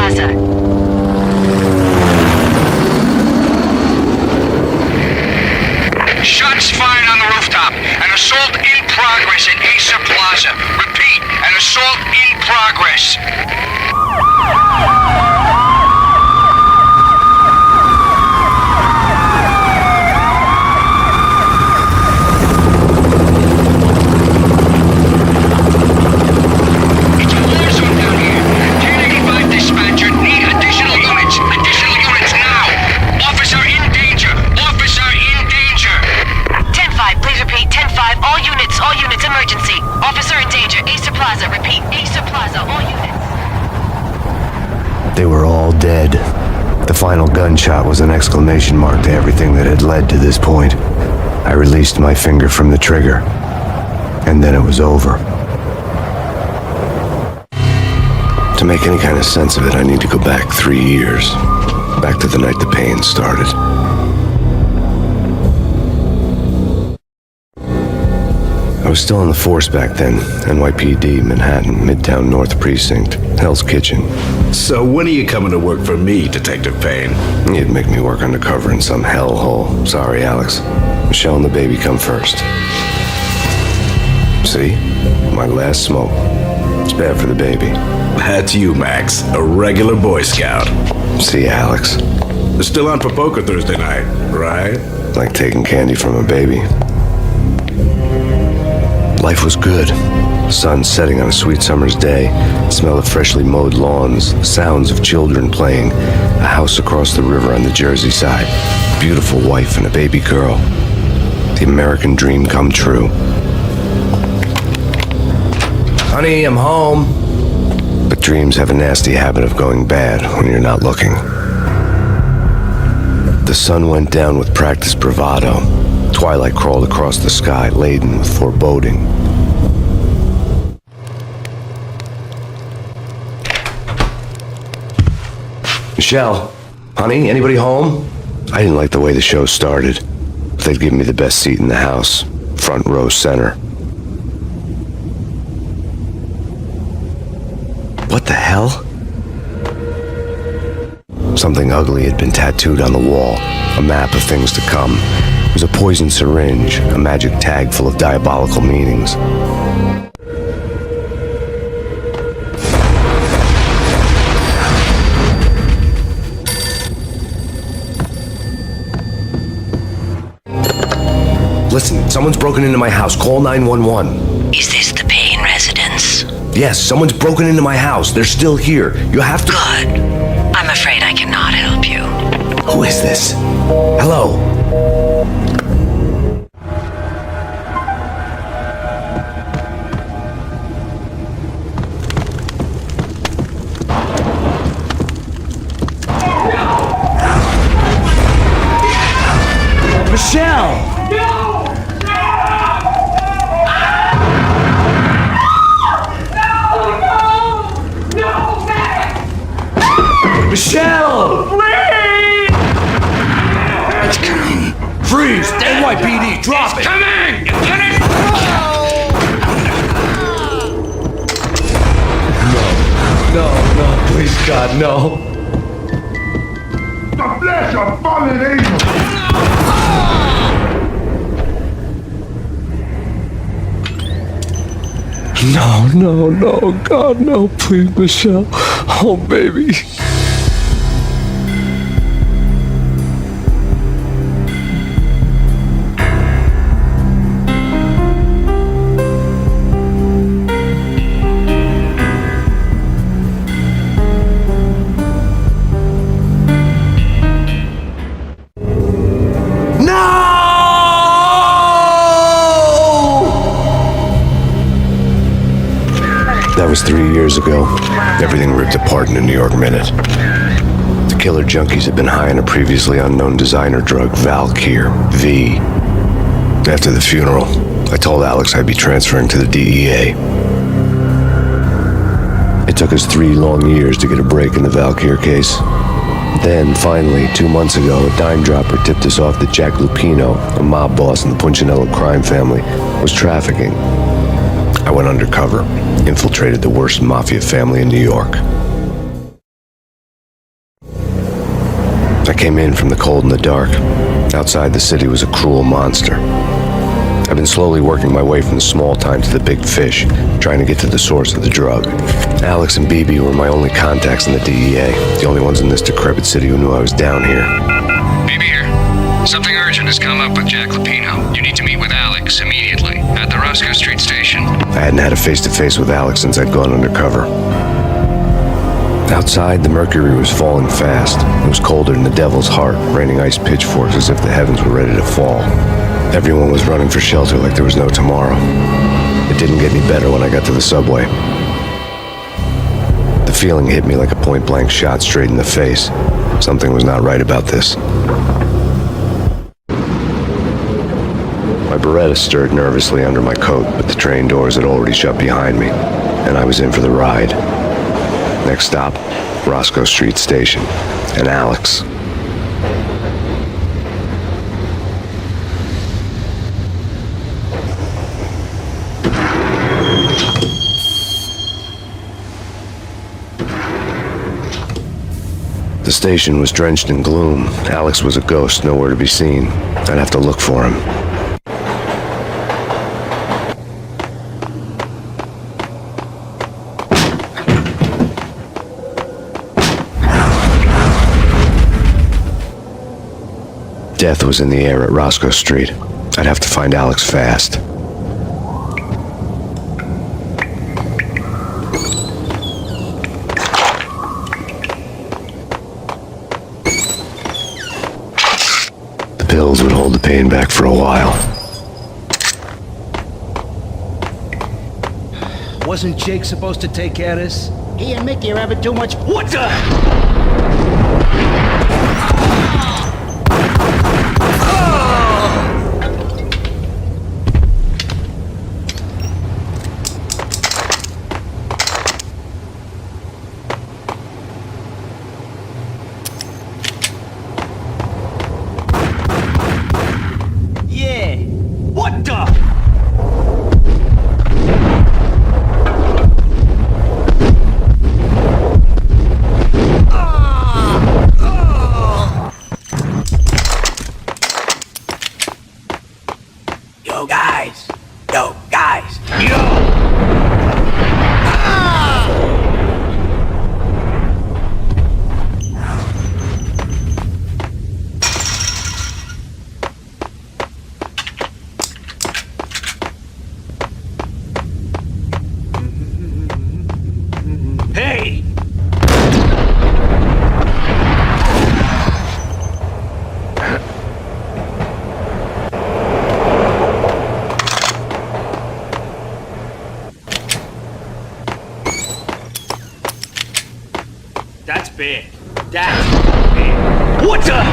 Plaza. Shots fired on the rooftop. An assault in progress at Asa Plaza. Repeat, an assault in progress. It's a war zone down here. 1085 dispatcher, need additional units. Additional units now. Officer in danger. Officer in danger. 10-5, please repeat. 10-5, all units, emergency. Officer in danger, Asa Plaza. Repeat, Asa Plaza, all units. They were all dead. The final gunshot was an exclamation mark to everything that had led to this point. I released my finger from the trigger, and then it was over. To make any kind of sense of it, I need to go back 3 years. Back to the night the pain started. I was still in the force back then. NYPD, Manhattan, Midtown North Precinct, Hell's Kitchen. So when are you coming to work for me, Detective Payne? You'd make me work undercover in some hellhole. Sorry, Alex. Michelle and the baby come first. See? My last smoke. It's bad for the baby. That's you, Max. A regular Boy Scout. See, Alex. Still on for poker Thursday night, right? Like taking candy from a baby. Life was good. Sun setting on a sweet summer's day, smell of freshly mowed lawns, sounds of children playing, a house across the river on the Jersey side, beautiful wife and a baby girl. The American dream come true. Honey, I'm home. But dreams have a nasty habit of going bad when you're not looking. The sun went down with practiced bravado. Twilight crawled across the sky, laden with foreboding. Michelle, honey, anybody home? I didn't like the way the show started. They'd given me the best seat in the house, front row center. What the hell? Something ugly had been tattooed on the wall, a map of things to come. It was a poison syringe, a magic tag full of diabolical meanings. Listen, someone's broken into my house. Call 911. Is this the Payne residence? Yes, someone's broken into my house. They're still here. You have to... Good. I'm afraid I cannot help you. Who is this? Hello? Michelle! Michelle! Please! It's coming. Freeze! NYPD, drop it! Coming! Get it! No, please, God, no. The flesh of fallen angels! No, God, no, please, Michelle. Oh, baby. That was 3 years ago. Everything ripped apart in a New York minute. The killer junkies had been high on a previously unknown designer drug, Valkyr, V. After the funeral, I told Alex I'd be transferring to the DEA. It took us 3 long years to get a break in the Valkyr case. Then, finally, 2 months ago, a dime dropper tipped us off that Jack Lupino, a mob boss in the Punchinello crime family, was trafficking. I went undercover, infiltrated the worst mafia family in New York. came in from the cold and the dark. Outside, the city was a cruel monster. I've been slowly working my way from the small time to the big fish, trying to get to the source of the drug. Alex and BB were my only contacts in the DEA, the only ones in this decrepit city who knew I was down here. BB here. Something urgent has come up with Jack Lupino. You need to meet with Alex immediately at the Roscoe Street station. I hadn't had a face-to-face with Alex since I'd gone undercover. Outside, the mercury was falling fast. It was colder than the devil's heart, raining ice pitchforks as if the heavens were ready to fall. Everyone was running for shelter like there was no tomorrow. It didn't get any better when I got to the subway. The feeling hit me like a point-blank shot straight in the face. Something was not right about this. My Beretta stirred nervously under my coat, but the train doors had already shut behind me, and I was in for the ride. Next stop, Roscoe Street Station, and Alex. The station was drenched in gloom. Alex was a ghost, nowhere to be seen. I'd have to look for him. Death was in the air at Roscoe Street. I'd have to find Alex fast. The pills would hold the pain back for a while. Wasn't Jake supposed to take care of this? He and Mickey are having too much. What the? That's big. That's big. What the?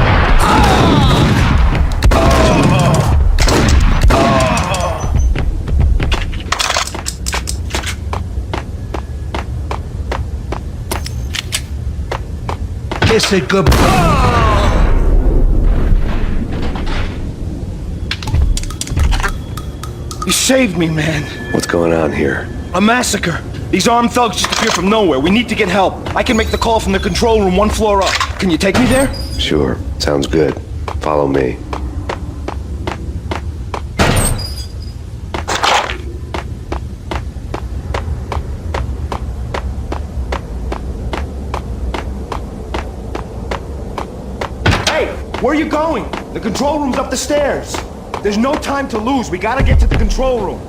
Kiss it goodbye. You saved me, man. What's going on here? A massacre. These armed thugs just appeared from nowhere. We need to get help. I can make the call from the control room 1 floor up. Can you take me there? Sure. Sounds good. Follow me. Hey, where are you going? The control room's up the stairs. There's no time to lose. We gotta get to the control room.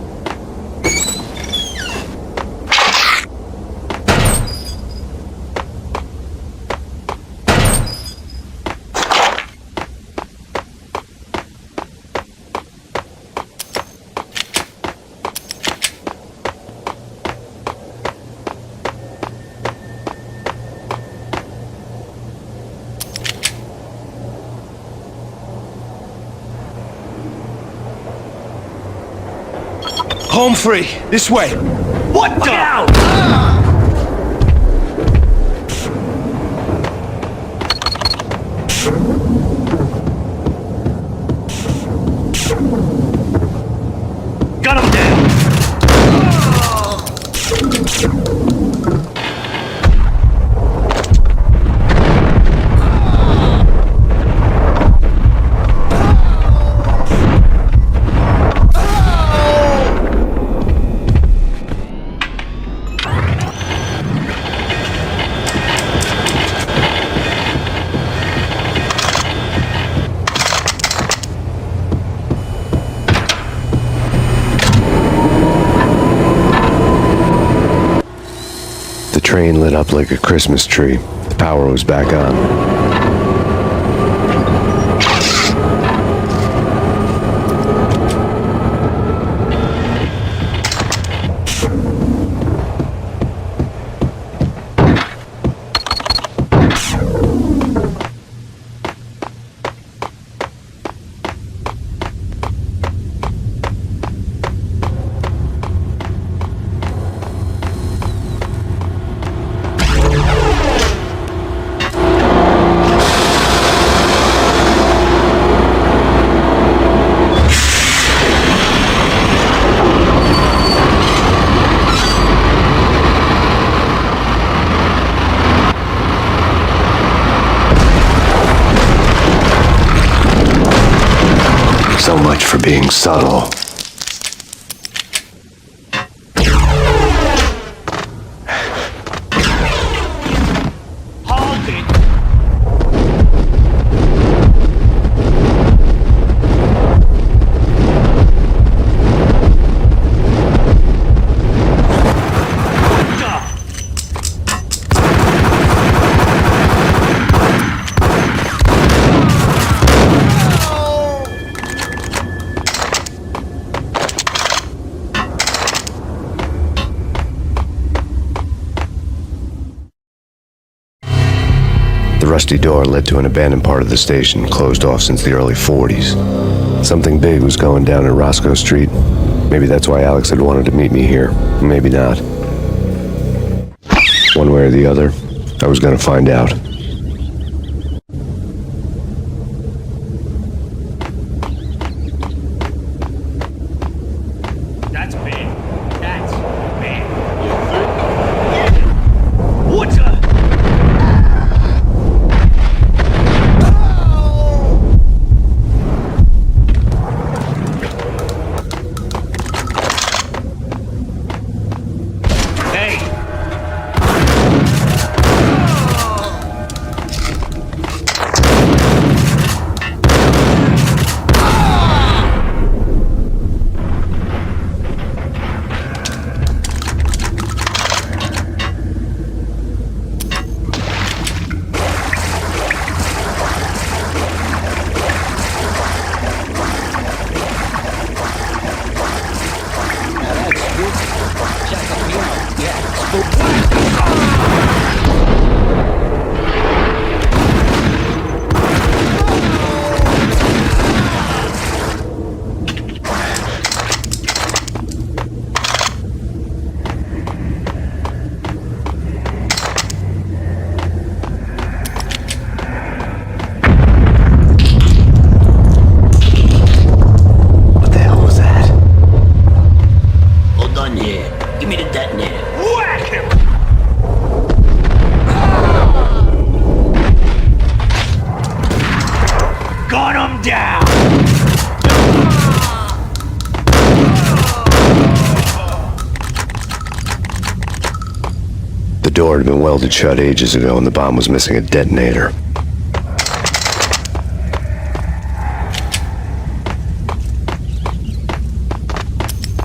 Home free. This way. What the? Look out! Got him down! train lit up like a Christmas tree. The power was back on. So much for being subtle. Hold it! The rusty door led to an abandoned part of the station, closed off since the early 40s. Something big was going down at Roscoe Street. Maybe that's why Alex had wanted to meet me here. Maybe not. One way or the other, I was going to find out. That's big. That's big. What's up? Hey! What the hell was that? Hold on here. Give me the detonator. Whack him! Gun him down! The door had been welded shut ages ago and the bomb was missing a detonator.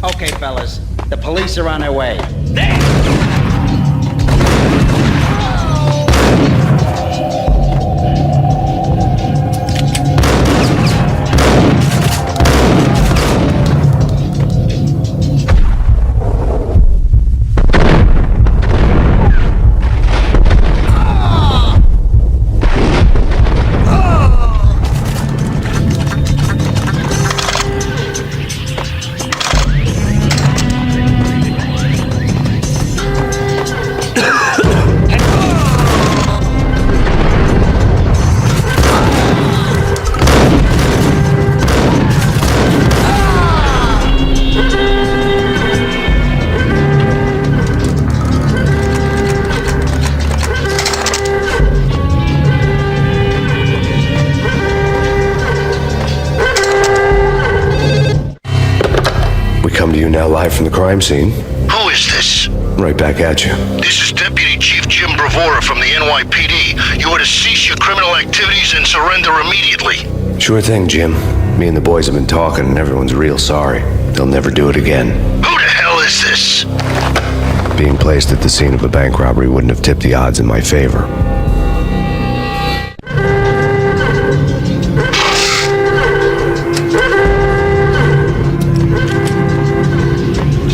Okay, fellas. The police are on their way. Come to you now live from the crime scene. Who is this? Right back at you. This is Deputy Chief Jim Bravura from the NYPD. You are to cease your criminal activities and surrender immediately. Sure thing, Jim. Me and the boys have been talking and everyone's real sorry. They'll never do it again. Who the hell is this? being placed at the scene of a bank robbery wouldn't have tipped the odds in my favor.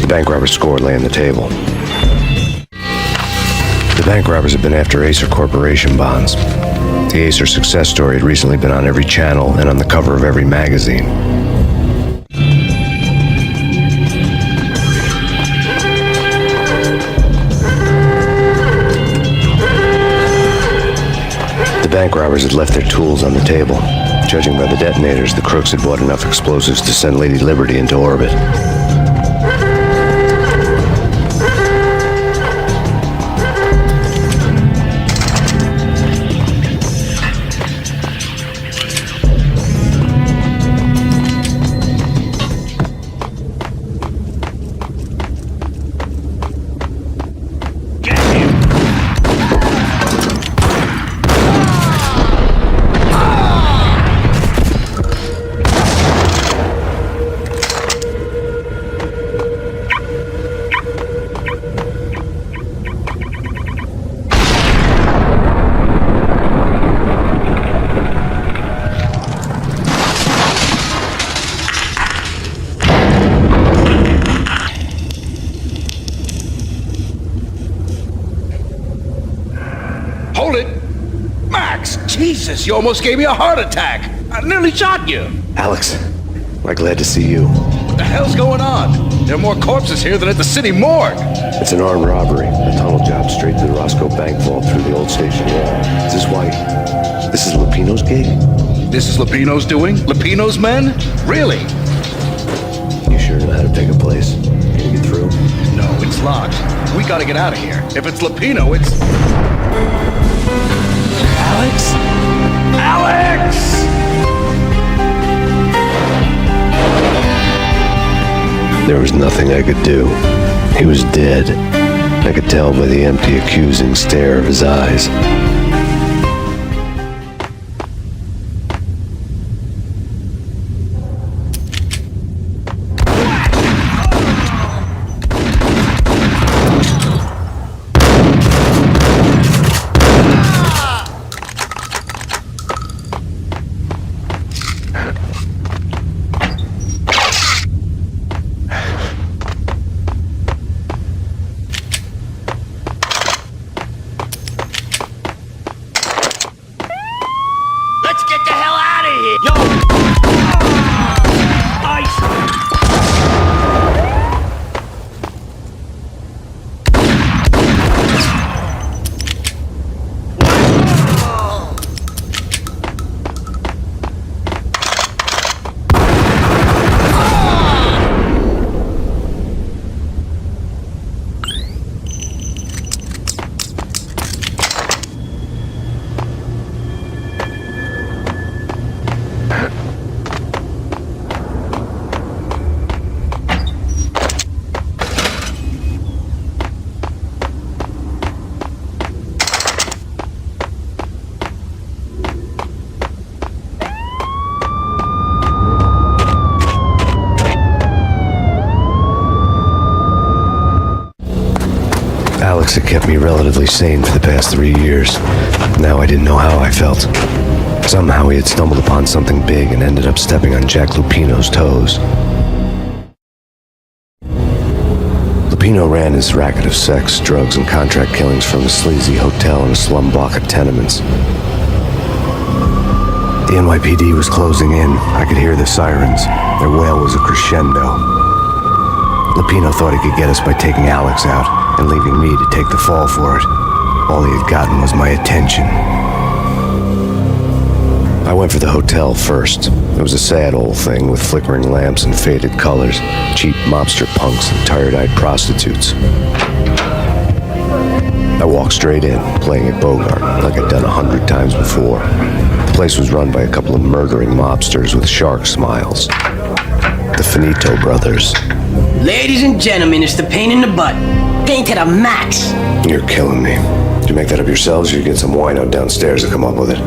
The bank robber's score lay on the table. The bank robbers had been after Acer Corporation bonds. The Acer success story had recently been on every channel and on the cover of every magazine. The bank robbers had left their tools on the table. Judging by the detonators, the crooks had bought enough explosives to send Lady Liberty into orbit. Hold it! Max! Jesus, you almost gave me a heart attack! I nearly shot you! Alex, I'm glad to see you. What the hell's going on? There are more corpses here than at the city morgue! It's an armed robbery. A tunnel job straight to the Roscoe Bank vault through the old station wall. Is this why? This is Lupino's gig? This is Lupino's doing? Lupino's men? Really? You sure know how to take a place? Can you get through? No, it's locked. We gotta get out of here. If it's Lupino, it's... Alex? Alex! There was nothing I could do. He was dead. I could tell by the empty, accusing stare of his eyes. Let's get the hell out of here! Yo! Ice! Alex had kept me relatively sane for the past 3 years. Now I didn't know how I felt. Somehow he had stumbled upon something big and ended up stepping on Jack Lupino's toes. Lupino ran his racket of sex, drugs, and contract killings from a sleazy hotel in a slum block of tenements. The NYPD was closing in. I could hear the sirens. Their wail was a crescendo. Lupino thought he could get us by taking Alex out and leaving me to take the fall for it. All he had gotten was my attention. I went for the hotel first. It was a sad old thing with flickering lamps and faded colors, cheap mobster punks and tired-eyed prostitutes. I walked straight in, playing at Bogart, like I'd done 100 times before. The place was run by a couple of murdering mobsters with shark smiles. The Finito brothers. Ladies and gentlemen, it's the pain in the butt. Pain to the max. You're killing me. Did you make that up yourselves, or you get some wino downstairs to come up with it?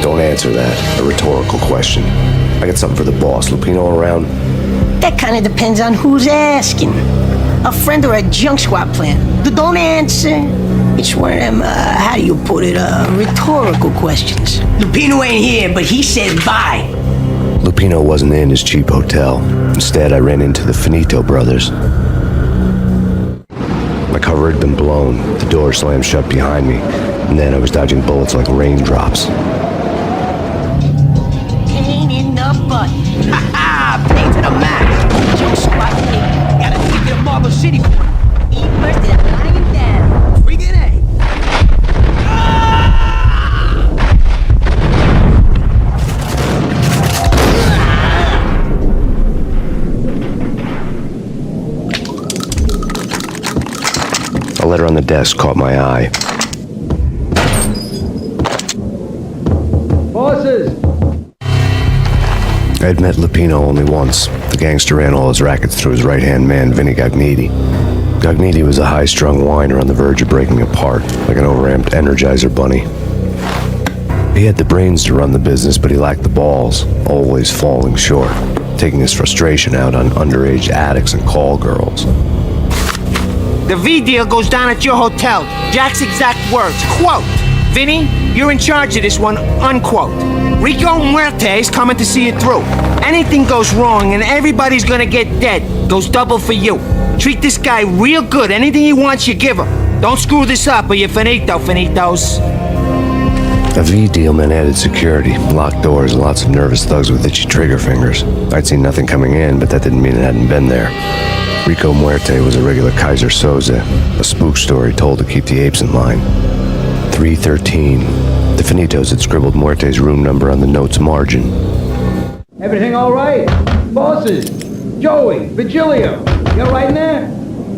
Don't answer that. A rhetorical question. I got something for the boss. Lupino around? That kind of depends on who's asking. A friend or a junk squad plan? Don't answer. It's one of them, how do you put it, rhetorical questions. Lupino ain't here, but he said bye. Lupino wasn't in his cheap hotel. Instead, I ran into the Finito brothers. My cover had been blown. The door slammed shut behind me, and then I was dodging bullets like raindrops. Pain in the butt. Ha ha! Pain to the max. Junk squad thing. Gotta take it to Marble City. He busted a lying down. Friggin' A. A letter on the desk caught my eye. Bosses! I had met Lupino only once. The gangster ran all his rackets through his right-hand man, Vinny Gagniti. Gagniti was a high-strung whiner on the verge of breaking apart, like an overamped Energizer bunny. He had the brains to run the business, but he lacked the balls, always falling short, taking his frustration out on underage addicts and call girls. The V deal goes down at your hotel. Jack's exact words, quote, "Vinny, you're in charge of this one," unquote. Rico Muerte's coming to see it through. Anything goes wrong and everybody's gonna get dead. Goes double for you. Treat this guy real good. Anything he wants, you give him. Don't screw this up or you're finito, finitos. A V deal meant added security, locked doors, and lots of nervous thugs with itchy trigger fingers. I'd seen nothing coming in, but that didn't mean it hadn't been there. Rico Muerte was a regular Kaiser Soze, a spook story told to keep the apes in line. 313. The Finitos had scribbled Muerte's room number on the note's margin. Everything all right? Bosses? Joey? Vigilio? You all right in there?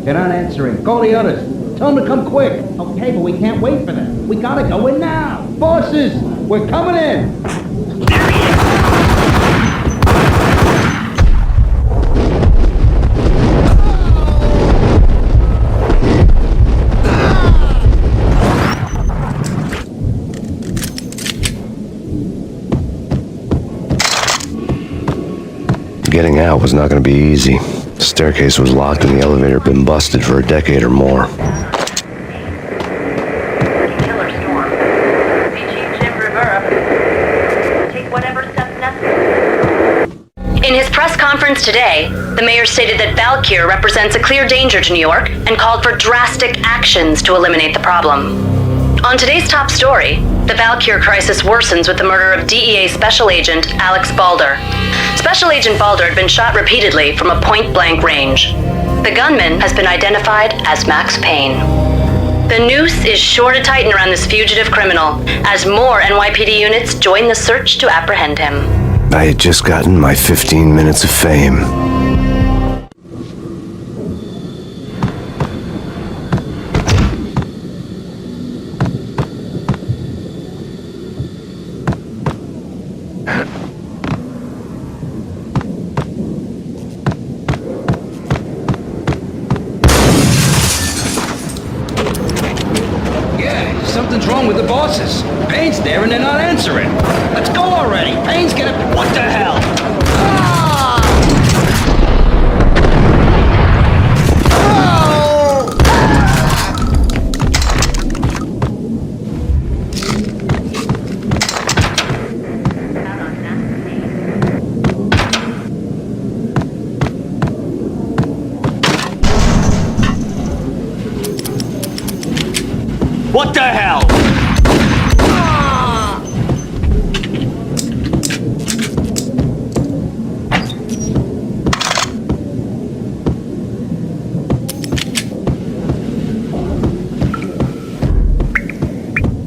They're not answering. Call the others. Tell them to come quick. Okay, but we can't wait for them. We gotta go in now. Bosses, we're coming in. Getting out was not going to be easy. The staircase was locked and the elevator had been busted for a decade or more. Killer storm. CG Jim Rivera. Take whatever steps necessary. In his press conference today, the mayor stated that Valkyr represents a clear danger to New York and called for drastic actions to eliminate the problem. On today's top story, the Valkyr crisis worsens with the murder of DEA Special Agent Alex Balder. Special Agent Balder had been shot repeatedly from a point-blank range. The gunman has been identified as Max Payne. The noose is sure to tighten around this fugitive criminal as more NYPD units join the search to apprehend him. I had just gotten my 15 minutes of fame. Something's wrong with the bosses. Payne's there and they're not answering. Let's go already. Payne's gonna... What the hell? Ah! Oh! What the hell?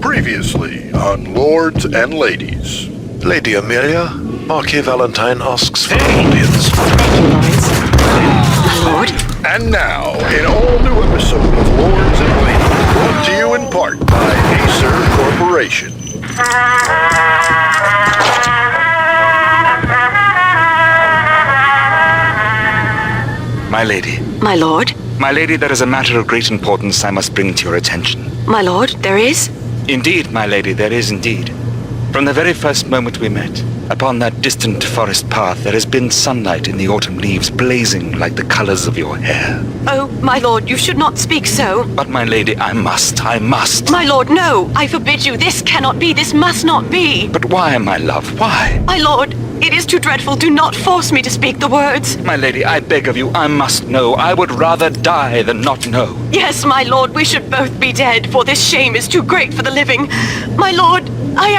Previously on Lords and Ladies. Lady Amelia, Marquis Valentine asks for an audience. Thank you, Lawrence. My lord. And now, an all-new episode of Lords and Ladies, brought to you in part by Acer Corporation. My lady. My lord. My lady, there is a matter of great importance I must bring to your attention. My lord, there is? Indeed, my lady, there is indeed. From the very first moment we met, upon that distant forest path, there has been sunlight in the autumn leaves blazing like the colors of your hair. Oh, my lord, you should not speak so. But my lady, I must. My lord, no! I forbid you. This cannot be. This must not be. But why, my love, why? My lord, it is too dreadful. Do not force me to speak the words. My lady, I beg of you, I must know. I would rather die than not know. Yes, my lord, we should both be dead, for this shame is too great for the living. My lord, I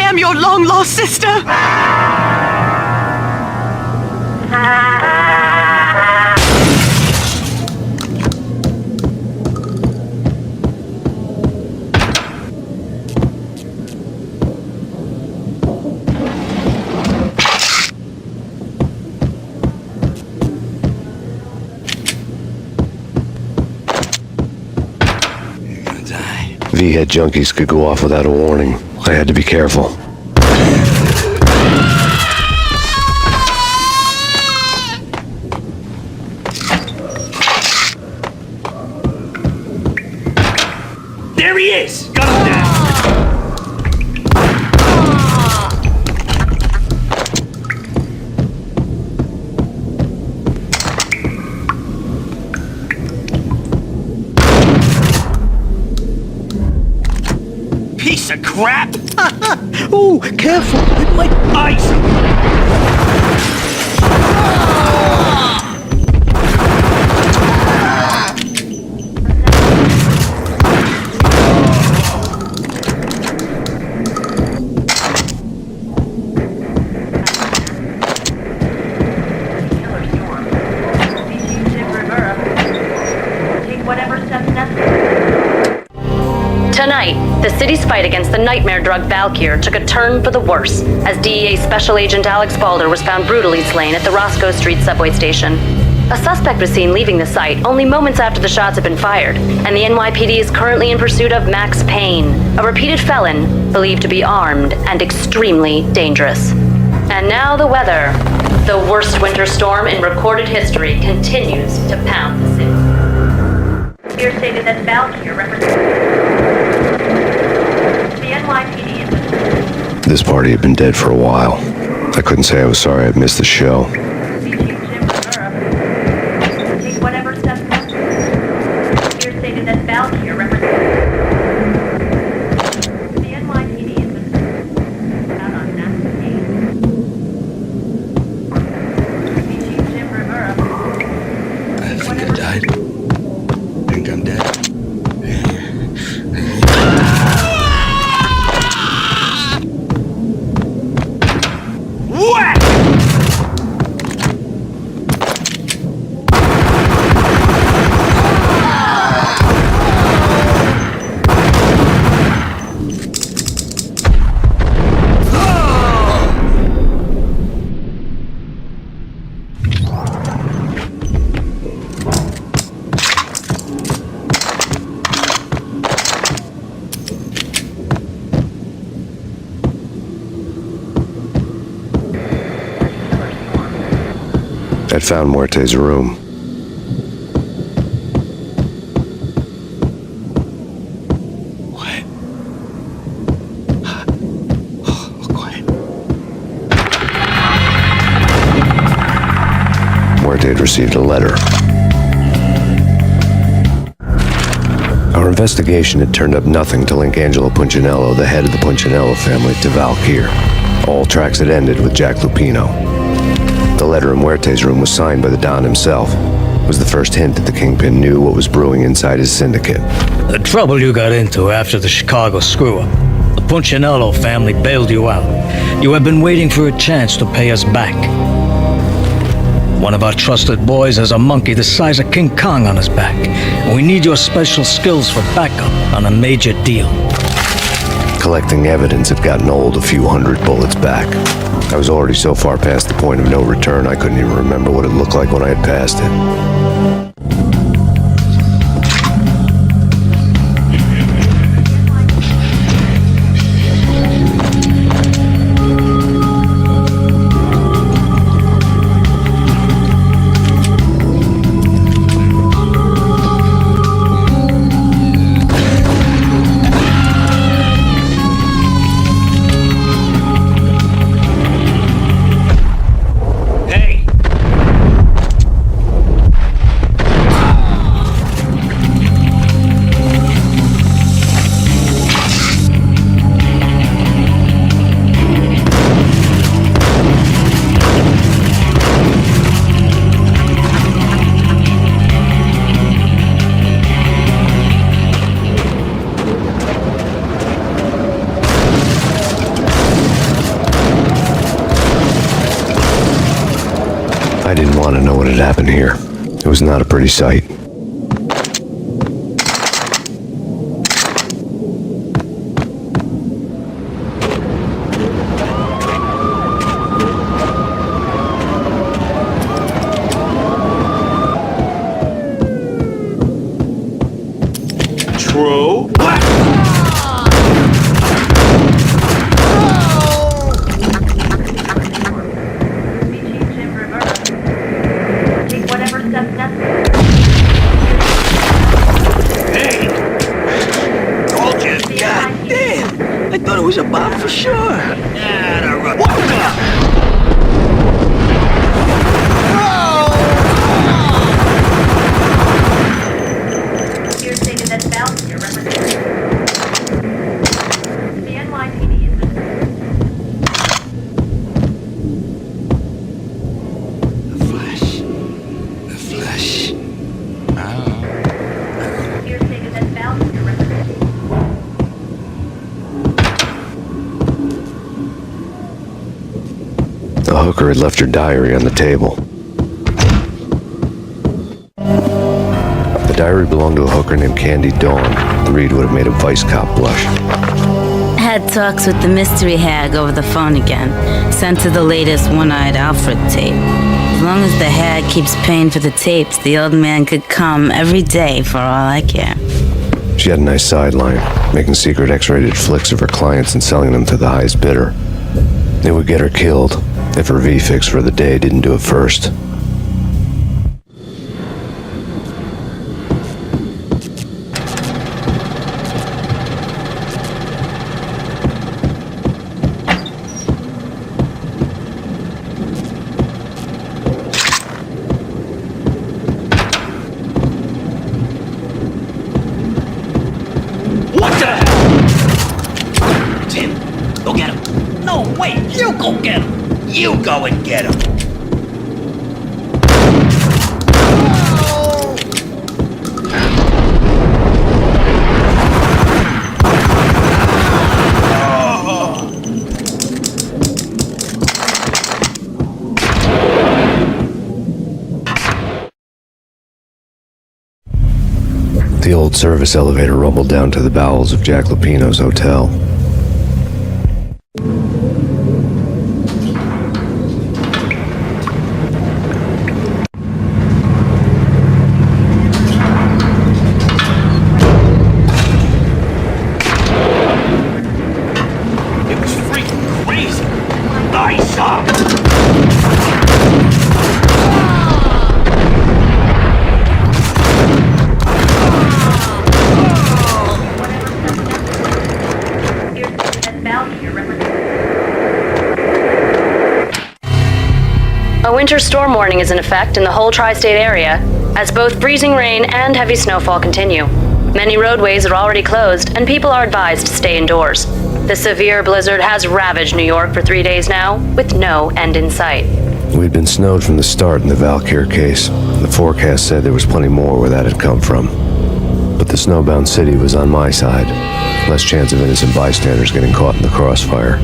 am your long-lost sister. V-head junkies could go off without a warning. I had to be careful. There he is! Got him down! Piece of crap! Ooh, careful! It might Ice! Tonight, the city's fight against the nightmare drug Valkyr took a turn for the worse as DEA Special Agent Alex Balder was found brutally slain at the Roscoe Street subway station. A suspect was seen leaving the site only moments after the shots had been fired, and the NYPD is currently in pursuit of Max Payne, a repeated felon believed to be armed and extremely dangerous. And now the weather. The worst winter storm in recorded history continues to pound the city. Here stated that Valkyr represents the NYPD. This party had been dead for a while. I couldn't say I was sorry I'd missed the show. Take whatever steps necessary. Here stated that Valkyr represents the NYPD is out on Max Payne. Chief Jim Rivera. I think I died. I think I'm dead. Whack! I'd found Muerte's room. What? Oh, quiet. Muerte had received a letter. Our investigation had turned up nothing to link Angelo Punchinello, the head of the Punchinello family, to Valkyr. All tracks had ended with Jack Lupino. The letter in Muerte's room was signed by the Don himself. It was the first hint that the Kingpin knew what was brewing inside his syndicate. The trouble you got into after the Chicago screw-up. The Punchinello family bailed you out. You have been waiting for a chance to pay us back. One of our trusted boys has a monkey the size of King Kong on his back, and we need your special skills for backup on a major deal. Collecting evidence had gotten old a few hundred bullets back. I was already so far past the point of no return I couldn't even remember what it looked like when I had passed it. want to know what had happened here. It was not a pretty sight. True. Take whatever steps necessary. Told you. God damn. I thought it was a bomb for sure. What the? Here stated that Valkyrie represents the NYPD is The flesh. here stated that Valkyrie represents The hooker had left her diary on the table. The diary belonged to a hooker named Candy Dawn. The read would have made a vice cop blush. Had talks with the mystery hag over the phone again. Sent her the latest one-eyed Alfred tape. As long as the hag keeps paying for the tapes, the old man could come every day for all I care. She had a nice sideline, making secret X-rated flicks of her clients and selling them to the highest bidder. It would get her killed if her V-fix for the day didn't do it first. What the hell? It's him. Go get him. No, wait. You go get him. You go and get him. The old service elevator rumbled down to the bowels of Jack Lupino's hotel. It was freaking crazy. Nice up. here stated that Valkyrie represents a winter storm warning is in effect in the whole tri-state area, as both freezing rain and heavy snowfall continue. Many roadways are already closed, and people are advised to stay indoors. The severe blizzard has ravaged New York for 3 days now, with no end in sight. We'd been snowed from the start in the Valkyrie case. The forecast said there was plenty more where that had come from. But the snowbound city was on my side. Less chance of innocent bystanders getting caught in the crossfire.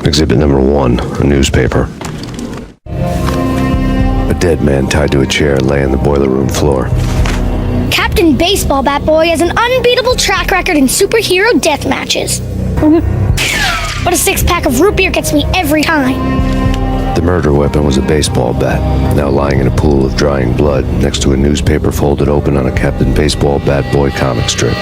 Exhibit number 1, a newspaper. A dead man tied to a chair lay on the boiler room floor. Captain Baseball Bat Boy has an unbeatable track record in superhero death matches. But a 6-pack of root beer gets me every time. The murder weapon was a baseball bat, now lying in a pool of drying blood next to a newspaper folded open on a Captain Baseball Bat Boy comic strip.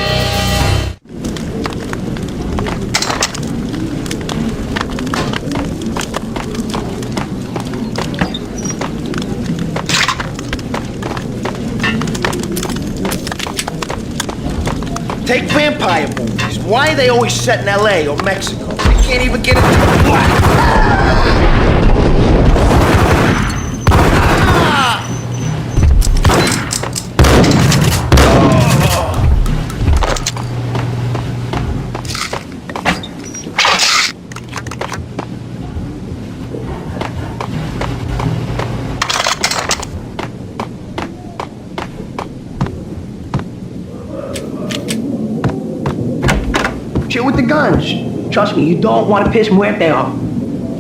Take vampire movies. Why are they always set in LA or Mexico? They can't even get into the plot. Chill with the guns. Trust me, you don't want to piss Muerte off.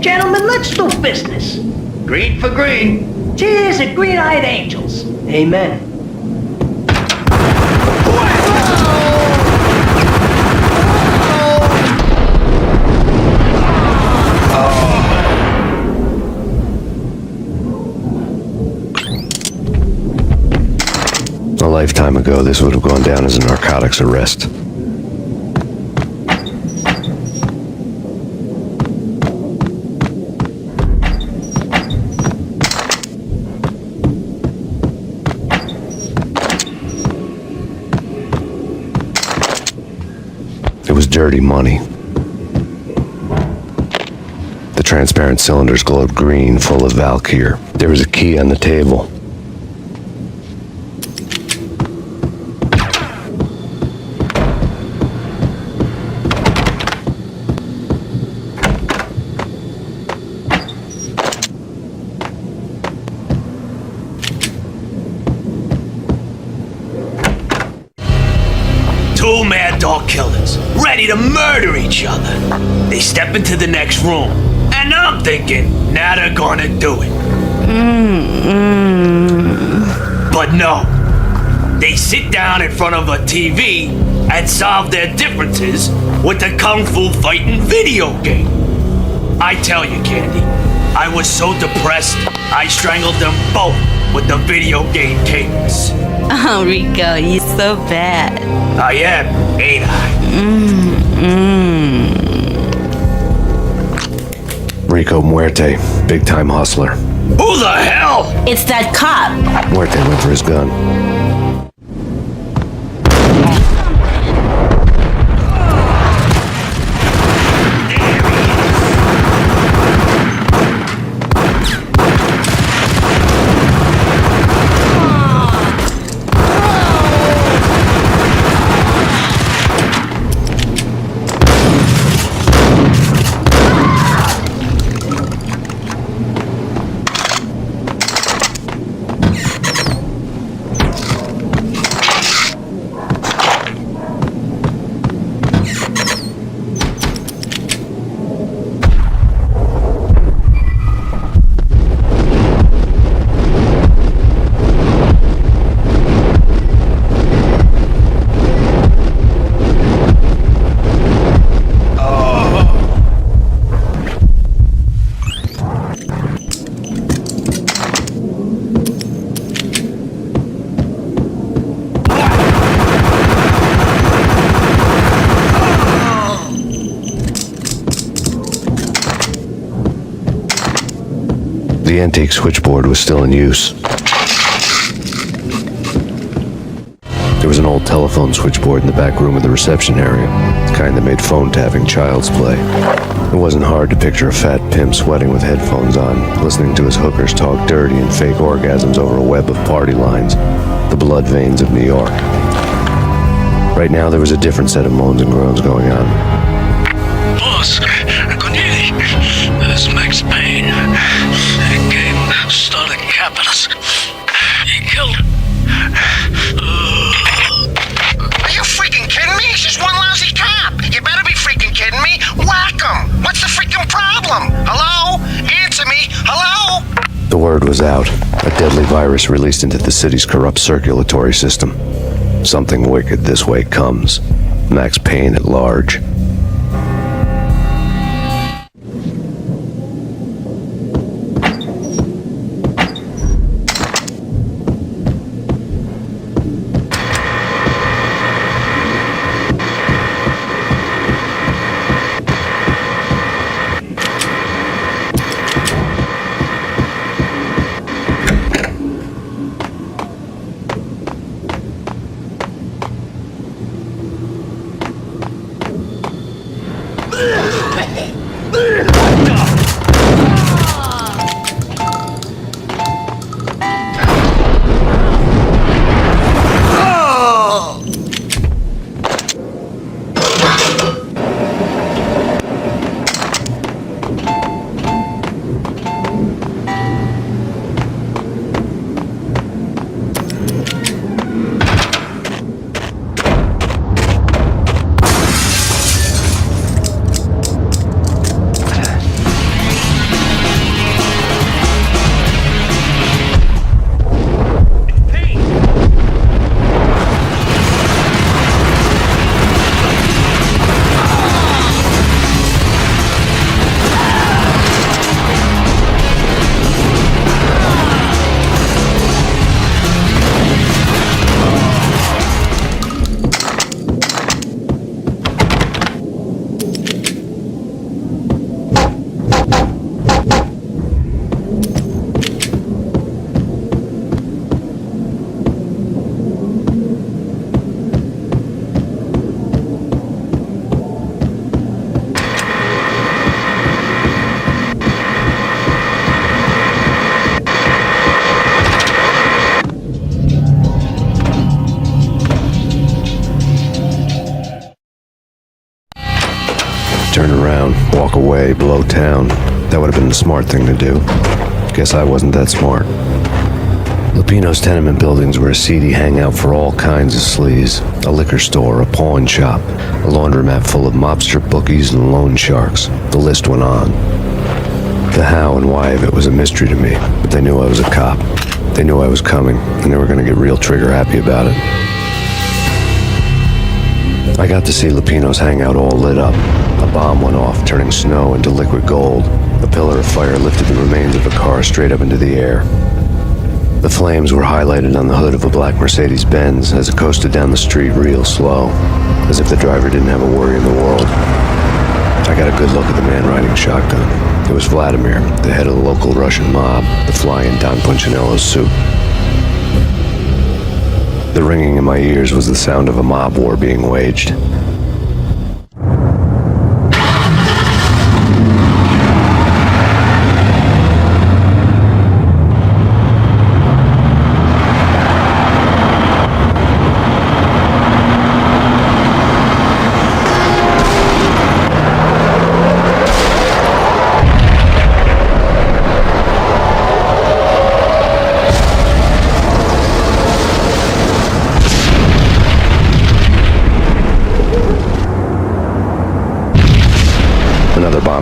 Gentlemen, let's do business. Green for green. Cheers at green-eyed angels. Amen. A lifetime ago, this would have gone down as a narcotics arrest. It was dirty money. The transparent cylinders glowed green, full of Valkyr. There was a key on the table. Two mad dog killers, ready to murder each other. They step into the next room, and I'm thinking, now they're gonna do it. But no. They sit down in front of a TV and solve their differences with the Kung Fu fighting video game. I tell you, Candy, I was so depressed, I strangled them both with the video game cables. Oh, Rico, you're so bad. I am, ain't I? Rico Muerte, big-time hustler. Who the hell? It's that cop. Muerte went for his gun. The antique switchboard was still in use. There was an old telephone switchboard in the back room of the reception area, the kind that made phone tapping child's play. It wasn't hard to picture a fat pimp sweating with headphones on, listening to his hookers talk dirty and fake orgasms over a web of party lines, the blood veins of New York. Right now, there was a different set of moans and groans going on. Boss, good evening. This is Max Payne. He came, started capping us. He killed... Are you freaking kidding me? He's just one lousy cop. You better be freaking kidding me. Whack him. What's the freaking problem? Hello? Answer me. Hello? The word was out. A deadly virus released into the city's corrupt circulatory system. Something wicked this way comes. Max Payne at large. blow town. That would have been the smart thing to do. Guess I wasn't that smart. Lupino's tenement buildings were a seedy hangout for all kinds of sleaze. A liquor store, a pawn shop, a laundromat full of mobster bookies and loan sharks. The list went on. The how and why of it was a mystery to me, but they knew I was a cop. They knew I was coming, and they were going to get real trigger happy about it. I got to see Lupino's hangout all lit up. A bomb went off, turning snow into liquid gold. A pillar of fire lifted the remains of a car straight up into the air. The flames were highlighted on the hood of a black Mercedes-Benz as it coasted down the street real slow, as if the driver didn't have a worry in the world. I got a good look at the man riding shotgun. It was Vladimir, the head of the local Russian mob, the fly in Don Punchinello's suit. The ringing in my ears was the sound of a mob war being waged.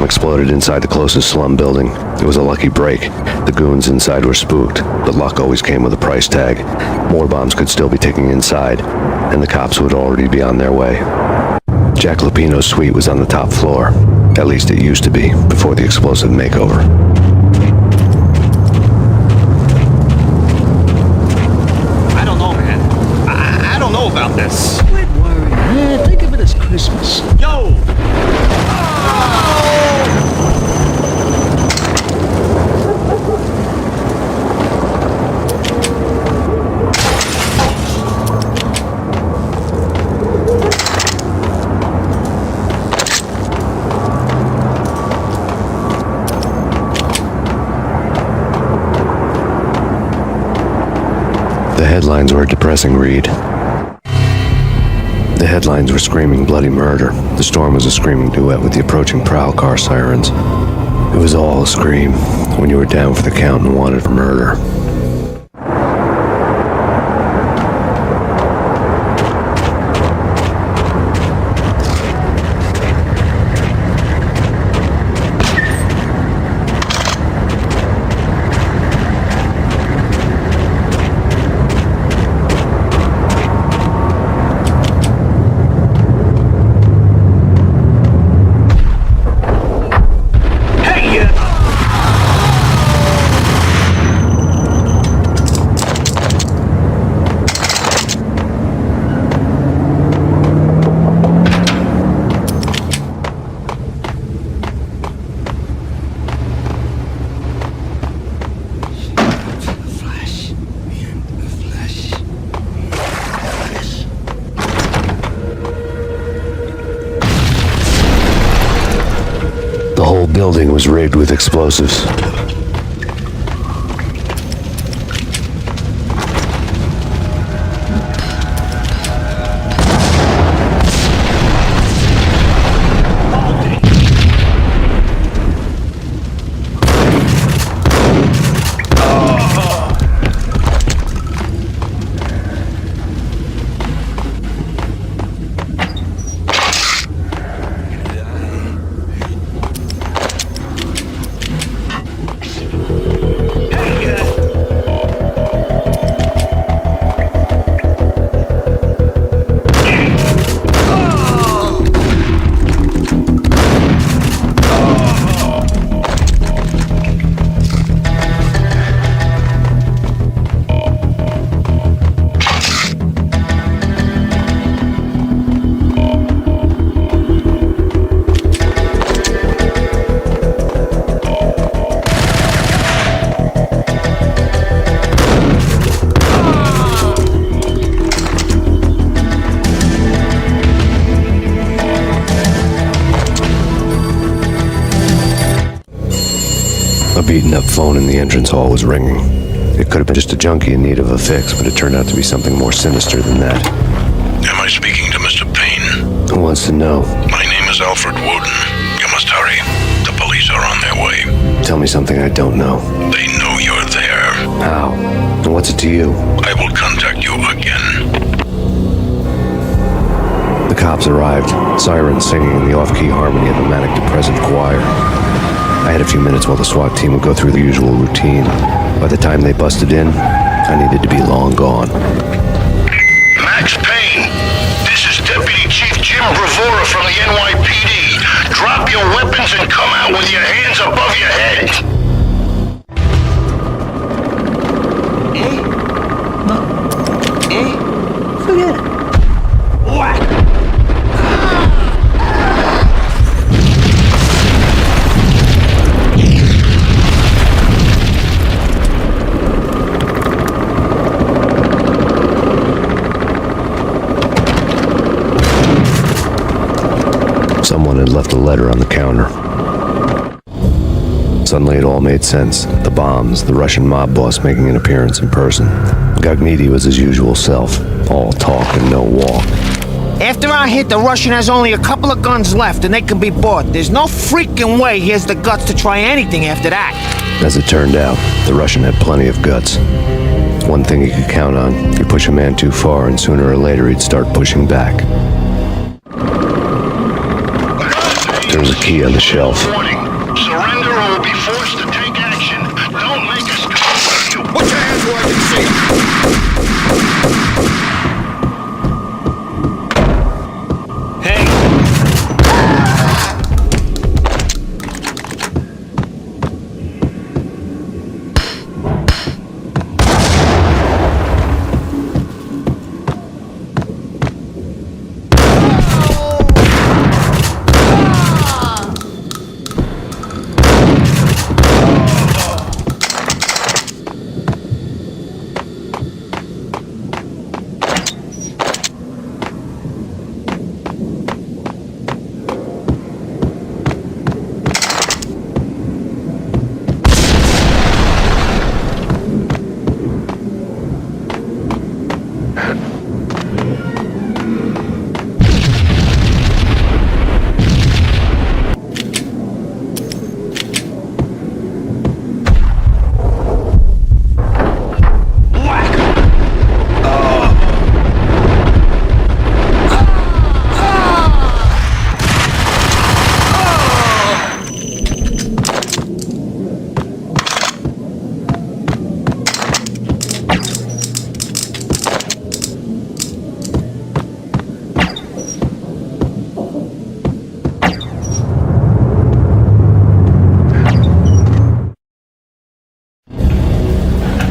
Exploded inside the closest slum building. It was a lucky break. The goons inside were spooked, but luck always came with a price tag. More bombs could still be ticking inside, and the cops would already be on their way. Jack Lupino's suite was on the top floor. At least it used to be, before the explosive makeover. I don't know, man. I don't know about this. Quit worrying, man. Think of it as Christmas. Yo! The headlines were a depressing read. The headlines were screaming bloody murder. The storm was a screaming duet with the approaching prowl car sirens. It was all a scream when you were down for the count and wanted for murder. The whole building was rigged with explosives. A beaten-up phone in the entrance hall was ringing. It could have been just a junkie in need of a fix, but it turned out to be something more sinister than that. Am I speaking to Mr. Payne? Who wants to know? My name is Alfred Woden. Your must hurry. The police are on their way. Tell me something I don't know. They know you're there. How? And what's it to you? I will contact you again. The cops arrived, sirens singing in the off-key harmony of a manic-depressive choir. I had a few minutes while the SWAT team would go through the usual routine. By the time they busted in, I needed to be long gone. Max Payne, this is Deputy Chief Jim Rivera from the NYPD. Drop your weapons and come out with your hands above your head. Forget it. Whack! Someone had left a letter on the counter. Suddenly it all made sense. The bombs, the Russian mob boss making an appearance in person. Gagniti was his usual self, all talk and no walk. After our hit, the Russian has only a couple of guns left and they can be bought. There's no freaking way he has the guts to try anything after that. As it turned out, the Russian had plenty of guts. One thing he could count on, you push a man too far and sooner or later he'd start pushing back. There was a key on the shelf. Surrender or we'll be forced to take action. Don't make us go. Put your hands where I can see. Hey!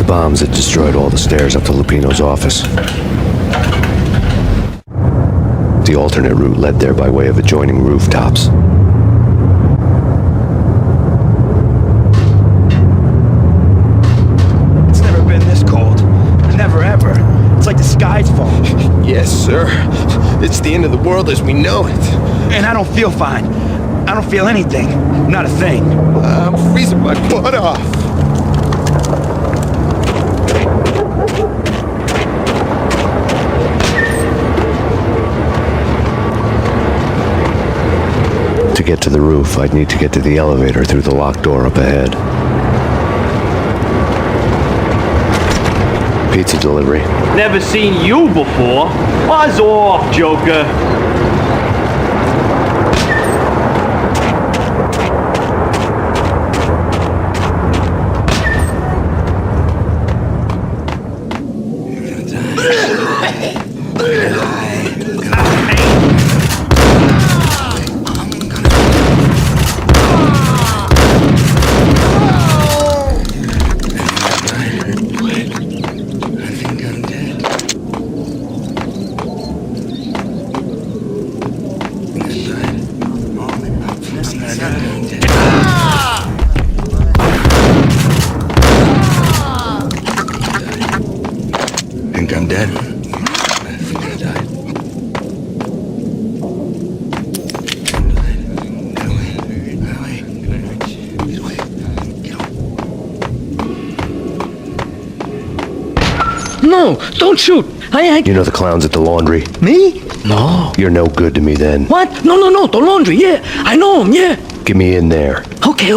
Bombs had destroyed all the stairs up to Lupino's office. The alternate route led there by way of adjoining rooftops. It's never been this cold. Never ever. It's like the sky's falling. Yes, sir. It's the end of the world as we know it. And I don't feel fine. I don't feel anything. Not a thing. I'm freezing my butt off. To get to the roof, I'd need to get to the elevator through the locked door up ahead. Pizza delivery. Never seen you before. Buzz off, Joker. Think I'm dead. I think I died. No, don't shoot. You know the clowns at the laundry? Me? No. You're no good to me then. What? No, the laundry, yeah. I know him, yeah. Get me in there. Okay.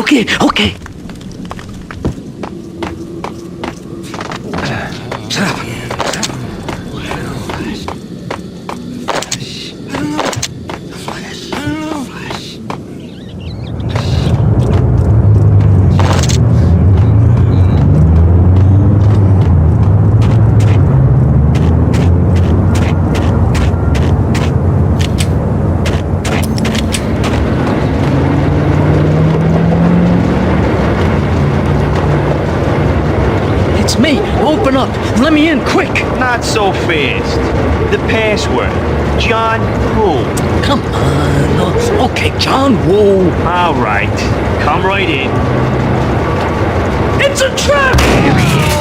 It's me. Open up. Let me in, quick. Not so fast. The password. John who? Come on. Okay, John Woo. All right. Come right in. It's a trap! Here he is.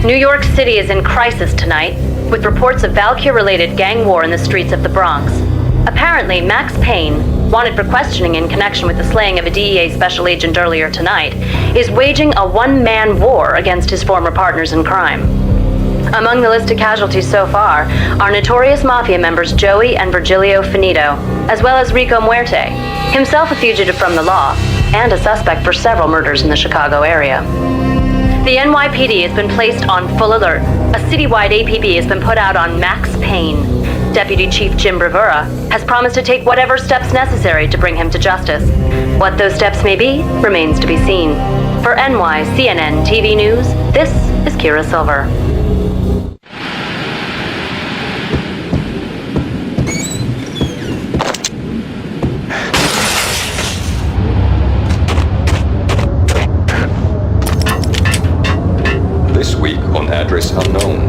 New York City is in crisis tonight, with reports of Valkyr-related gang war in the streets of the Bronx. Apparently, Max Payne, wanted for questioning in connection with the slaying of a DEA special agent earlier tonight, is waging a one-man war against his former partners in crime. Among the list of casualties so far are notorious mafia members Joey and Virgilio Finito, as well as Rico Muerte, himself a fugitive from the law, and a suspect for several murders in the Chicago area. The NYPD has been placed on full alert. A citywide APB has been put out on Max Payne. Deputy Chief Jim Rivera has promised to take whatever steps necessary to bring him to justice. What those steps may be remains to be seen. For NYCNN TV News, this is Kira Silver. This week on Address Unknown.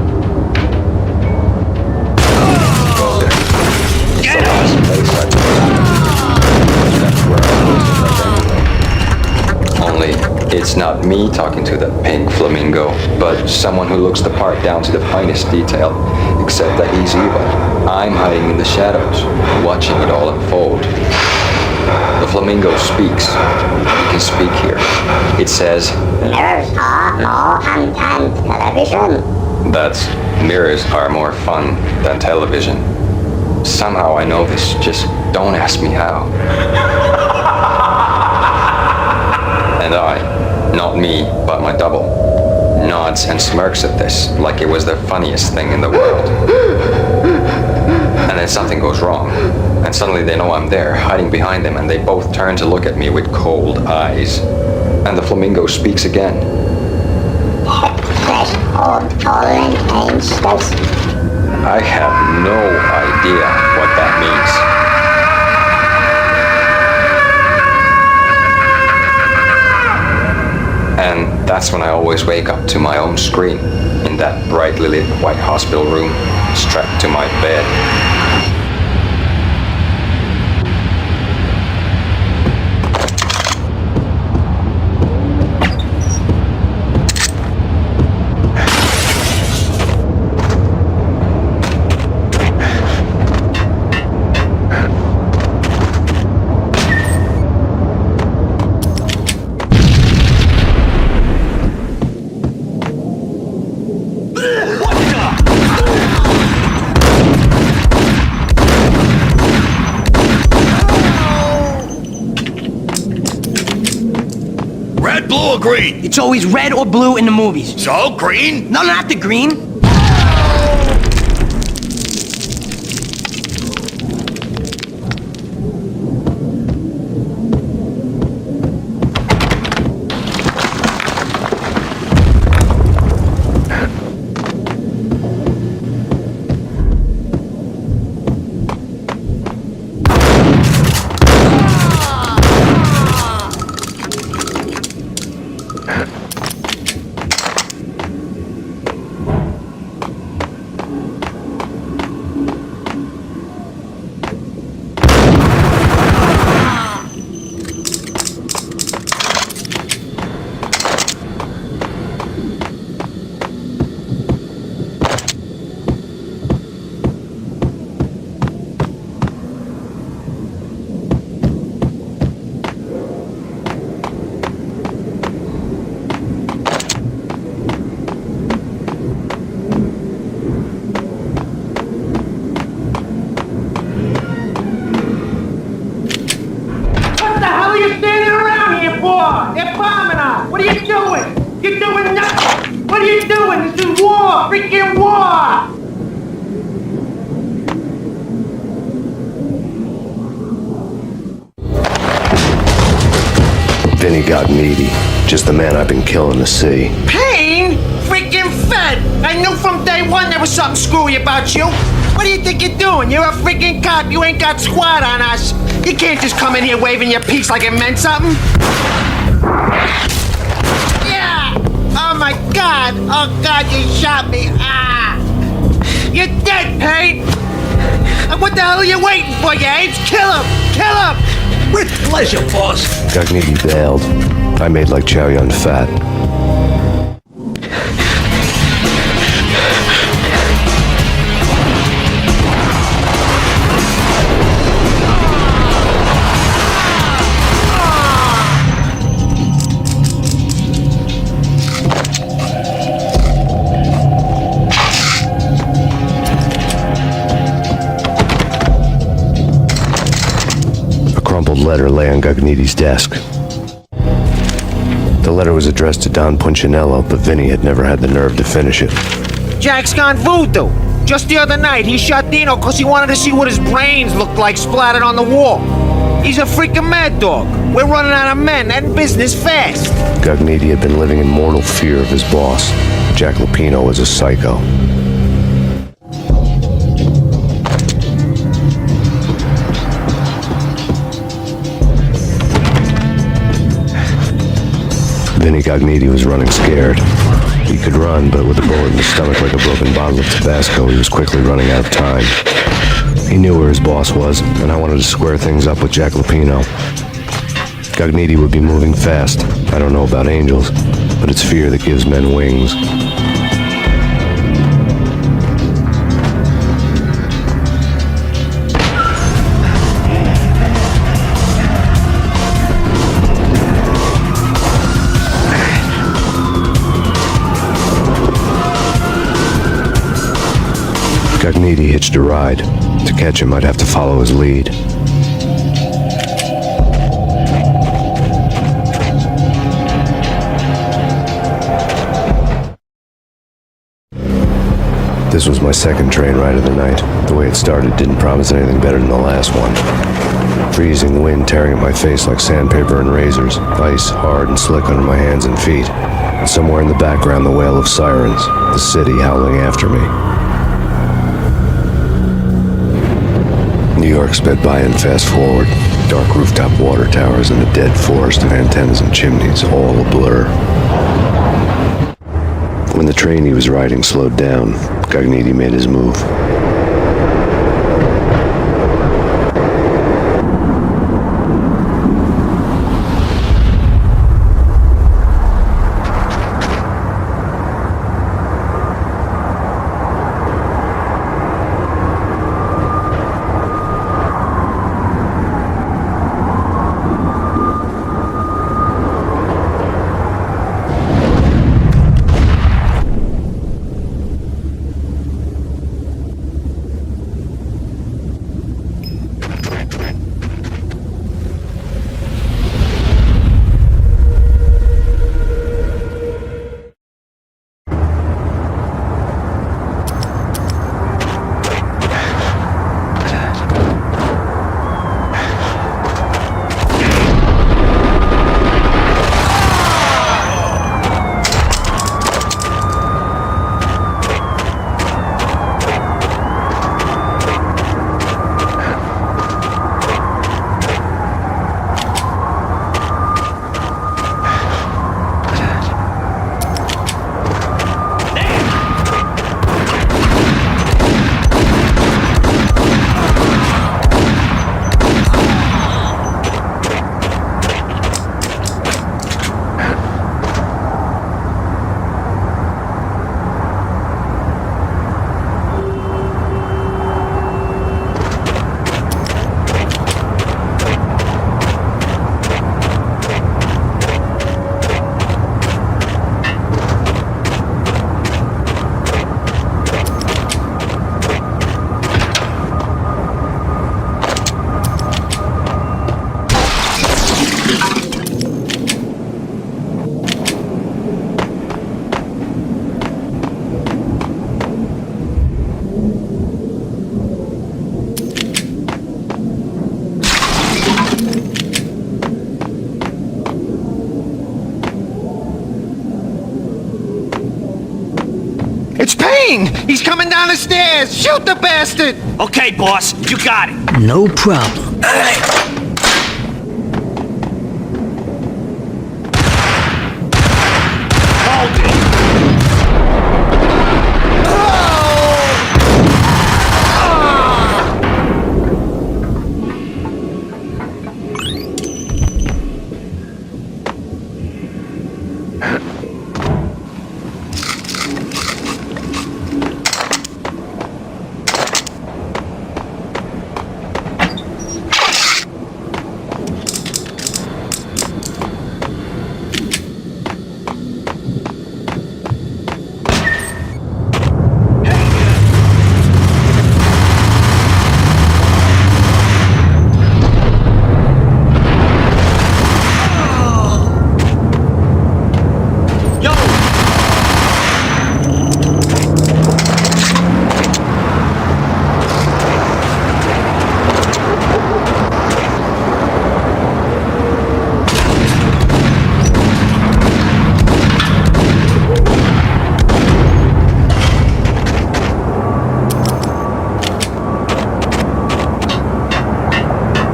Only, it's not me talking to that pink flamingo, but someone who looks the part down to the finest detail, except that he's evil. I'm hiding in the shadows, watching it all unfold. The flamingo speaks. You can speak here. It says, "Mirrors are more fun than television." That's, mirrors are more fun than television. Somehow I know this, just don't ask me how. And I, not me, but my double, nods and smirks at this like it was the funniest thing in the world. And then something goes wrong, and suddenly they know I'm there, hiding behind them, and they both turn to look at me with cold eyes. And the flamingo speaks again. I have no idea what that means. And that's when I always wake up to my own screen, in that brightly lit white hospital room, strapped to my bed. or green? It's always red or blue in the movies. So, green? No, not the green. They're bombing us! What are you doing? You're doing nothing! What are you doing? This is war! Freaking war! Vinny got needy. Just the man I've been killing to see. Payne? Freaking Fed! I knew from day one there was something screwy about you. What do you think you're doing? You're a freaking cop. You ain't got squad on us. You can't just come in here waving your piece like it meant something. Yeah! Oh my God! Oh God, you shot me! Ah! You're dead, Payne! What the hell are you waiting for, you apes? Kill him! Kill him! With pleasure, boss. Gagniti bailed. I made like Chow Yun Fat. Letter lay on Gagniti's desk. The letter was addressed to Don Punchinello, but Vinny had never had the nerve to finish it. Jack's gone voodoo. Just the other night, he shot Dino because he wanted to see what his brains looked like splattered on the wall. He's a freaking mad dog. We're running out of men and business fast. Gagniti had been living in mortal fear of his boss. Jack Lupino was a psycho. Vinny Gagniti was running scared. He could run, but with a bullet in his stomach like a broken bottle of Tabasco, he was quickly running out of time. He knew where his boss was, and I wanted to square things up with Jack Lupino. Gagniti would be moving fast. I don't know about angels, but it's fear that gives men wings. Gagniti hitched a ride. To catch him, I'd have to follow his lead. This was my second train ride of the night. The way it started didn't promise anything better than the last one. Freezing wind tearing at my face like sandpaper and razors, ice hard and slick under my hands and feet, and somewhere in the background the wail of sirens, the city howling after me. New York sped by and fast forward. Dark rooftop water towers and a dead forest of antennas and chimneys, all a blur. When the train he was riding slowed down, Gagniti made his move. It's Payne! He's coming down the stairs! Shoot the bastard! Okay, boss, you got it. No problem.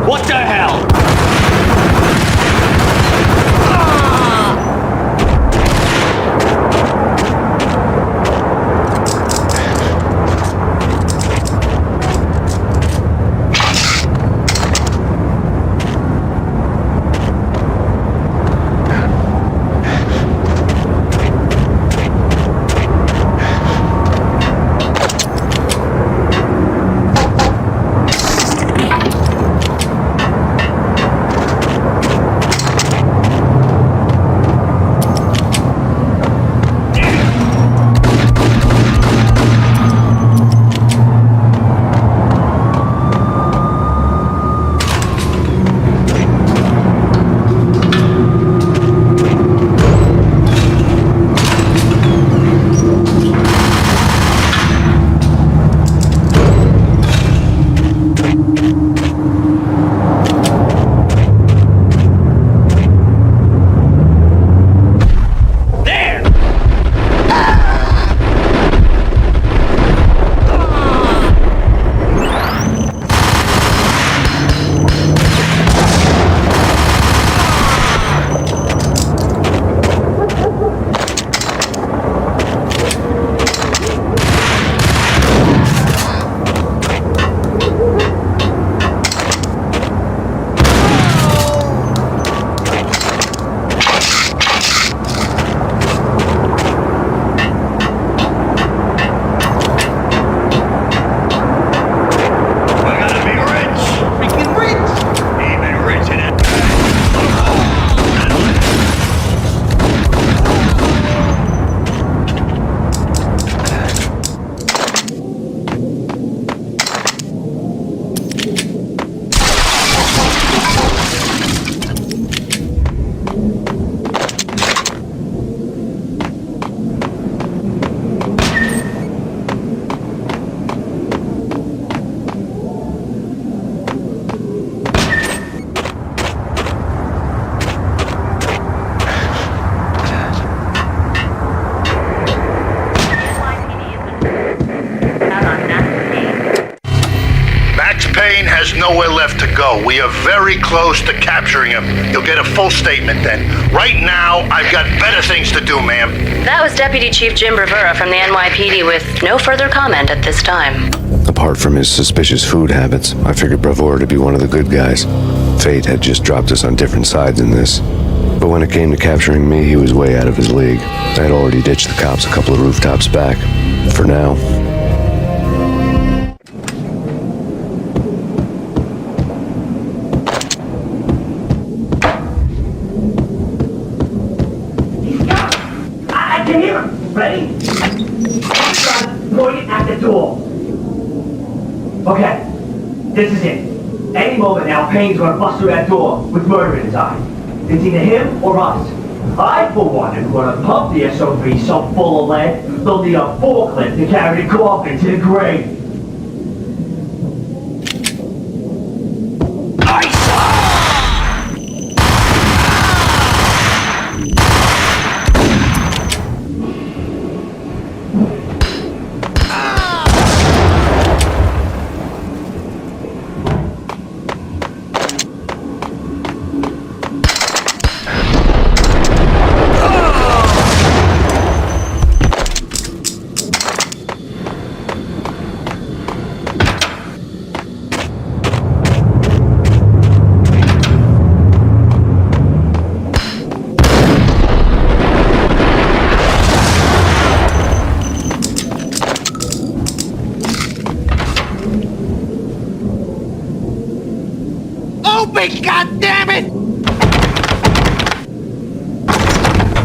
What the hell? Max Payne has nowhere left to go. We are very close to capturing him. You'll get a full statement then. Right now, I've got better things to do, ma'am. That was Deputy Chief Jim Rivera from the NYPD with no further comment at this time. Apart from his suspicious food habits, I figured Bravura to be one of the good guys. Fate had just dropped us on different sides in this. But when it came to capturing me, he was way out of his league. I had already ditched the cops a couple of rooftops back. For now. I can hear him. Ready? Point at the door. Okay, this is it. Any moment now, Payne's gonna bust through that door with murder in his eye. It's either him or us. I, for one, am gonna pump the SOV so full of lead, they'll need a forklift to carry the coffin to the grave. me, goddammit!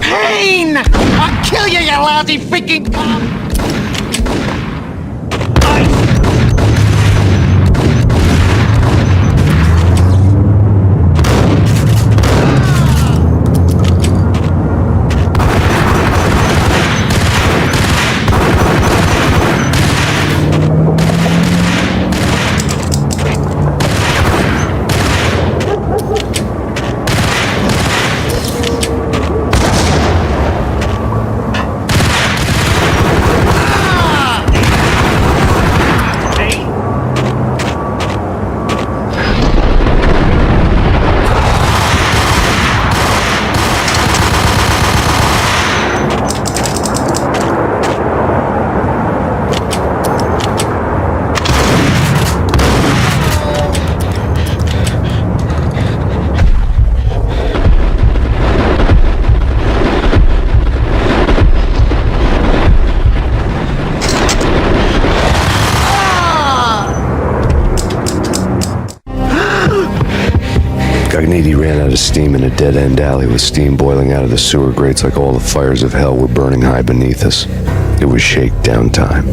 Payne! I'll kill you, you lousy freaking cop! He ran out of steam in a dead-end alley with steam boiling out of the sewer grates like all the fires of hell were burning high beneath us. It was shakedown time.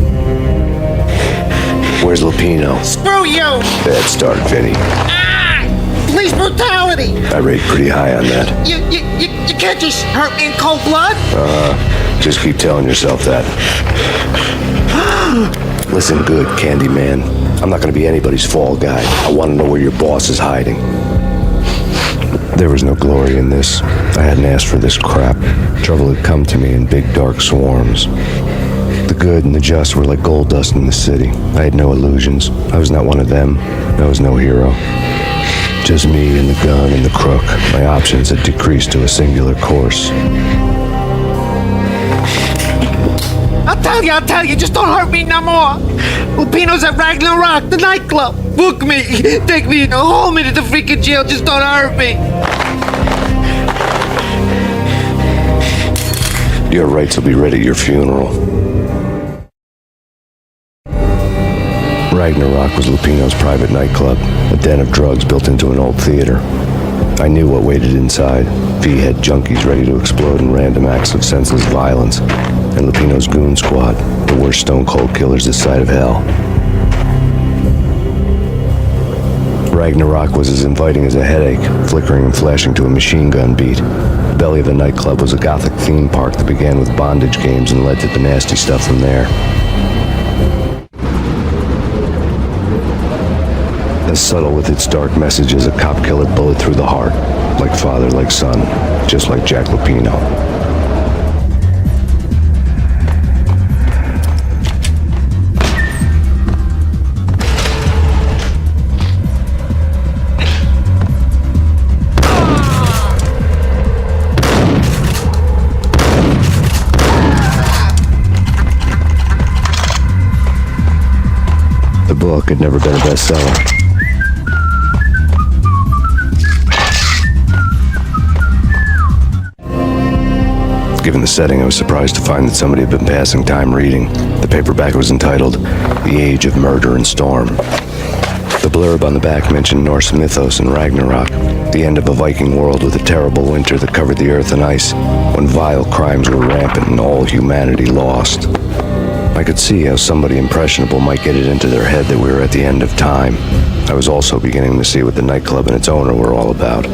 Where's Lupino? Screw you! Bad start, Vinny. Police brutality! I rate pretty high on that. You can't just hurt me in cold blood? Just keep telling yourself that. Listen good, Candyman. I'm not gonna be anybody's fall guy. I wanna know where your boss is hiding. There was no glory in this. I hadn't asked for this crap. Trouble had come to me in big dark swarms. The good and the just were like gold dust in the city. I had no illusions. I was not one of them. I was no hero. Just me and the gun and the crook. My options had decreased to a singular course. I'll tell you, just don't hurt me no more. Lupino's at Ragnarok, the nightclub. Book me, take me, hold me to the freaking jail, just don't hurt me. Your rights will be ready at your funeral. Ragnarok was Lupino's private nightclub, a den of drugs built into an old theater. I knew what waited inside. V had junkies ready to explode in random acts of senseless violence, and Lupino's goon squad, the worst stone-cold killers this side of hell. Ragnarok was as inviting as a headache, flickering and flashing to a machine gun beat. The belly of the nightclub was a gothic theme park that began with bondage games and led to the nasty stuff from there. As subtle with its dark message as a cop killer bullet through the heart, like father, like son, just like Jack Lupino. The book had never been a bestseller. Given the setting, I was surprised to find that somebody had been passing time reading. The paperback was entitled The Age of Murder and Storm. The blurb on the back mentioned Norse mythos and Ragnarok, the end of a Viking world with a terrible winter that covered the earth in ice, when vile crimes were rampant and all humanity lost. I could see how somebody impressionable might get it into their head that we were at the end of time. I was also beginning to see what the nightclub and its owner were all about.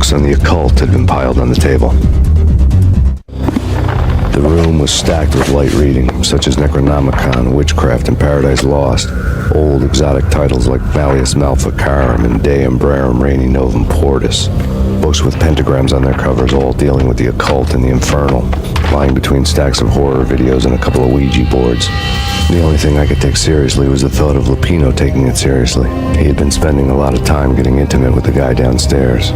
books on the occult had been piled on the table. The room was stacked with light reading, such as Necronomicon, Witchcraft, and Paradise Lost. Old exotic titles like Malleus Maleficarum and De Umbrarum Reini Novum Portus. Books with pentagrams on their covers, all dealing with the occult and the infernal, lying between stacks of horror videos and a couple of Ouija boards. The only thing I could take seriously was the thought of Lupino taking it seriously. He had been spending a lot of time getting intimate with the guy downstairs.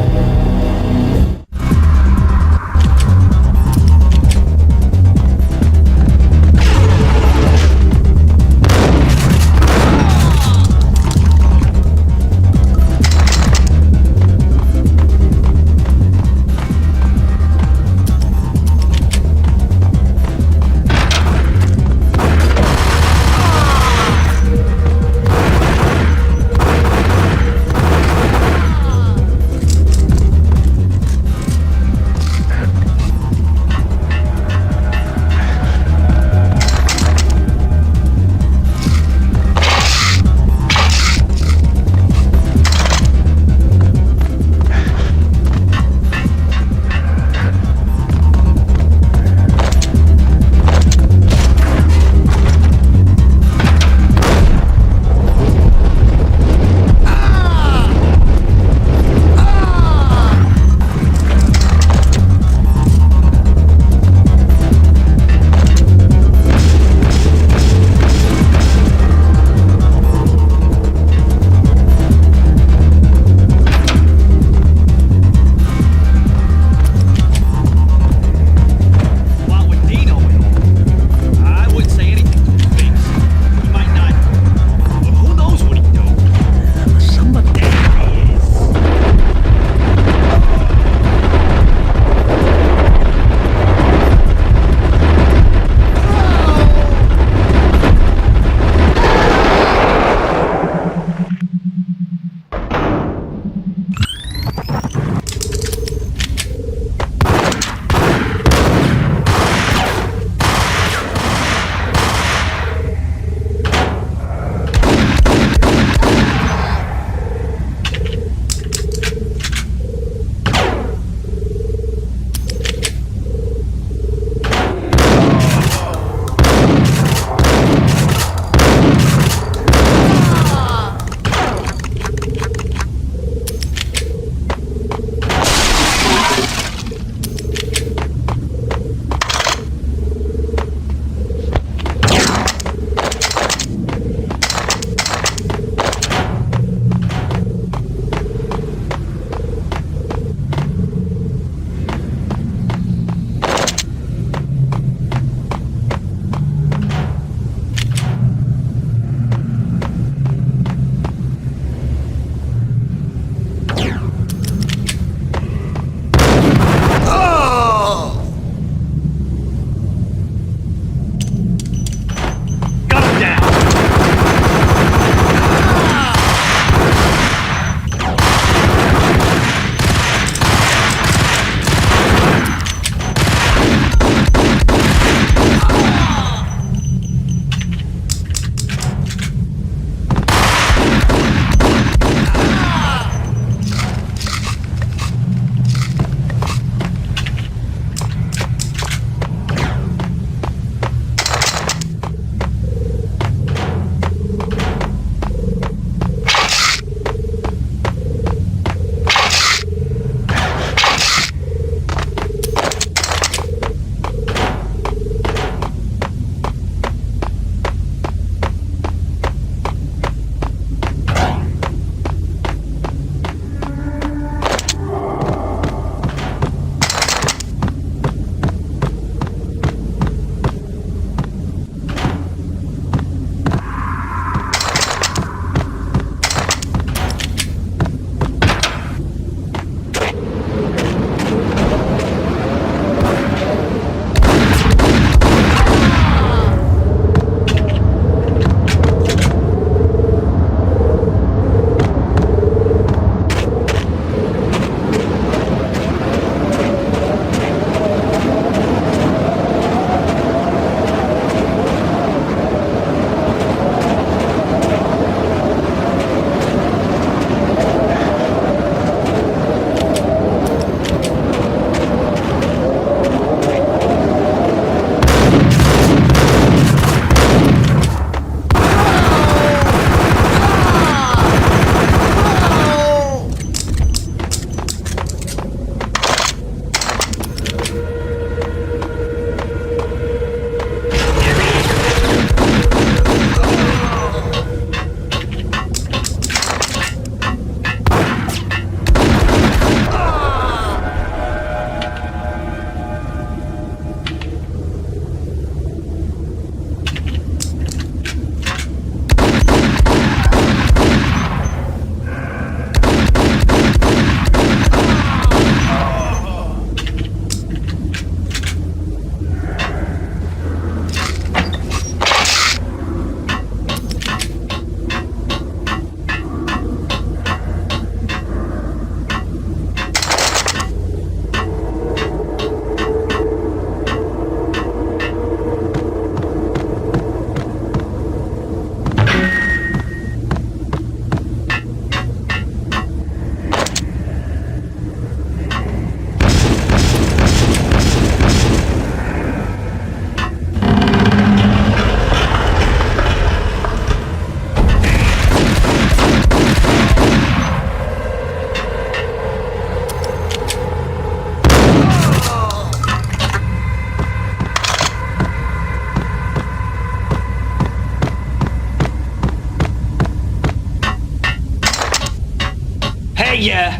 Hey, yeah.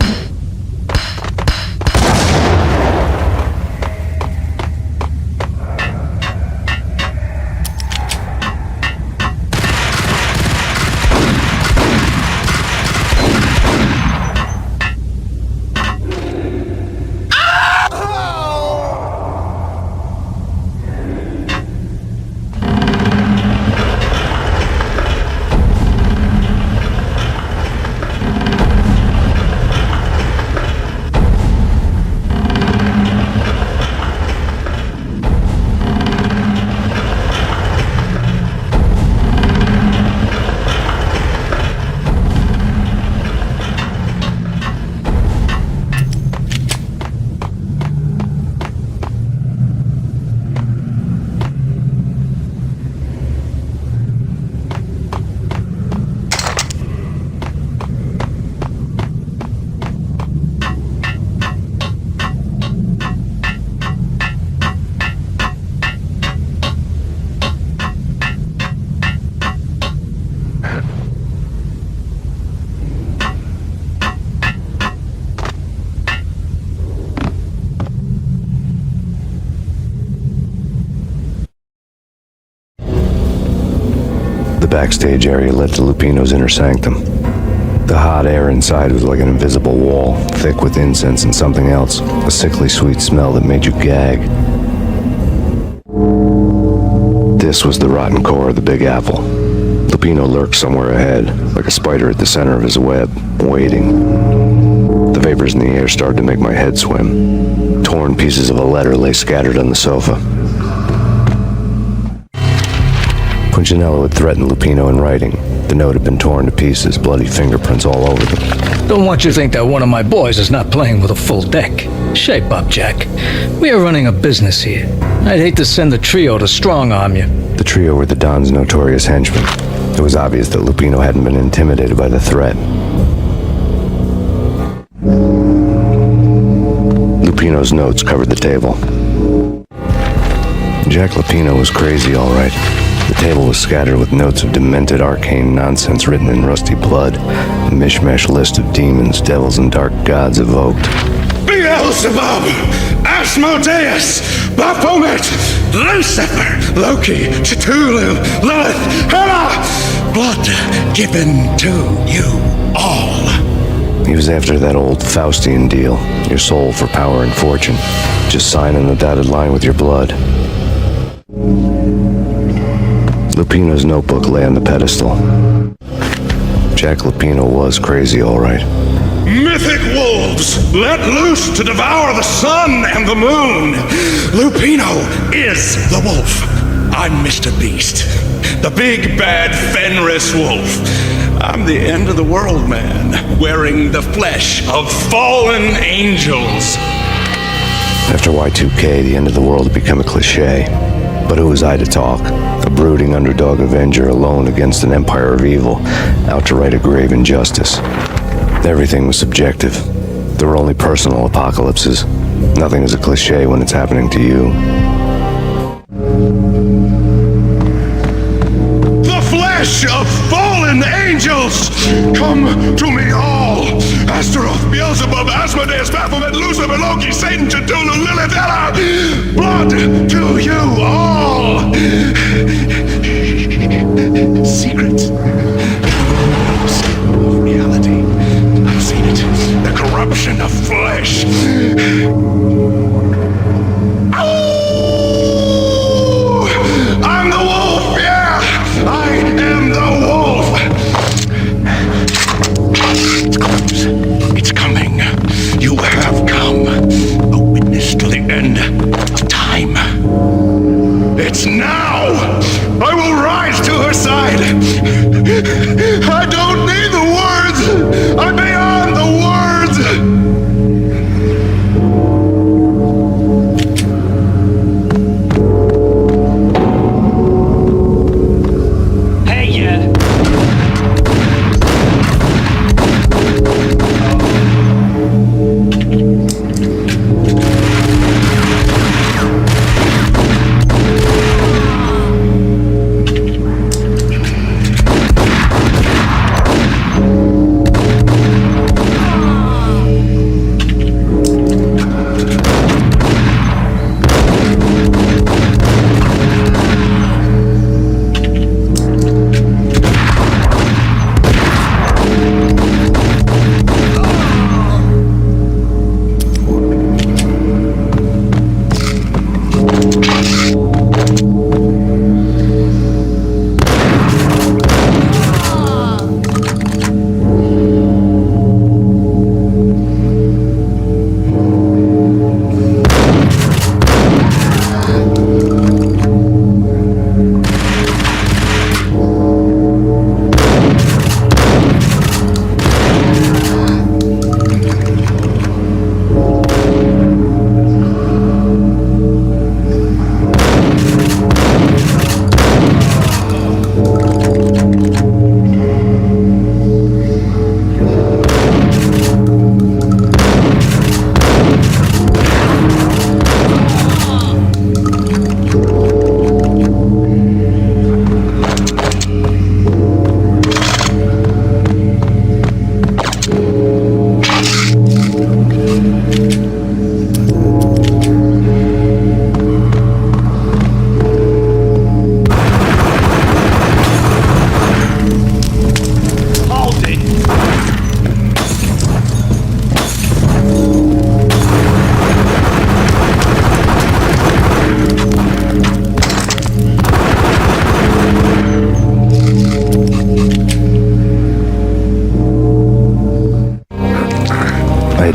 The backstage area led to Lupino's inner sanctum. The hot air inside was like an invisible wall, thick with incense and something else, a sickly sweet smell that made you gag. This was the rotten core of the Big Apple. Lupino lurked somewhere ahead, like a spider at the center of his web, waiting. The vapors in the air started to make my head swim. Torn pieces of a letter lay scattered on the sofa. Punchinello had threatened Lupino in writing. The note had been torn to pieces, bloody fingerprints all over them. Don't want you to think that one of my boys is not playing with a full deck. Shape up, Jack. We are running a business here. I'd hate to send the trio to strong-arm you. The trio were the Don's notorious henchmen. It was obvious that Lupino hadn't been intimidated by the threat. Lupino's notes covered the table. Jack Lupino was crazy, all right. The table was scattered with notes of demented arcane nonsense written in rusty blood, a mishmash list of demons, devils, and dark gods evoked. Beelzebub, Asmodeus, Baphomet, Lucifer, Loki, Cthulhu, Lilith, Hela, blood given to you all. He was after that old Faustian deal, your soul for power and fortune. Just sign on the dotted line with your blood. Lupino's notebook lay on the pedestal. Jack Lupino was crazy, all right. Mythic wolves, let loose to devour the sun and the moon. Lupino is the wolf. I'm Mr. Beast, the big bad Fenris wolf. I'm the end of the world man, wearing the flesh of fallen angels. After Y2K, the end of the world had become a cliche. But who was I to talk? A brooding underdog avenger alone against an empire of evil, out to right a grave injustice. Everything was subjective. There were only personal apocalypses. Nothing is a cliche when it's happening to you. The flesh of fallen angels! Come to me all! Astaroth, Beelzebub, Asmodeus, Baphomet, Lucifer, Loki, Satan, Cthulhu, Lilith, Hela! Blood to you all! Secrets. Of reality. I've seen it. The corruption of flesh. Oh! I'm the wolf, yeah! I am the wolf! It's close. It's coming. You have come. A witness to the end of time. It's now! I will rise to her side! I don't need the words! I'm beyond the words! Hey, yeah.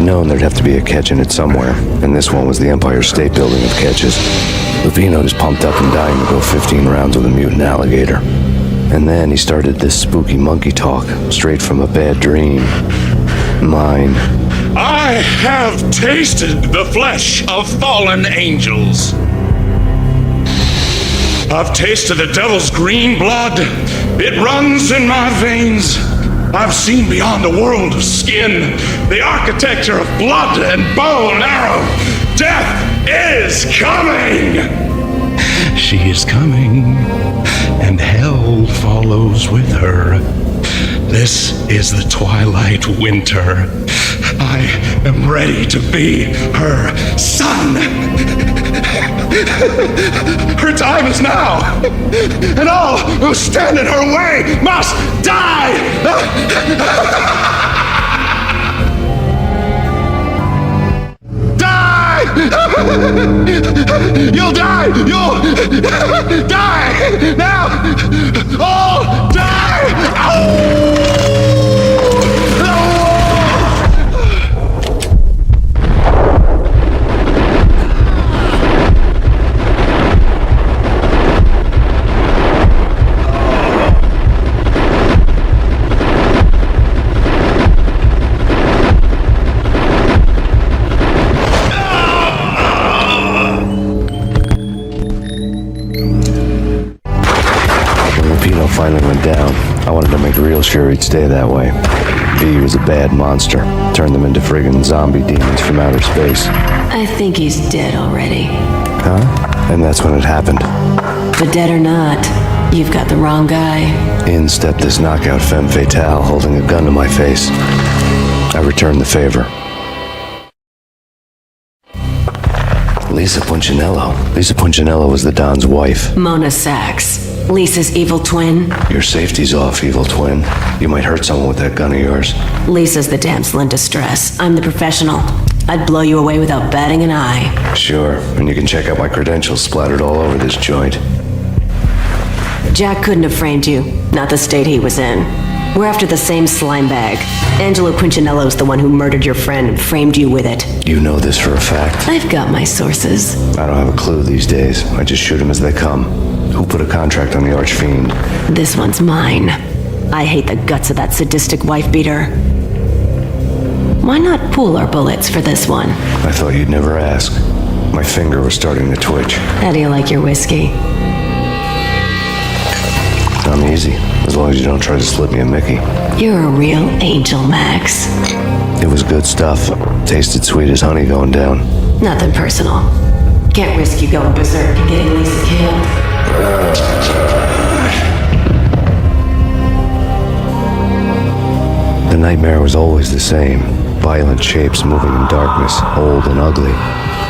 known there'd have to be a catch in it somewhere, and this one was the Empire State Building of catches. Lupino just pumped up and dying to go 15 rounds with a mutant alligator. And then he started this spooky monkey talk, straight from a bad dream. Mine. I have tasted the flesh of fallen angels. I've tasted the devil's green blood. It runs in my veins. I've seen beyond the world of skin, the architecture of blood and bow and arrow. Death is coming! She is coming, and hell follows with her. This is the twilight winter. I am ready to be her son. Her time is now, and all who stand in her way must die! Die! You'll die! You'll die! Now! All die! Finally went down. I wanted to make real sure he'd stay that way. V was a bad monster. Turned them into friggin' zombie demons from outer space. I think he's dead already. Huh? And that's when it happened. But dead or not, you've got the wrong guy. In stepped this knockout femme fatale holding a gun to my face. I returned the favor. Lisa Punchinello. Lisa Punchinello was the Don's wife. Mona Sachs. Lisa's evil twin. Your safety's off, evil twin. You might hurt someone with that gun of yours. Lisa's the damsel in distress. I'm the professional. I'd blow you away without batting an eye. Sure, and you can check out my credentials splattered all over this joint. Jack couldn't have framed you. Not the state he was in. We're after the same slime bag. Angelo Punchinello's the one who murdered your friend and framed you with it. You know this for a fact? I've got my sources. I don't have a clue these days. I just shoot them as they come. Who put a contract on the Archfiend? This one's mine. I hate the guts of that sadistic wife-beater. Why not pool our bullets for this one? I thought you'd never ask. My finger was starting to twitch. How do you like your whiskey? I'm easy, as long as you don't try to slip me a Mickey. You're a real angel, Max. It was good stuff. Tasted sweet as honey going down. Nothing personal. Can't risk you going berserk and getting Lisa killed. The nightmare was always the same. Violent shapes moving in darkness, old and ugly.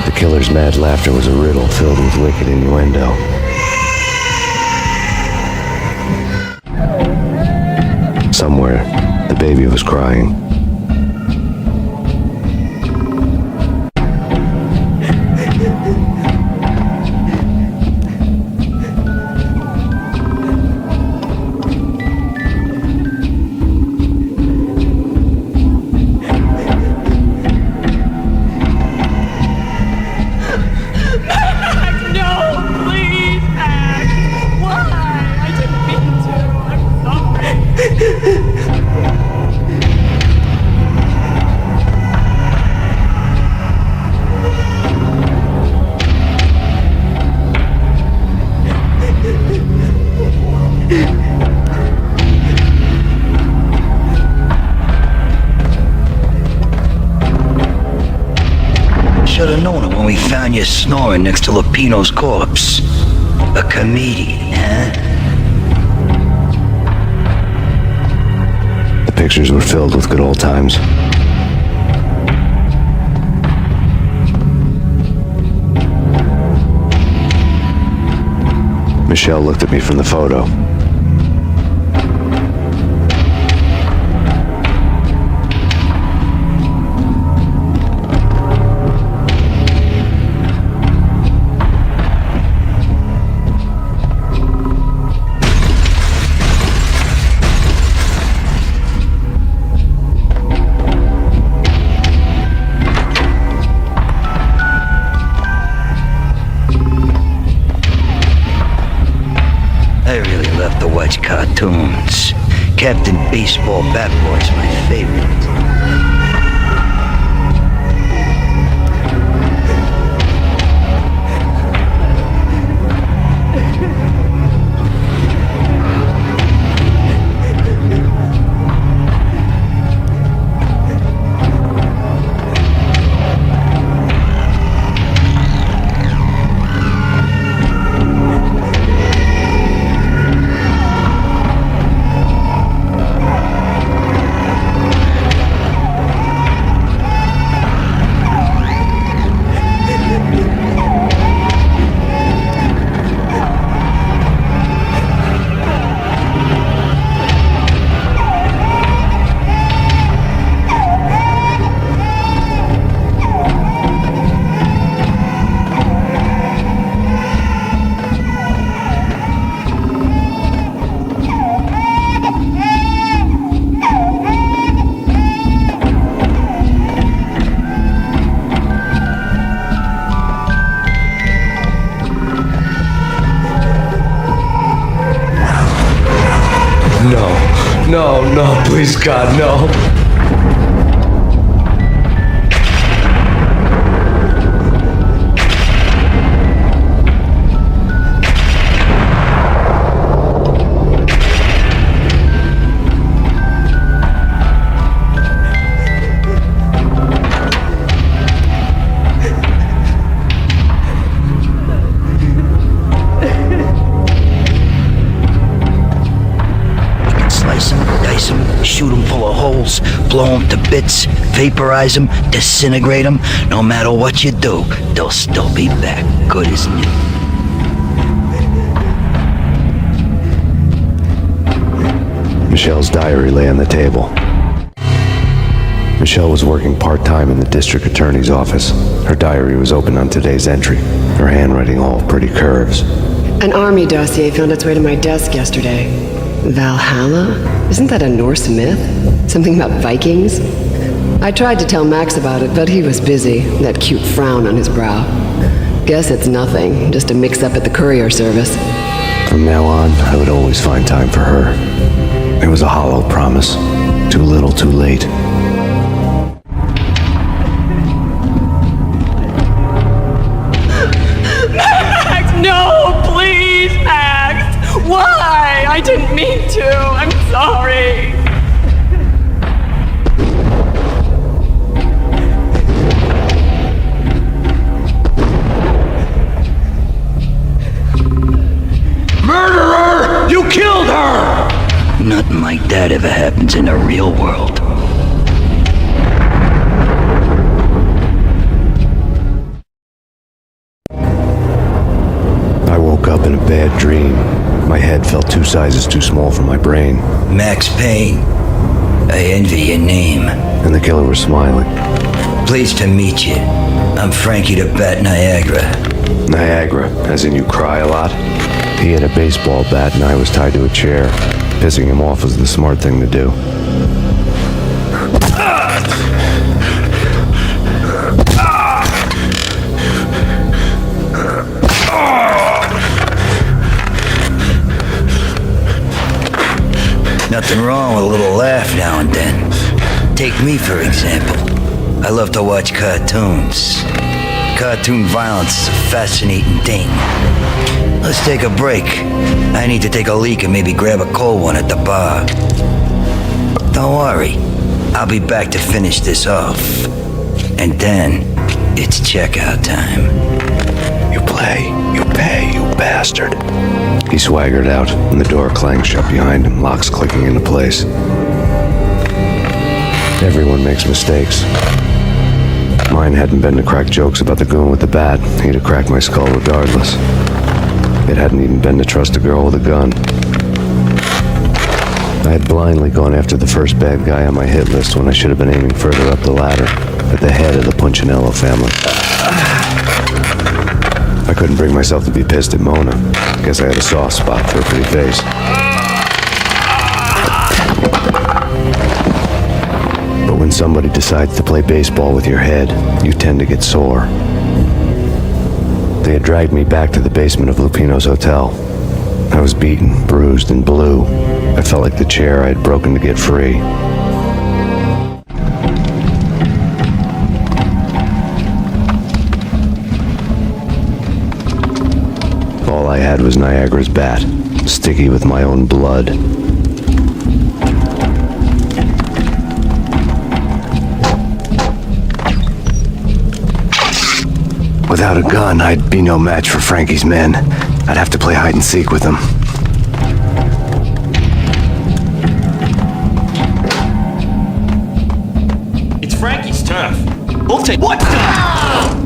The killer's mad laughter was a riddle filled with wicked innuendo. Somewhere, the baby was crying. Should have known it when we found you snoring next to Lupino's corpse. A comedian, huh? The pictures were filled with good old times. Michelle looked at me from the photo. cartoons. Captain Baseball Bat Boy's my favorite. No, please, God, no. Shoot them full of holes, blow them to bits, vaporize them, disintegrate them. No matter what you do, they'll still be back. Good as new. Michelle's diary lay on the table. Michelle was working part-time in the district attorney's office. Her diary was open on today's entry, her handwriting all pretty curves. An army dossier found its way to my desk yesterday. Valhalla? Isn't that a Norse myth? Something about Vikings? I tried to tell Max about it, but he was busy, that cute frown on his brow. Guess it's nothing, just a mix-up at the courier service. From now on, I would always find time for her. It was a hollow promise. Too little, too late. Max, no, please, Max! Why? I didn't mean to. I'm sorry. Murderer! You killed her! Nothing like that ever happens in the real world. I woke up in a bad dream. My head felt 2 sizes too small for my brain. Max Payne. I envy your name. And the killer was smiling. Pleased to meet you. I'm Frankie the Bat Niagara. Niagara, as in you cry a lot? He had a baseball bat and I was tied to a chair. Pissing him off was the smart thing to do. Nothing wrong with a little laugh now and then. Take me, for example. I love to watch cartoons. Cartoon violence is a fascinating thing. Let's take a break. I need to take a leak and maybe grab a cold one at the bar. Don't worry. I'll be back to finish this off. And then, it's checkout time. You play, you pay, you bastard. He swaggered out, and the door clanged shut behind him, locks clicking into place. Everyone makes mistakes. Mine hadn't been to crack jokes about the goon with the bat. He'd have cracked my skull regardless. It hadn't even been to trust a girl with a gun. I had blindly gone after the first bad guy on my hit list when I should have been aiming further up the ladder, at the head of the Punchinello family. I couldn't bring myself to be pissed at Mona. Guess I had a soft spot for a pretty face. But when somebody decides to play baseball with your head, you tend to get sore. They had dragged me back to the basement of Lupino's hotel. I was beaten, bruised, and blue. I felt like the chair I had broken to get free. All I had was Niagara's bat, sticky with my own blood. Without a gun, I'd be no match for Frankie's men. I'd have to play hide and seek with them. It's Frankie's turf. We'll take. What the?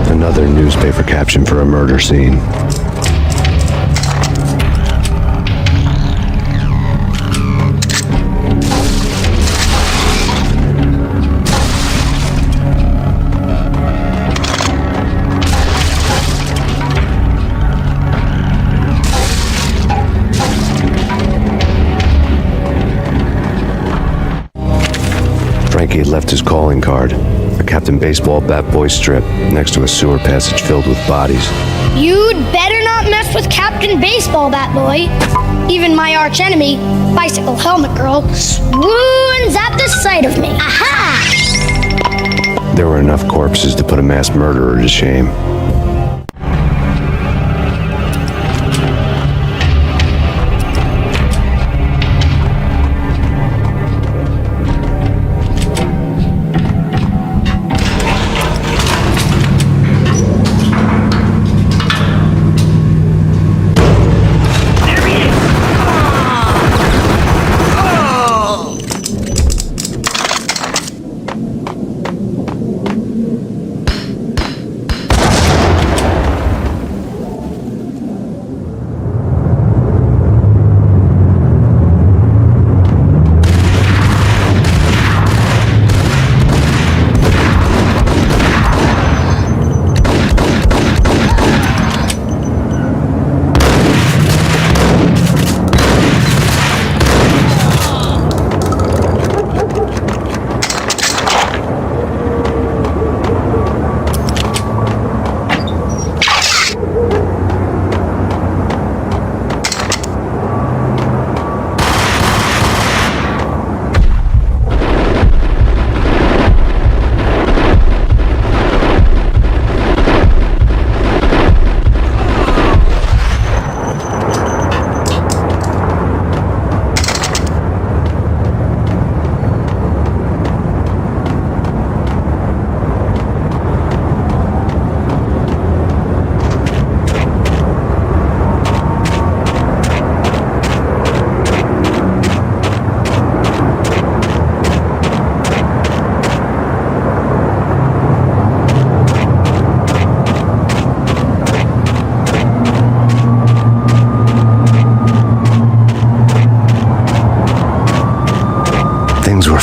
Another newspaper caption for a murder scene. Frankie had left his calling card, a Captain Baseball bat boy strip, next to a sewer passage filled with bodies. You'd better not mess with Captain Baseball Bat Boy. Even my arch enemy, Bicycle Helmet Girl, swoons at the sight of me. Aha! There were enough corpses to put a mass murderer to shame.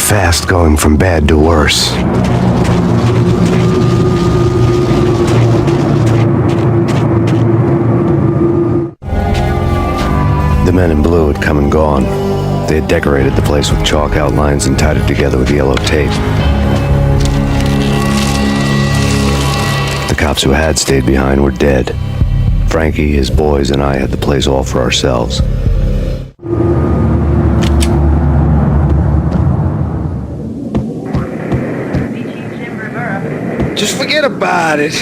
fast going from bad to worse. The men in blue had come and gone. They had decorated the place with chalk outlines and tied it together with yellow tape. The cops who had stayed behind were dead. Frankie, his boys, and I had the place all for ourselves. Just forget about it.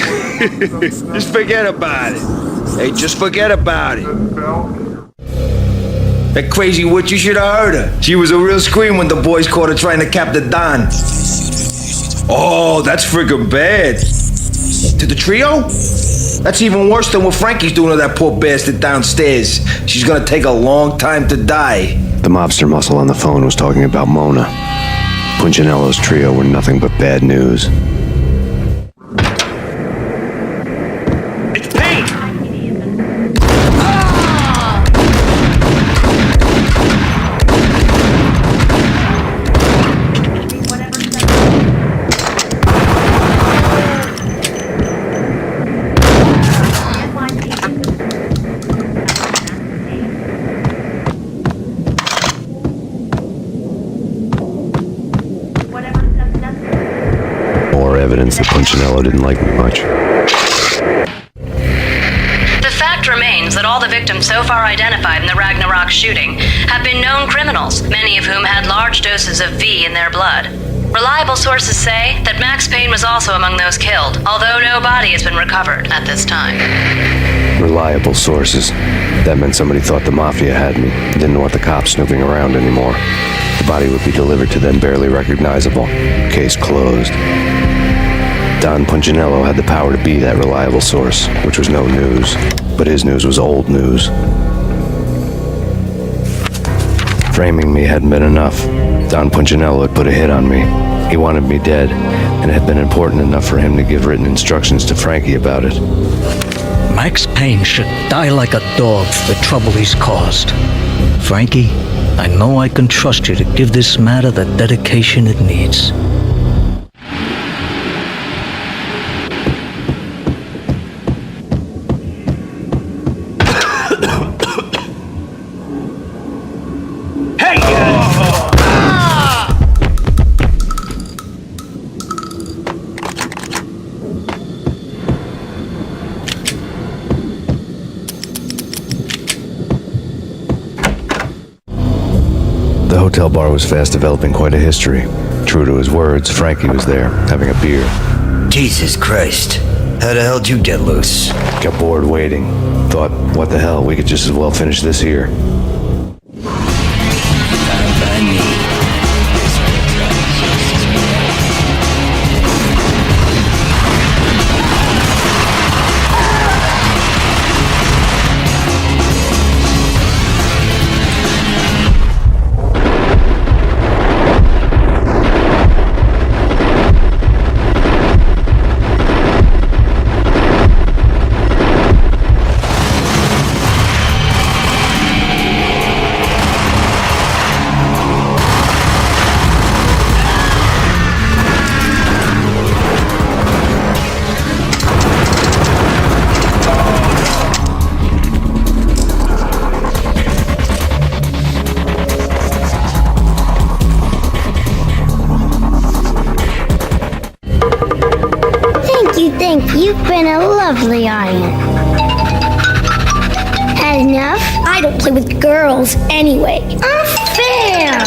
Just forget about it. Hey, just forget about it. That crazy witch, you should have heard her. She was a real scream when the boys caught her trying to cap the Don. Oh, that's freaking bad. To the trio? That's even worse than what Frankie's doing to that poor bastard downstairs. She's gonna take a long time to die. The mobster muscle on the phone was talking about Mona. Punchinello's trio were nothing but bad news. It's Payne! More evidence that Punchinello didn't like me much. The fact remains that all the victims so far identified in the Ragnarok shooting have been known criminals, many of whom had large doses of V in their blood. Reliable sources say that Max Payne was also among those killed, although no body has been recovered at this time. Reliable sources. That meant somebody thought the Mafia had me, didn't want the cops snooping around anymore. The body would be delivered to them barely recognizable. Case closed. Don Punchinello had the power to be that reliable source, which was no news. But his news was old news. Framing me hadn't been enough. Don Punchinello had put a hit on me. He wanted me dead, and it had been important enough for him to give written instructions to Frankie about it. Max Payne should die like a dog for the trouble he's caused. Frankie, I know I can trust you to give this matter the dedication it needs. The hotel bar was fast developing quite a history. True to his words, Frankie was there, having a beer. Jesus Christ. How the hell did you get loose? Got bored waiting. Thought, what the hell, we could just as well finish this here. You've been a lovely audience. Had enough? I don't play with girls anyway. Unfair!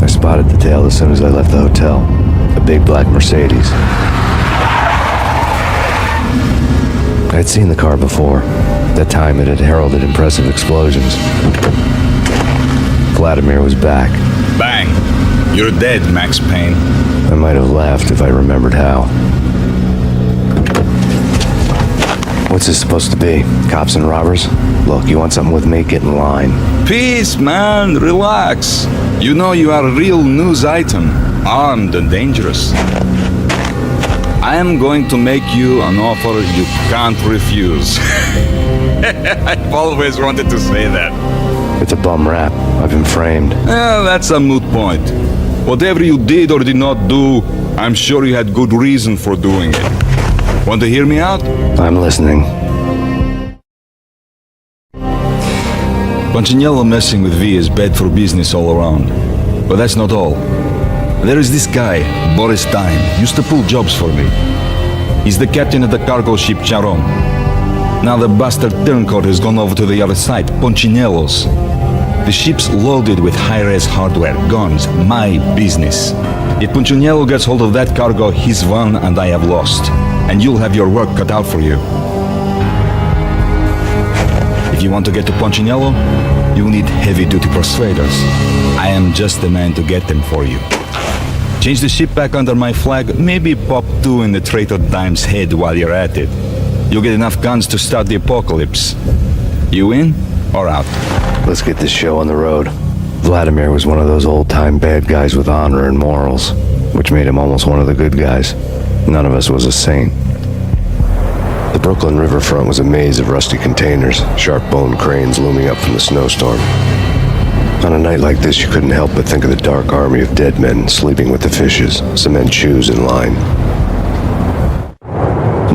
I spotted the tail as soon as I left the hotel. A big black Mercedes. I had seen the car before. That time it had heralded impressive explosions. Vladimir was back. Bang! You're dead, Max Payne. I might have laughed if I remembered how. What's this supposed to be? Cops and robbers? Look, you want something with me? Get in line. Peace, man. Relax. You know you are a real news item. Armed and dangerous. I am going to make you an offer you can't refuse. I've always wanted to say that. It's a bum rap. I've been framed. That's a moot point. Whatever you did or did not do, I'm sure you had good reason for doing it. Want to hear me out? I'm listening. Punchinello messing with V is bad for business all around. But that's not all. There is this guy, Boris Dime, used to pull jobs for me. He's the captain of the cargo ship Charon. Now the bastard turncoat has gone over to the other side, Punchinello's. The ship's loaded with high-res hardware, guns, my business. If Punchinello gets hold of that cargo, he's won and I have lost. And you'll have your work cut out for you. If you want to get to Punchinello, you'll need heavy-duty persuaders. I am just the man to get them for you. Change the ship back under my flag, maybe pop 2 in the traitor Dime's head while you're at it. You'll get enough guns to start the apocalypse. You in or out? Let's get this show on the road. Vladimir was one of those old-time bad guys with honor and morals, which made him almost one of the good guys. None of us was a saint. The Brooklyn riverfront was a maze of rusty containers, sharp-boned cranes looming up from the snowstorm. On a night like this, you couldn't help but think of the dark army of dead men sleeping with the fishes, cement shoes in line.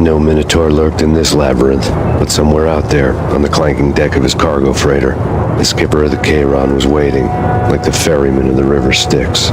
No Minotaur lurked in this labyrinth, but somewhere out there, on the clanking deck of his cargo freighter, the skipper of the Chiron was waiting, like the ferryman of the river Styx.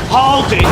Hold it!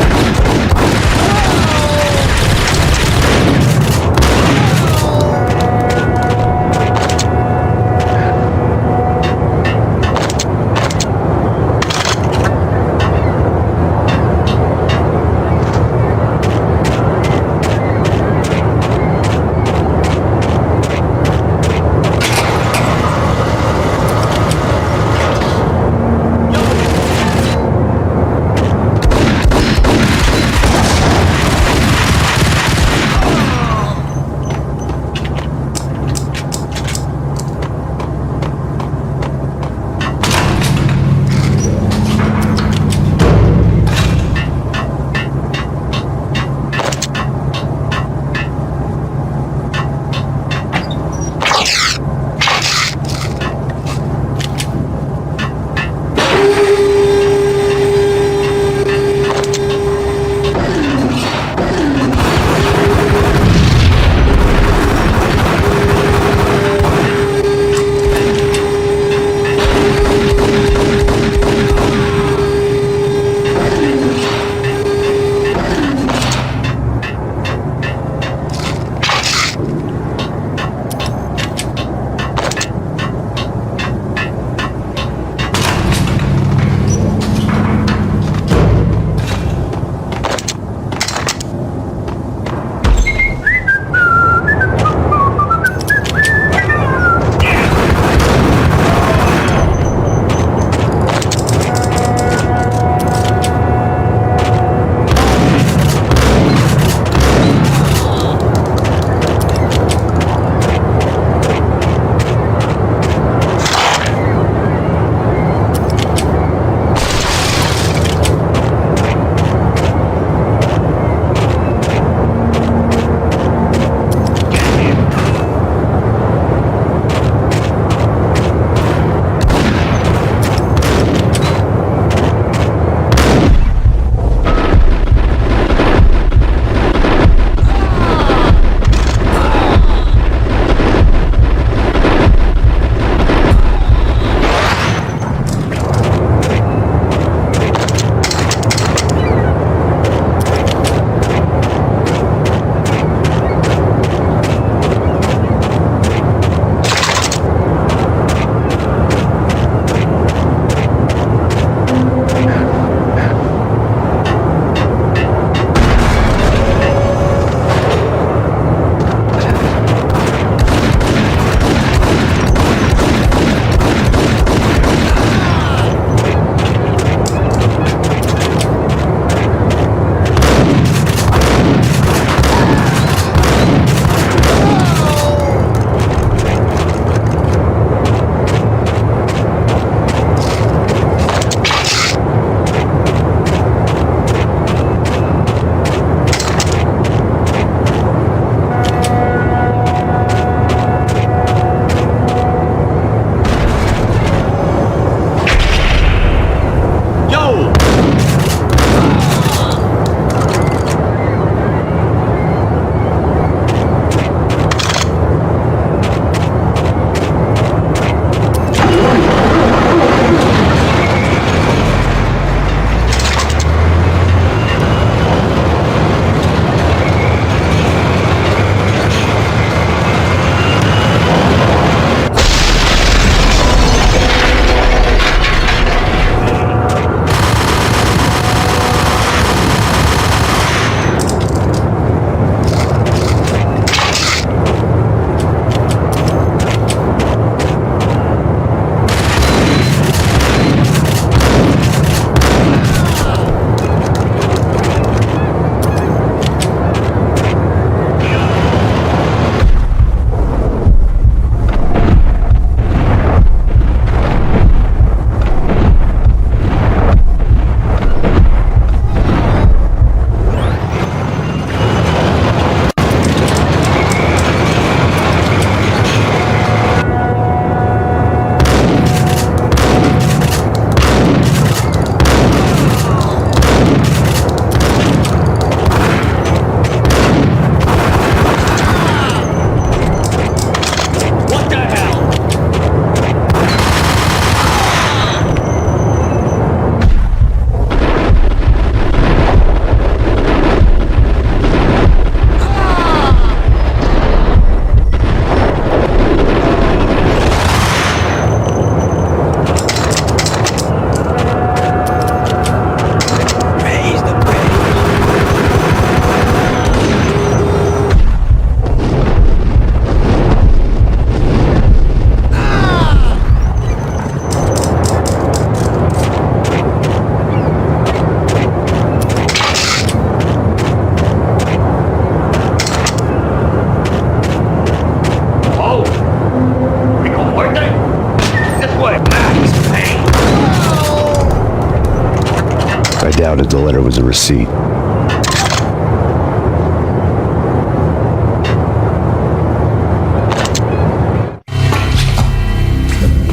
doubted the letter was a receipt.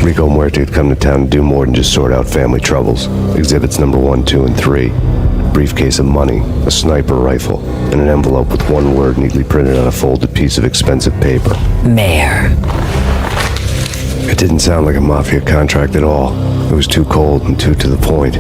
Rico Muerte had come to town to do more than just sort out family troubles. Exhibits number 1, 2, and 3. A briefcase of money, a sniper rifle, and an envelope with one word neatly printed on a folded piece of expensive paper. Mayor. It didn't sound like a mafia contract at all. It was too cold and too to the point.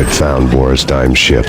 I'd found Boris Dime's ship.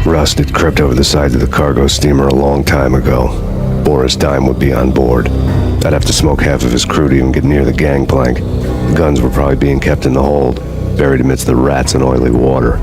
Rust had crept over the side of the cargo steamer a long time ago. Boris Dime would be on board. I'd have to smoke half of his crew to even get near the gangplank. The guns were probably being kept in the hold, buried amidst the rats and oily water.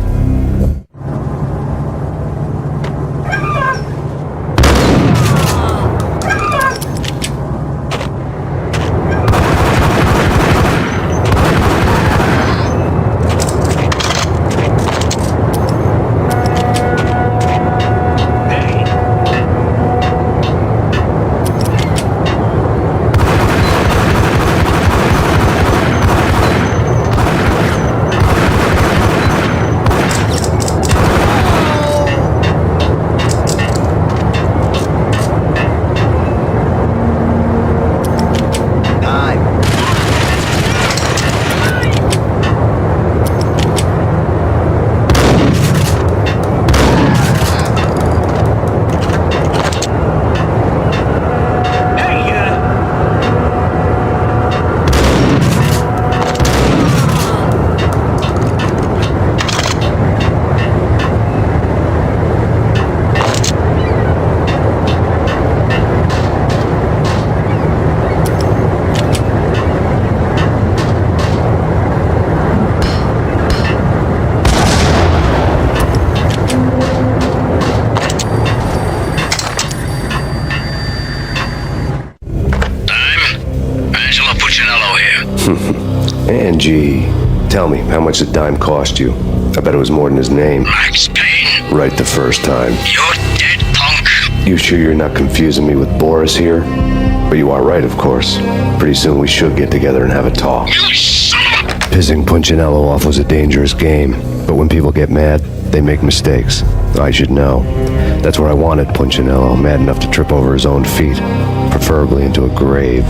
Angie, tell me, how much did Dime cost you? I bet it was more than his name. Max Payne. Right the first time. You're dead, punk. You sure you're not confusing me with Boris here? But you are right, of course. Pretty soon we should get together and have a talk. You son of a... Pissing Punchinello off was a dangerous game, but when people get mad, they make mistakes. I should know. That's where I wanted Punchinello, mad enough to trip over his own feet, preferably into a grave.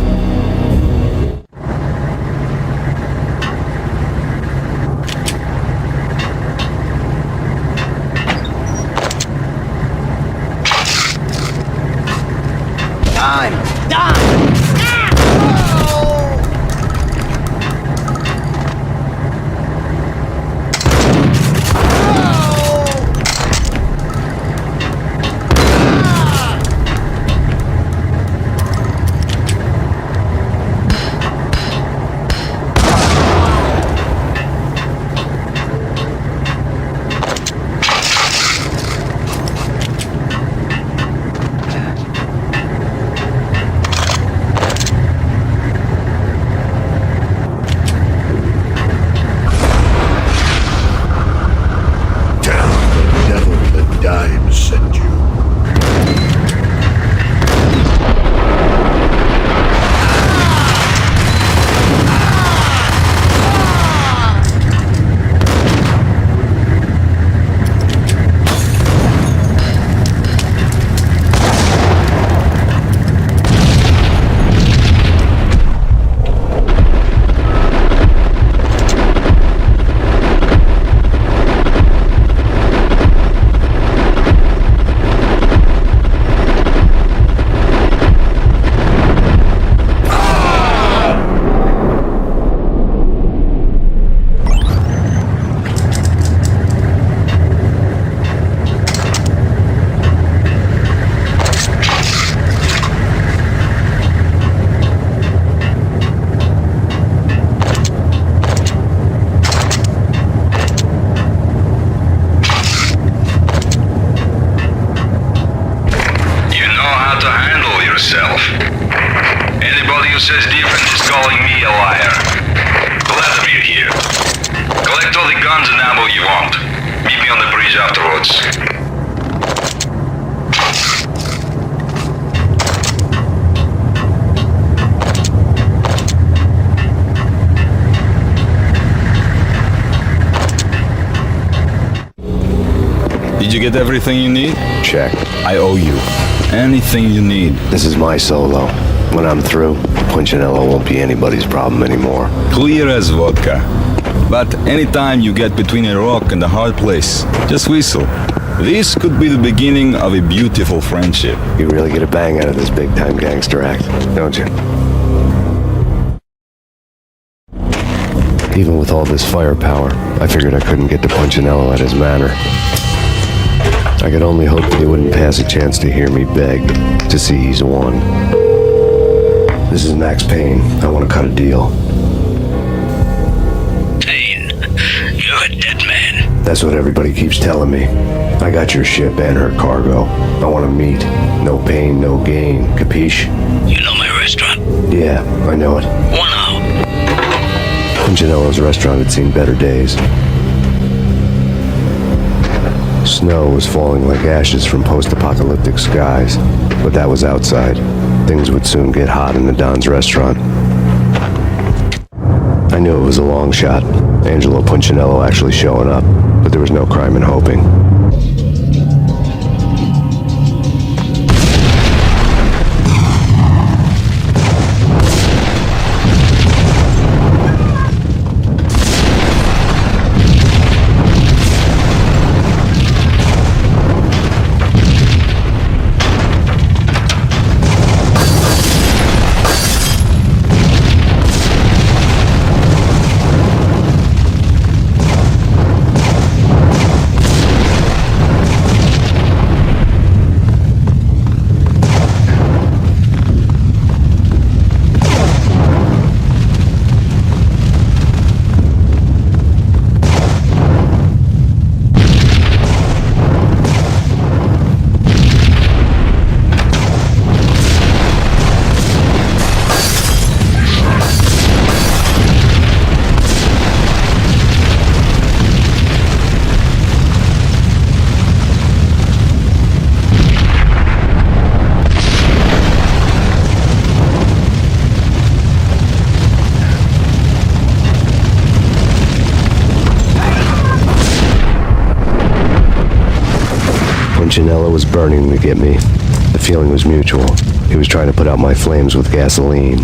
as different as calling me a liar. Glad of you here. Collect all the guns and ammo you want. Meet me on the bridge afterwards. Did you get everything you need? Check. I owe you. Anything you need. This is my solo. When I'm through, Punchinello won't be anybody's problem anymore. Clear as vodka. But anytime you get between a rock and a hard place, just whistle. This could be the beginning of a beautiful friendship. You really get a bang out of this big-time gangster act, don't you? Even with all this firepower, I figured I couldn't get to Punchinello at his manor. I could only hope that he wouldn't pass a chance to hear me beg to see he's won. This is Max Payne. I want to cut a deal. Payne, you're a dead man. That's what everybody keeps telling me. I got your ship and her cargo. I want to meet. No pain, no gain. Capiche? You know my restaurant? Yeah, I know it. 1 hour. Punchinello's restaurant had seen better days. Snow was falling like ashes from post-apocalyptic skies, but that was outside. Things would soon get hot in the Don's restaurant. I knew it was a long shot, Angelo Punchinello actually showing up, but there was no crime in hoping. Punchinello was burning to get me. The feeling was mutual. He was trying to put out my flames with gasoline.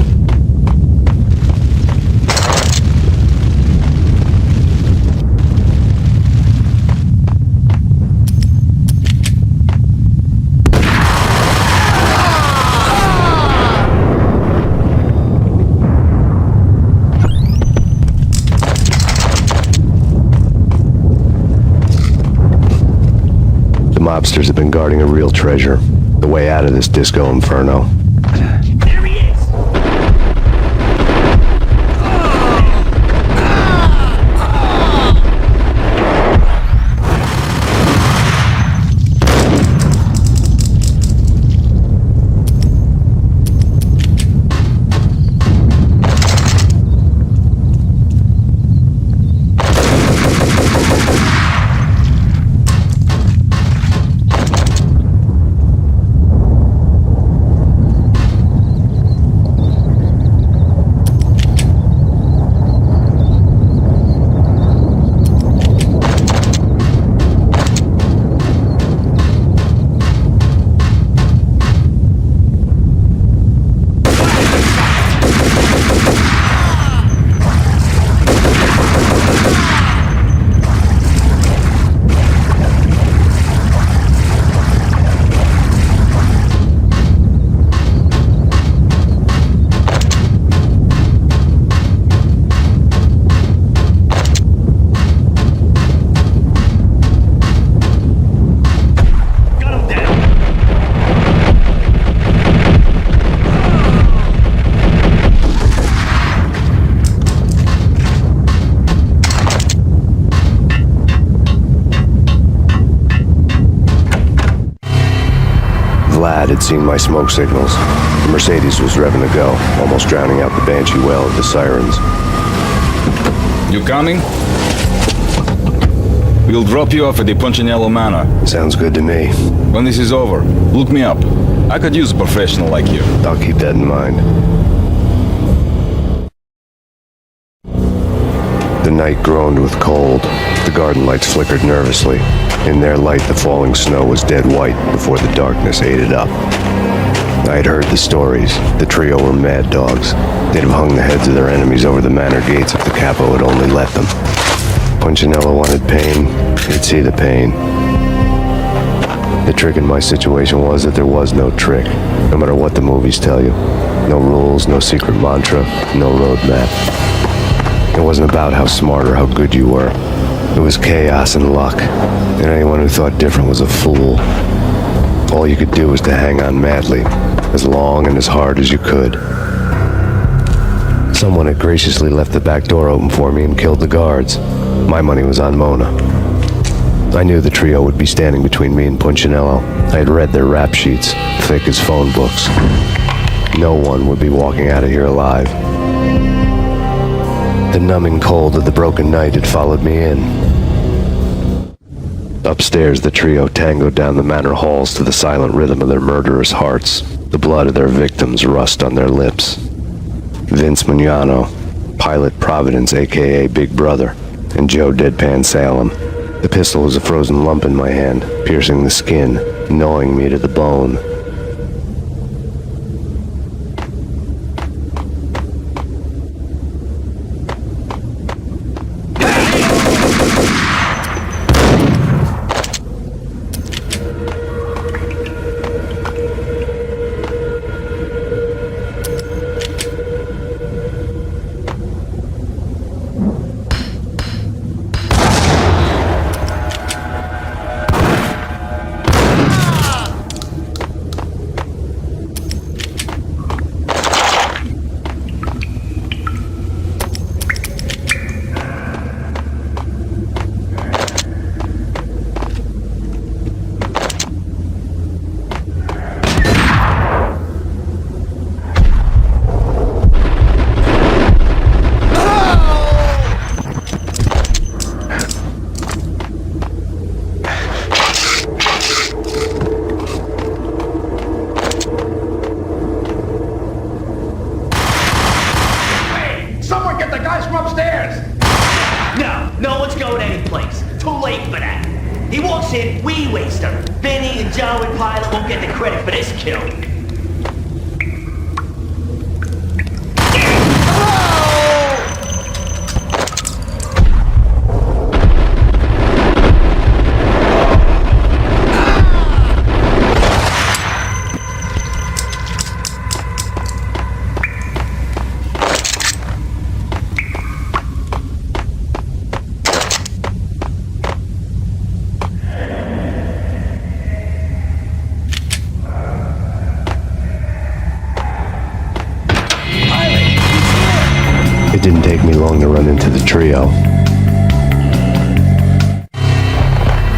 Mobsters have been guarding a real treasure, the way out of this disco inferno. There he is! Vlad had seen my smoke signals. The Mercedes was revving to go, almost drowning out the banshee wail of the sirens. You coming? We'll drop you off at the Punchinello Manor. Sounds good to me. When this is over, look me up. I could use a professional like you. I'll keep that in mind. The night groaned with cold. The garden lights flickered nervously. In their light, the falling snow was dead white before the darkness ate it up. I had heard the stories. The trio were mad dogs. They'd have hung the heads of their enemies over the manor gates if the capo had only let them. Punchinello wanted Payne. He'd see the pain. The trick in my situation was that there was no trick, no matter what the movies tell you. No rules, no secret mantra, no roadmap. It wasn't about how smart or how good you were. It was chaos and luck, and anyone who thought different was a fool. All you could do was to hang on madly, as long and as hard as you could. Someone had graciously left the back door open for me and killed the guards. My money was on Mona. I knew the trio would be standing between me and Punchinello. I had read their rap sheets, thick as phone books. No one would be walking out of here alive. The numbing cold of the broken night had followed me in. Upstairs, the trio tangoed down the manor halls to the silent rhythm of their murderous hearts. The blood of their victims rust on their lips. Vince Mugnano, Pilot Providence, a.k.a. Big Brother, and Joe Deadpan Salem. The pistol was a frozen lump in my hand, piercing the skin, gnawing me to the bone. No one's going anyplace. Too late for that. He walks in, we waste her. Vinny and Joe and Pilot won't get the credit for this kill. It didn't take me long to run into the trio.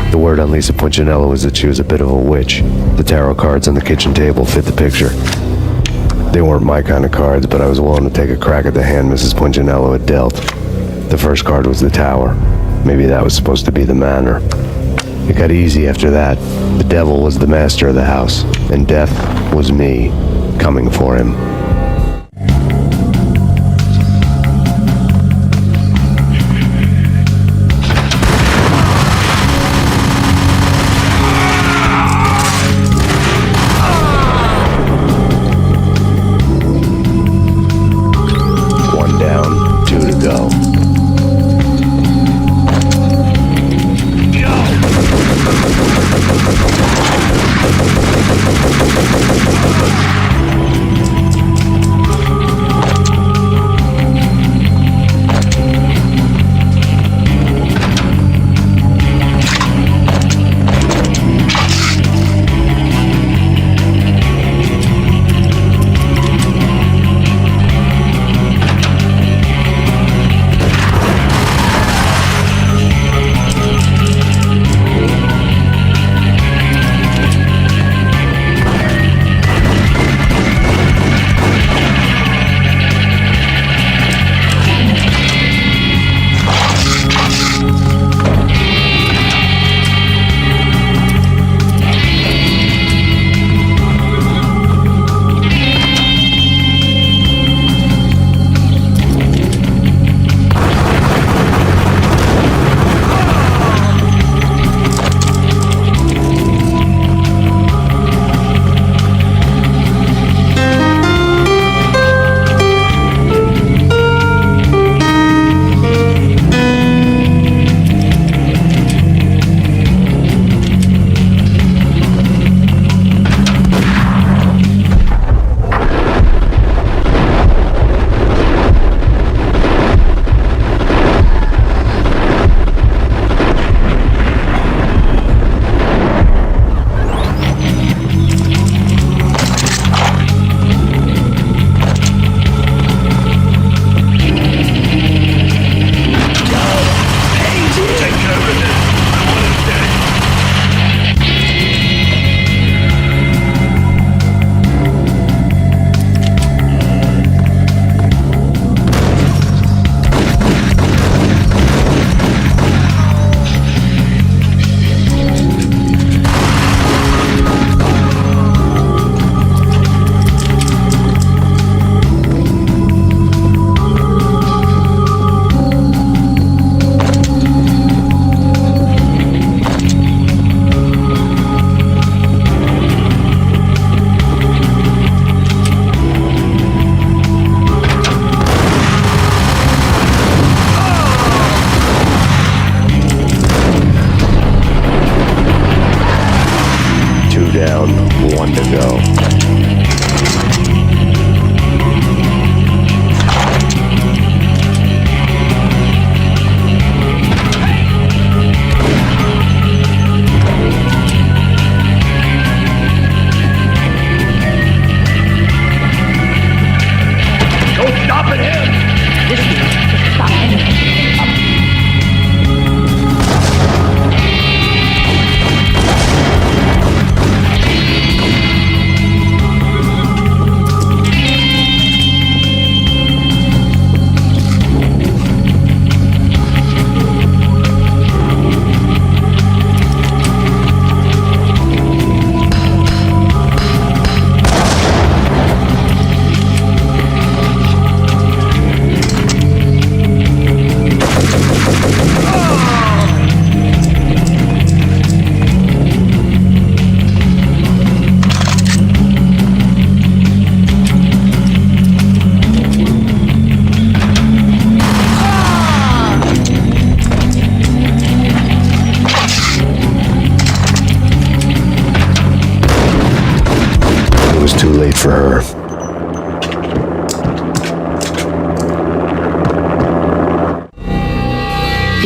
The word on Lisa Punchinello was that she was a bit of a witch. The tarot cards on the kitchen table fit the picture. They weren't my kind of cards, but I was willing to take a crack at the hand Mrs. Punchinello had dealt. The first card was the tower. Maybe that was supposed to be the manor. It got easy after that. The devil was the master of the house, and death was me, coming for him.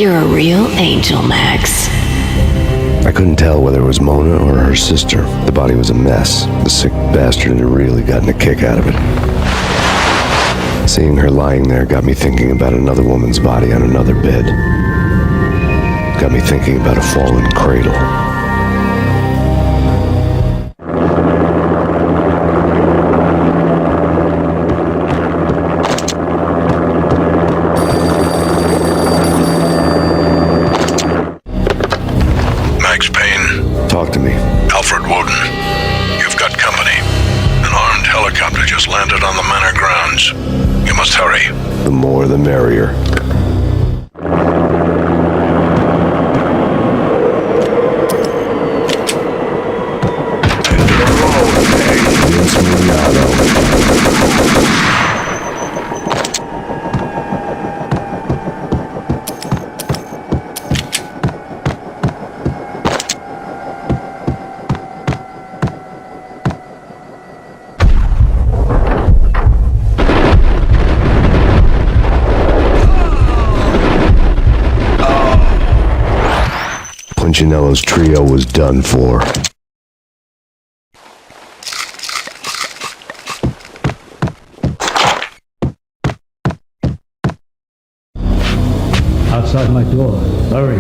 You're a real angel, Max. I couldn't tell whether it was Mona or her sister. The body was a mess. The sick bastard had really gotten a kick out of it. Seeing her lying there got me thinking about another woman's body on another bed. Got me thinking about a fallen cradle. Max Payne. Talk to me. Alfred Woden. You've got company. An armed helicopter just landed on the manor grounds. You must hurry. The more the merrier. Punchinello's trio was done for. Outside my door. Hurry.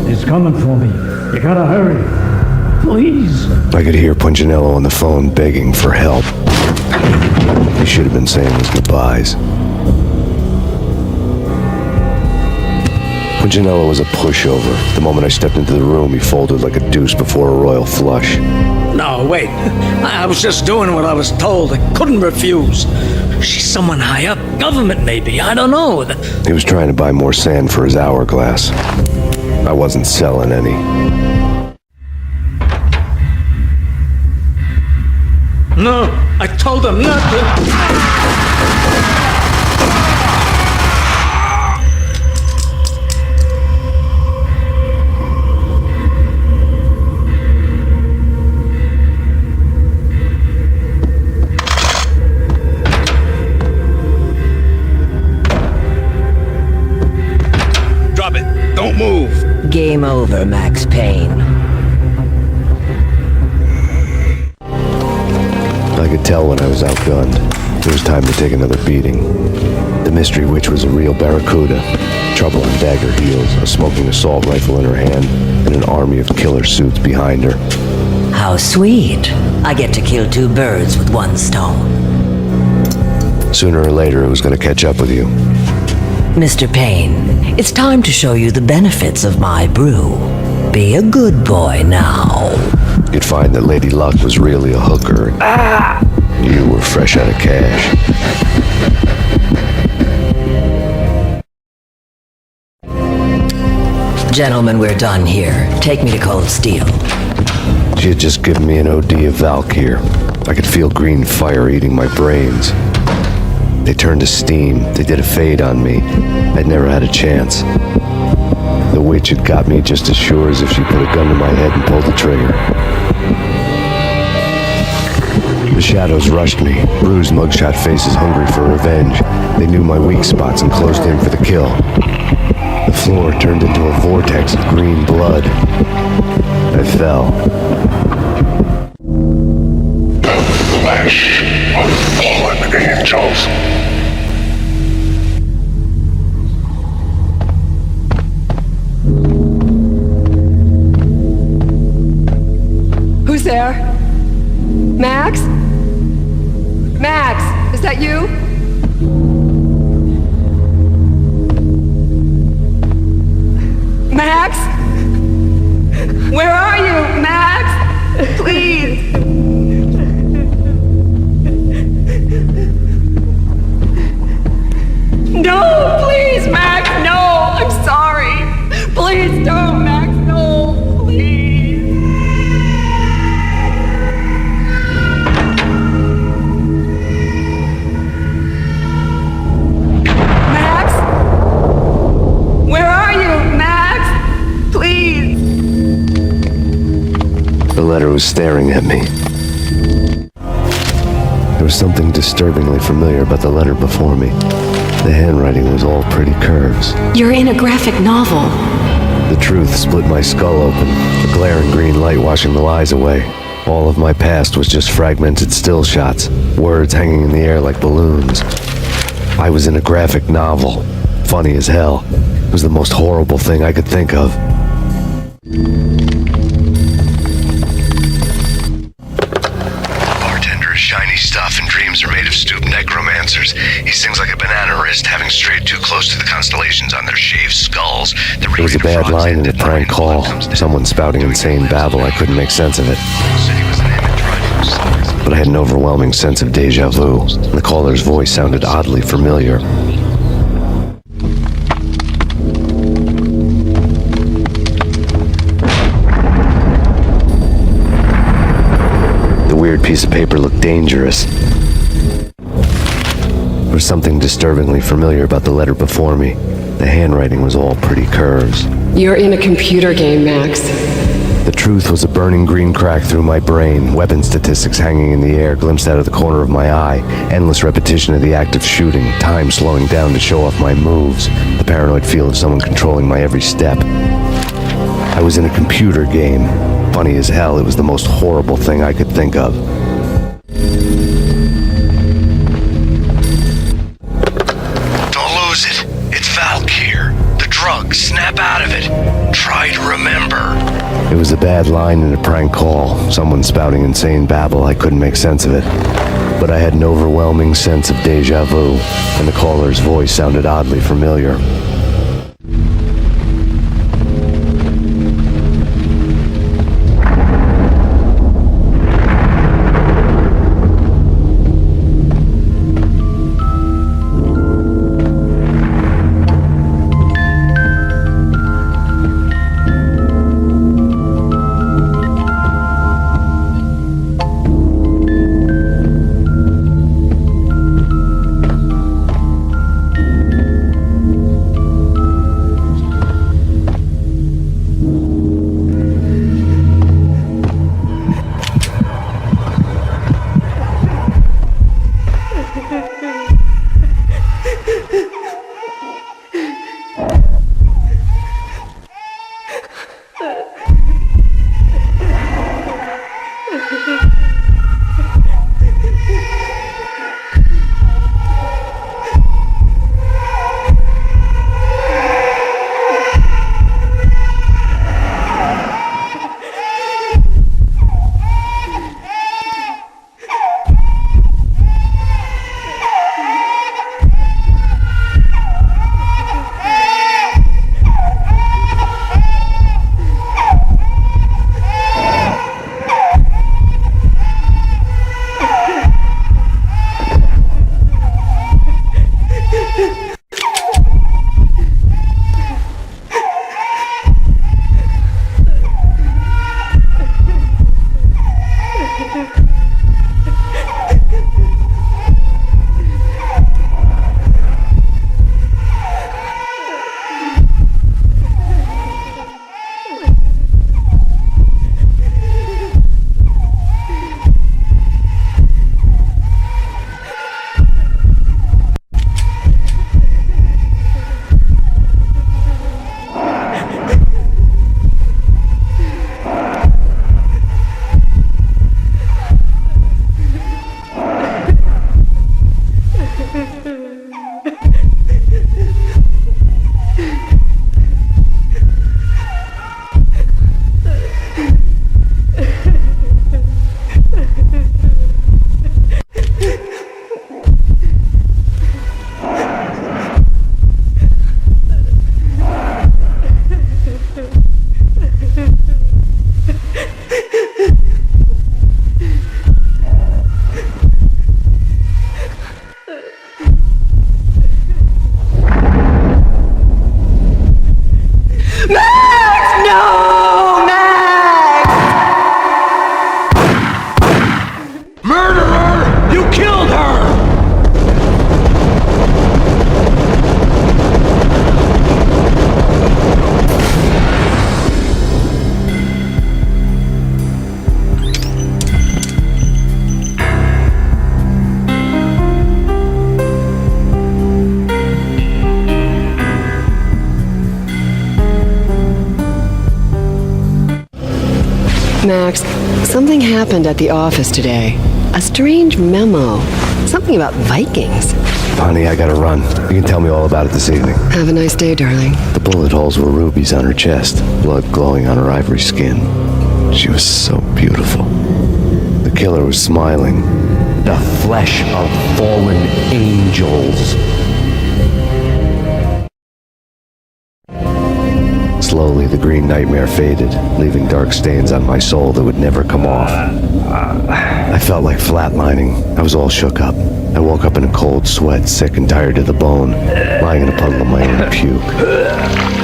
He's coming for me. You gotta hurry. Please. I could hear Punchinello on the phone begging for help. He should have been saying his goodbyes. Punchinello was a pushover. The moment I stepped into the room, he folded like a deuce before a royal flush. No, wait. I was just doing what I was told. I couldn't refuse. She's someone high up. Government, maybe. I don't know. He was trying to buy more sand for his hourglass. I wasn't selling any. No, I told him not to. Drop it. Don't move. Game over, Max Payne. I could tell when I was outgunned. It was time to take another beating. The mystery witch was a real barracuda. Trouble on dagger heels, a smoking assault rifle in her hand, and an army of killer suits behind her. How sweet. I get to kill two birds with one stone. Sooner or later, it was going to catch up with you. Mr. Payne, it's time to show you the benefits of my brew. Be a good boy now. You'd find that Lady Luck was really a hooker. You were fresh out of cash. Gentlemen, we're done here. Take me to Cold Steel. She had just given me an OD of Valkyr. I could feel green fire eating my brains. They turned to steam. They did a fade on me. I'd never had a chance. The witch had got me just as sure as if she put a gun to my head and pulled the trigger. The shadows rushed me, bruised mugshot faces hungry for revenge. They knew my weak spots and closed in for the kill. The floor turned into a vortex of green blood. I fell. The flesh of fallen angels. Who's there? Max? Max, is that you? Max? Where are you, Max? Please. No, please, Max, no. I'm sorry. Please don't, Max, no. Please. Max? Where are you, Max? Please. The letter was staring at me. There was something disturbingly familiar about the letter before me. The The handwriting was all pretty curves. You're in a graphic novel. The truth split my skull open, a glaring green light washing the lies away. All of my past was just fragmented still shots, words hanging in the air like balloons. I was in a graphic novel. Funny as hell. It was the most horrible thing I could think of. Bartender is shiny stuff and dreams are made of stooped necromancers. He sings like a banana wrist, having strayed too close to the constellations on their shaved skulls. There was a bad line in a prank call. Someone spouting insane babble. I couldn't make sense of it. But I had an overwhelming sense of deja vu. The caller's voice sounded oddly familiar. The weird piece of paper looked dangerous. There was something disturbingly familiar about the letter before me. The handwriting was all pretty curves. You're in a computer game, Max. The truth was a burning green crack through my brain, weapon statistics hanging in the air, glimpsed out of the corner of my eye, endless repetition of the act of shooting, time slowing down to show off my moves, the paranoid feel of someone controlling my every step. I was in a computer game. Funny as hell, it was the most horrible thing I could think of. Don't lose it. It's Valk here. The drug. Snap out of it. Try to remember. It was a bad line in a prank call, someone spouting insane babble. I couldn't make sense of it. But I had an overwhelming sense of deja vu, and the caller's voice sounded oddly familiar. Max, something happened at the office today. A strange memo. Something about Vikings. Honey, I gotta run. You can tell me all about it this evening. Have a nice day, darling. The bullet holes were rubies on her chest, blood glowing on her ivory skin. She was so beautiful. The killer was smiling. The flesh of fallen angels. Slowly, the green nightmare faded, leaving dark stains on my soul that would never come off. I felt like flatlining. I was all shook up. I woke up in a cold sweat, sick and tired to the bone, lying in a puddle of my own puke.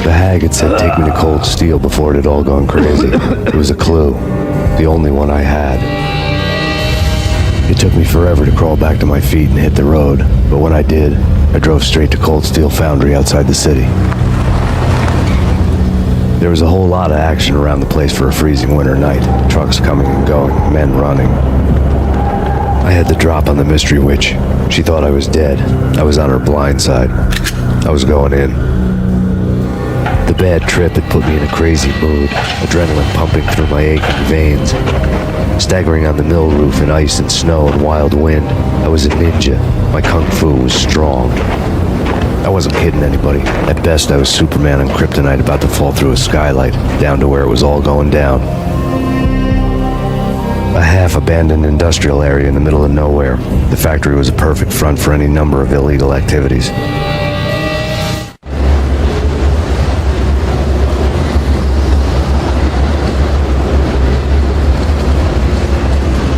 The hag had said take me to Cold Steel before it had all gone crazy. It was a clue, the only one I had. It took me forever to crawl back to my feet and hit the road, but when I did, I drove straight to Cold Steel Foundry outside the city. There was a whole lot of action around the place for a freezing winter night. Trucks coming and going, men running. I had the drop on the mystery witch. She thought I was dead. I was on her blind side. I was going in. The bad trip had put me in a crazy mood, adrenaline pumping through my aching veins. Staggering on the mill roof in ice and snow and wild wind, I was a ninja. My kung fu was strong. I wasn't kidding anybody. At best, I was Superman on kryptonite about to fall through a skylight, down to where it was all going down. A half-abandoned industrial area in the middle of nowhere. The factory was a perfect front for any number of illegal activities.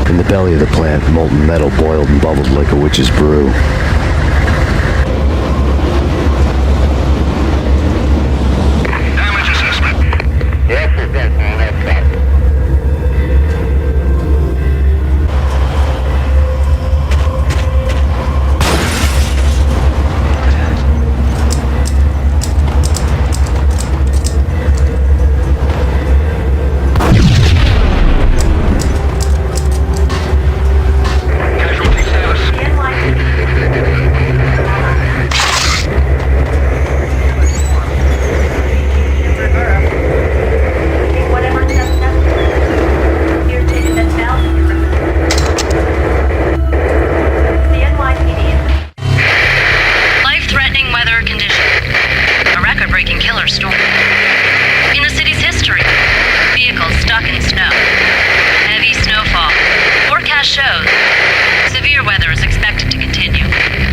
In the belly of the plant, molten metal boiled and bubbled like a witch's brew.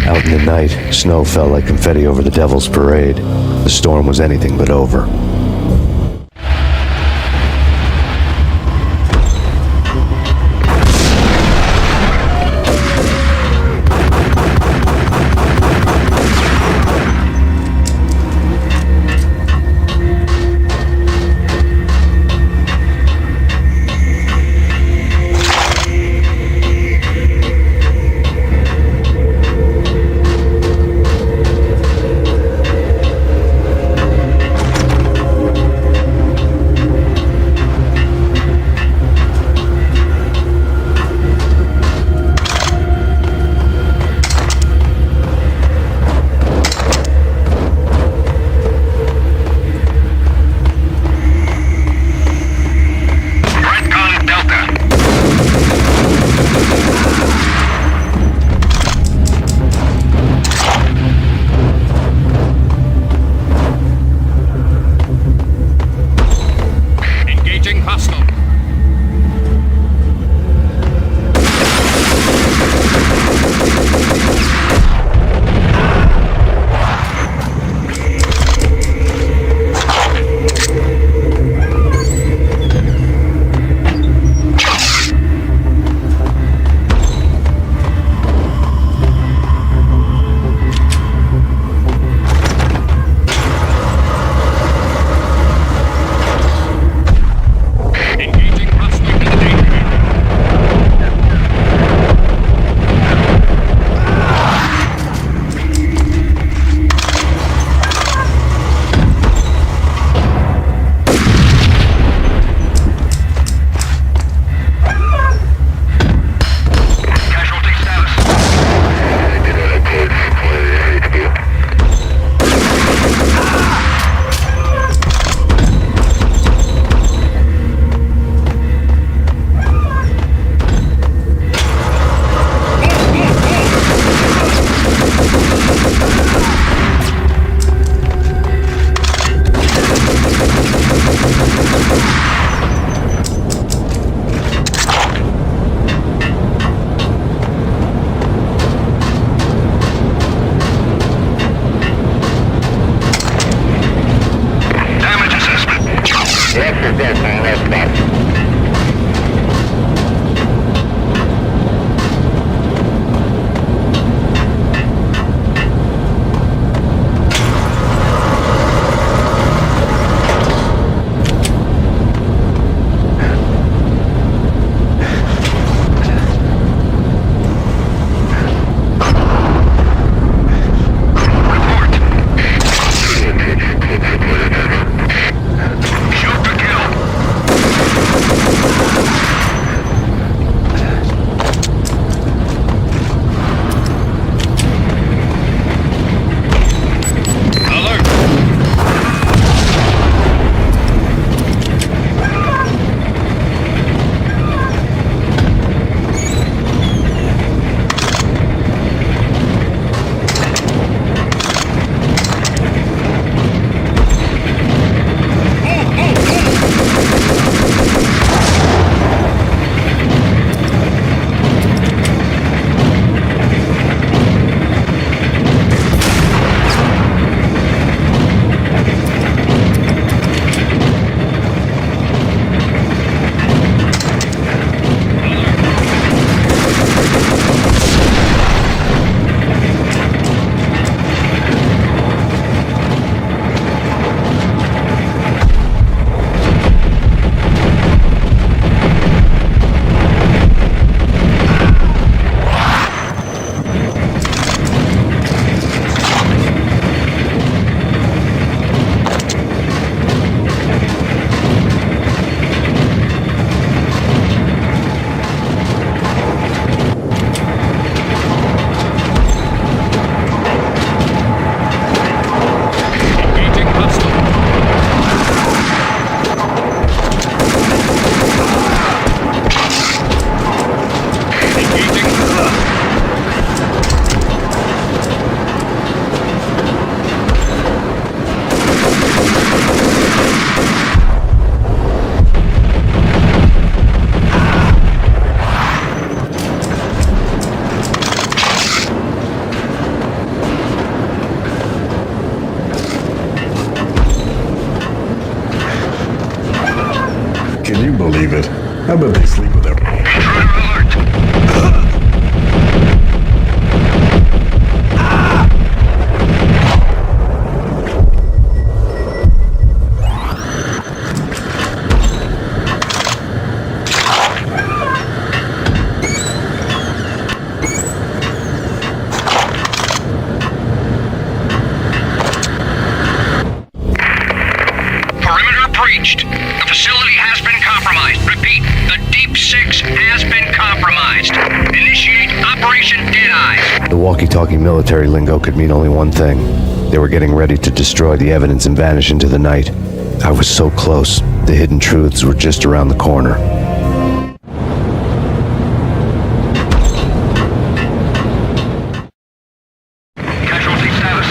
Out in the night, snow fell like confetti over the Devil's Parade. The storm was anything but over. you believe it. I bet they sleep with their... Perimeter breached. The facility has been compromised. Repeat, the Deep Six has been compromised. Initiate Operation Deadeye. The walkie-talkie military lingo could mean only one thing. They were getting ready to destroy the evidence and vanish into the night. I was so close. The hidden truths were just around the corner. Casualty status.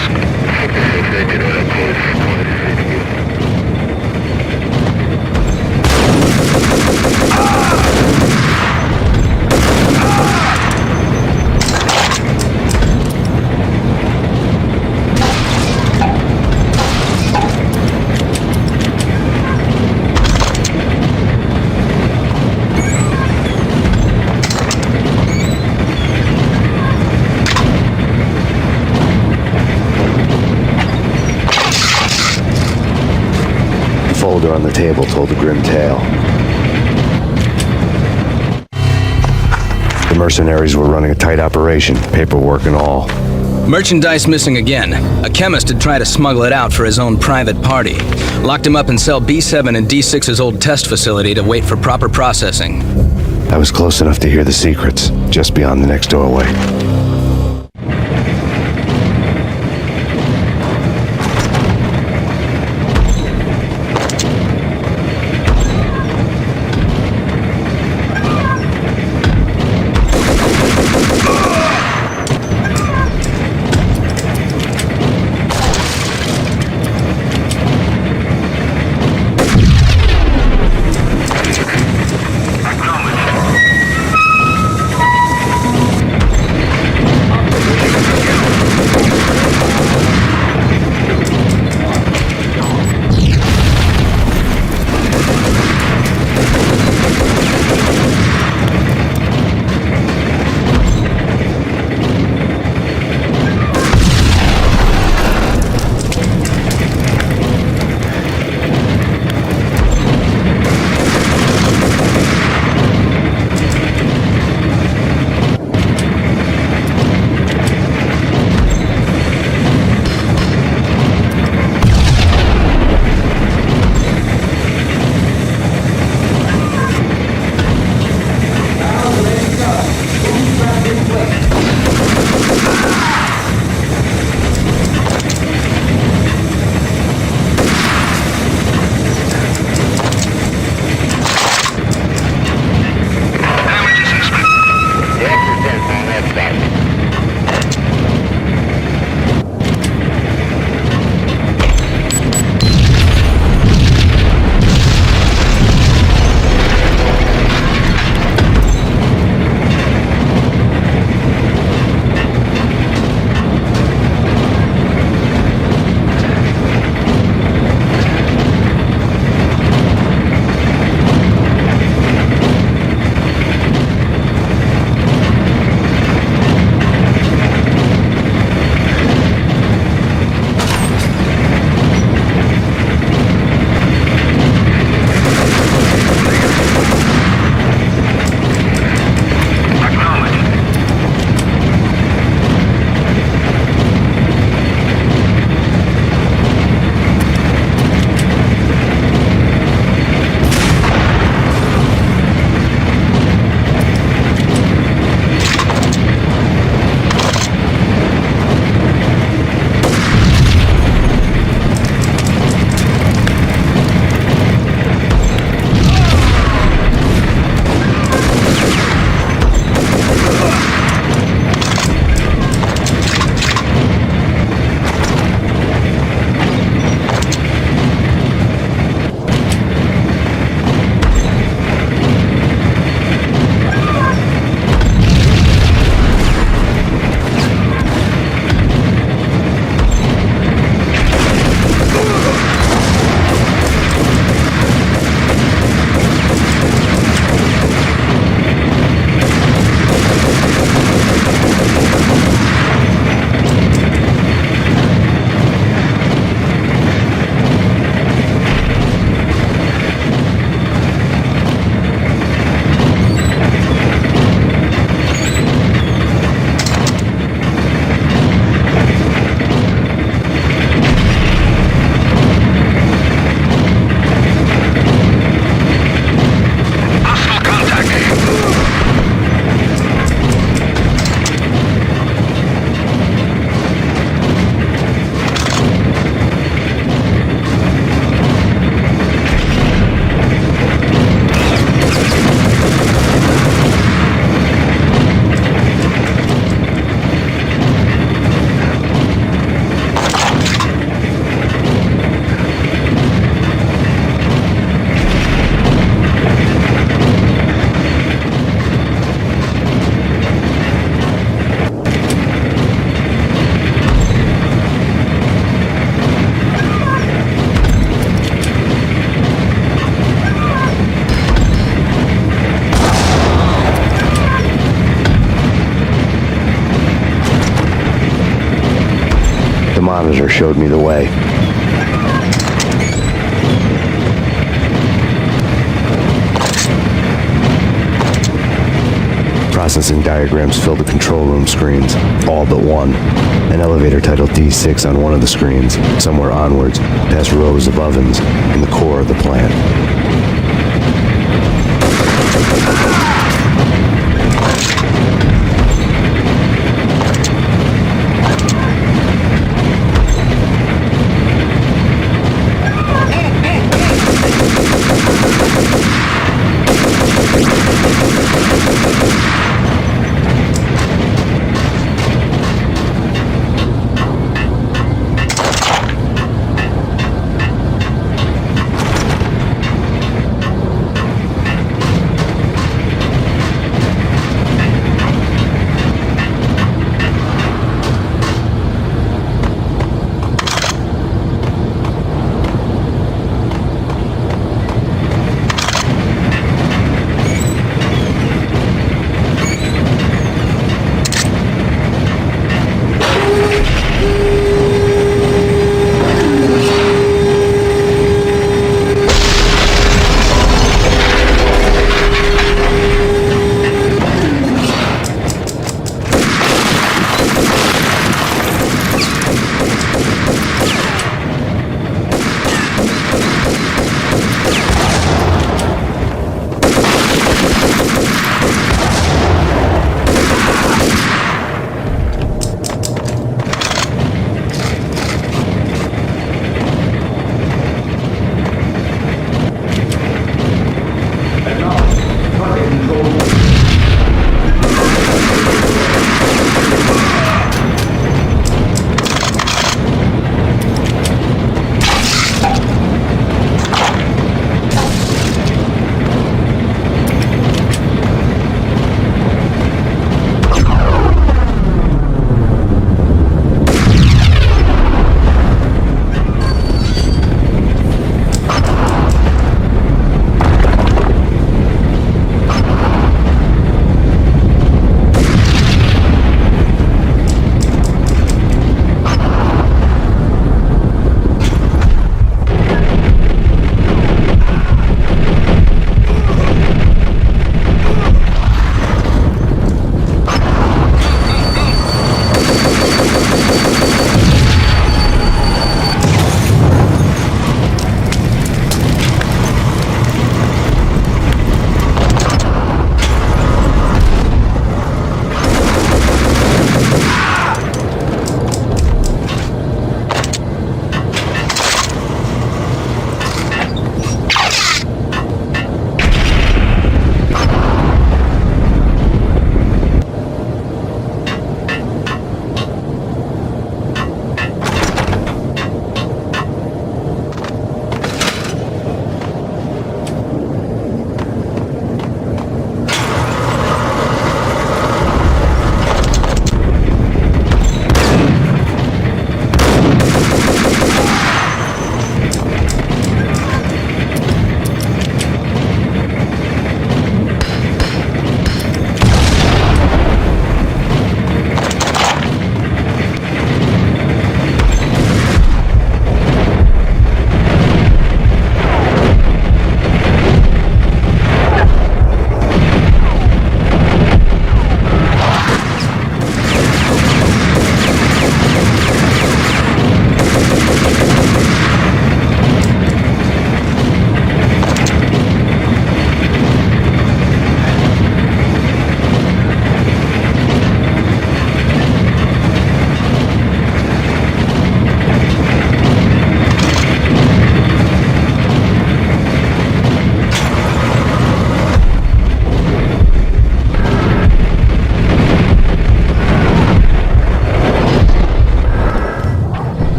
The folder on the table told a grim tale. The mercenaries were running a tight operation, paperwork and all. Merchandise missing again. A chemist had tried to smuggle it out for his own private party. Locked him up in cell B7 in D6's old test facility to wait for proper processing. I was close enough to hear the secrets, just beyond the next doorway. monitor showed me the way. Processing diagrams filled the control room screens, all but one. An elevator titled D6 on one of the screens, somewhere onwards, past rows of ovens, in the core of the plant.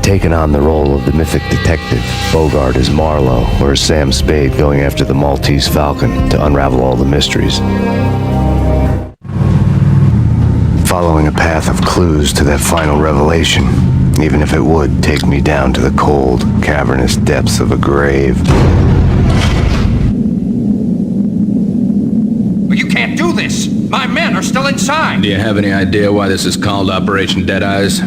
taken on the role of the mythic detective, Bogart as Marlowe, or as Sam Spade going after the Maltese Falcon to unravel all the mysteries. Following a path of clues to that final revelation, even if it would take me down to the cold, cavernous depths of a grave. You can't do this! My men are still inside! Do you have any idea why this is called Operation Dead Eyes?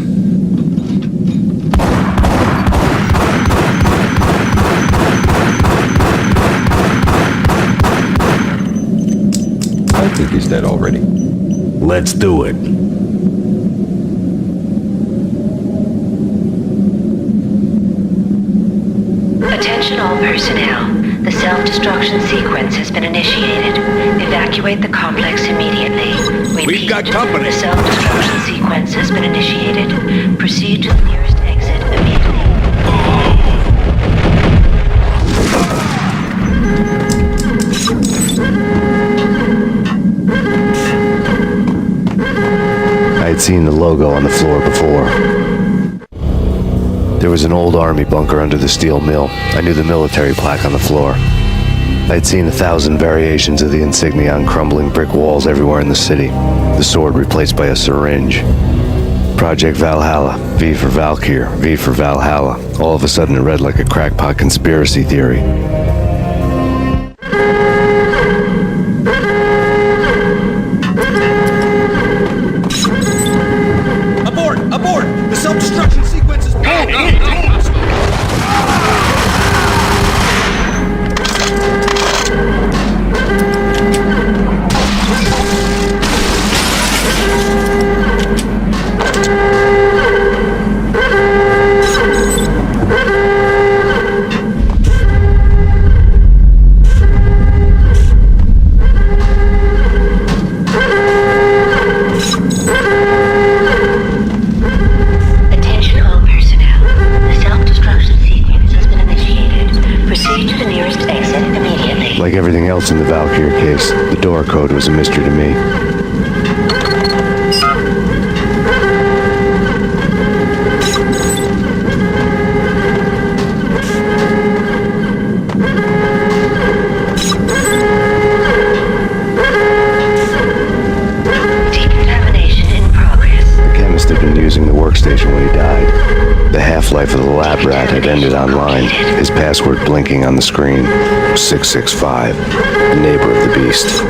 I think he's dead already. Let's do it. Attention all personnel. The self-destruction sequence has been initiated. Evacuate the complex immediately. Repeat, We've got company. The self-destruction sequence has been initiated. Proceed to the nearest exit immediately. I had seen the logo on the floor before. There was an old army bunker under the steel mill. I knew the military plaque on the floor. I had seen 1,000 variations of the insignia on crumbling brick walls everywhere in the city. The sword replaced by a syringe. Project Valhalla, V for Valkyr, V for Valhalla. All of a sudden it read like a crackpot conspiracy theory. Abort! Abort! The self-destruction sequence is Attention all personnel. The self-destruction sequence has been initiated. Proceed to the nearest exit immediately. Like everything else in the Valkyr case, the door code was a mystery to me. Decontamination in progress. The chemist had been using the workstation when he died. The half-life of the lab rat had ended online, his password blinking on the screen. 665, the neighbor of the beast.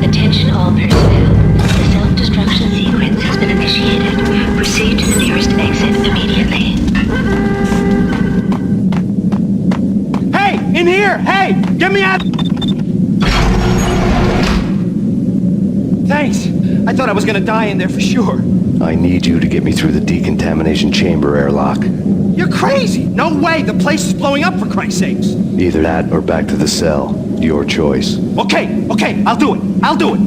Attention all personnel. The self-destruction sequence has been initiated. Proceed to the nearest exit immediately. Hey! In here! Hey! Get me out! Thanks. I thought I was gonna die in there for sure. I need you to get me through the decontamination chamber airlock. You're crazy! No way! The place is blowing up, for Christ's sakes! Either that or back to the cell. Your choice. Okay, okay, I'll do it. I'll do it.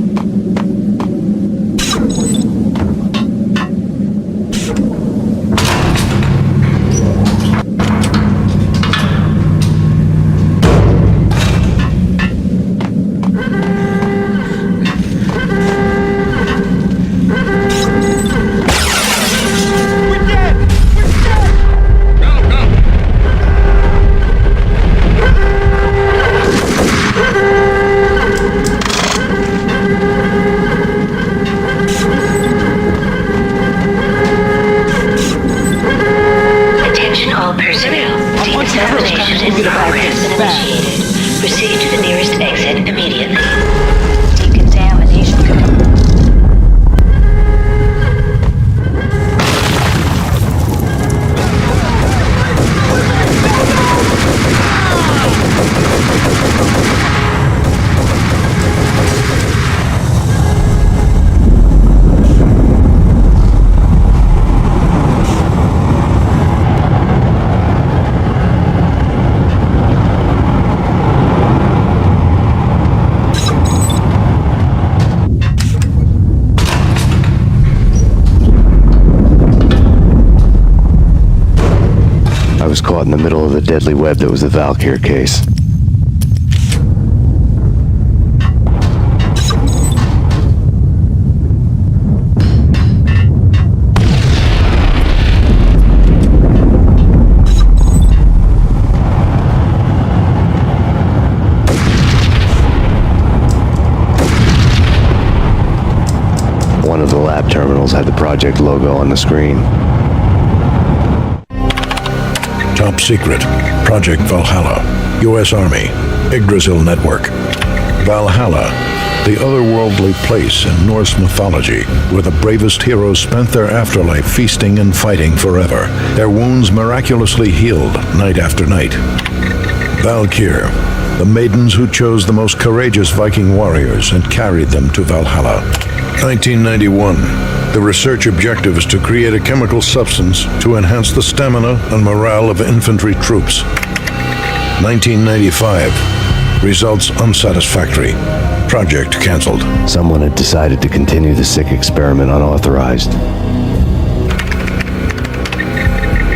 Attention all personnel. Decontamination in progress and initiated. Proceed to the nearest exit immediately. Decontamination. was caught in the middle of the deadly web that was the Valkyr case. One of the lab terminals had the project logo on the screen. Top secret. Project Valhalla. U.S. Army. Yggdrasil Network. Valhalla. The otherworldly place in Norse mythology where the bravest heroes spent their afterlife feasting and fighting forever. Their wounds miraculously healed night after night. Valkyr. The maidens who chose the most courageous Viking warriors and carried them to Valhalla. 1991. The research objective is to create a chemical substance to enhance the stamina and morale of infantry troops. 1995. Results unsatisfactory. Project canceled. Someone had decided to continue the sick experiment unauthorized.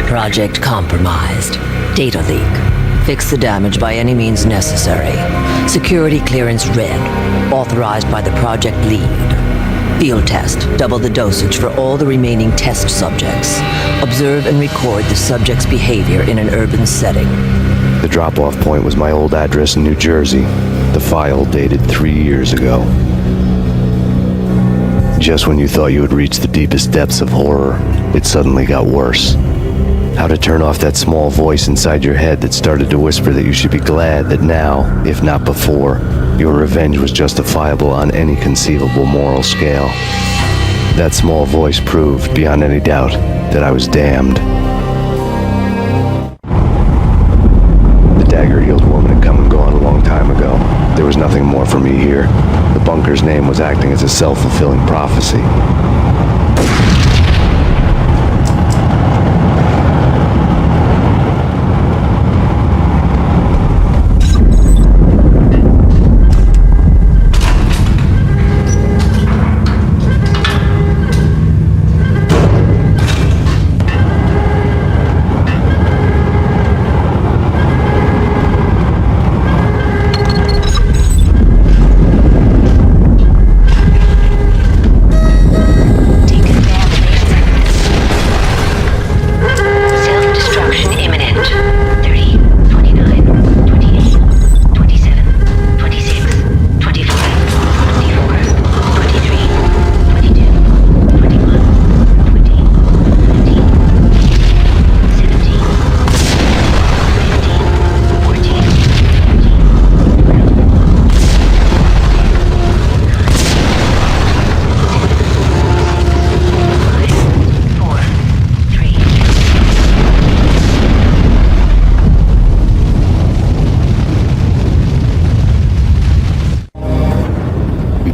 Project compromised. Data leak. Fix the damage by any means necessary. Security clearance red. Authorized by the project lead. Field test. Double the dosage for all the remaining test subjects. Observe and record the subject's behavior in an urban setting. The drop-off point was my old address in New Jersey. The file dated 3 years ago. Just when you thought you had reached the deepest depths of horror, it suddenly got worse. How to turn off that small voice inside your head that started to whisper that you should be glad that now, if not before, your revenge was justifiable on any conceivable moral scale. That small voice proved, beyond any doubt, that I was damned. The dagger-heeled woman had come and gone a long time ago. There was nothing more for me here. The bunker's name was acting as a self-fulfilling prophecy.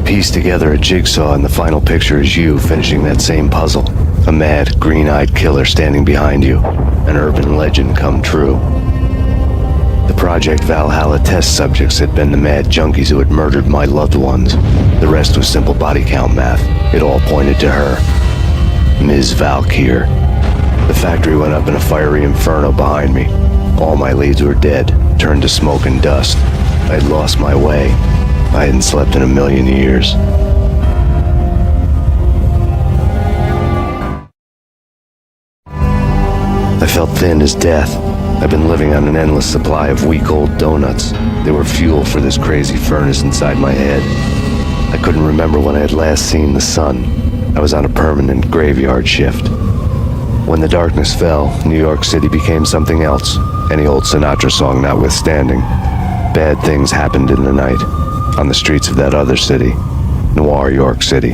Piece together a jigsaw, and the final picture is you finishing that same puzzle. A mad, green-eyed killer standing behind you. An urban legend come true. The Project Valhalla test subjects had been the mad junkies who had murdered my loved ones. The rest was simple body count math. It all pointed to her. Ms. Valkyr. The factory went up in a fiery inferno behind me. All my leads were dead, turned to smoke and dust. I'd lost my way. I hadn't slept in a million years. I felt thin as death. I've been living on an endless supply of week-old donuts. They were fuel for this crazy furnace inside my head. I couldn't remember when I had last seen the sun. I was on a permanent graveyard shift. When the darkness fell, New York City became something else, any old Sinatra song notwithstanding. Bad things happened in the night. On the streets of that other city, Noir York City.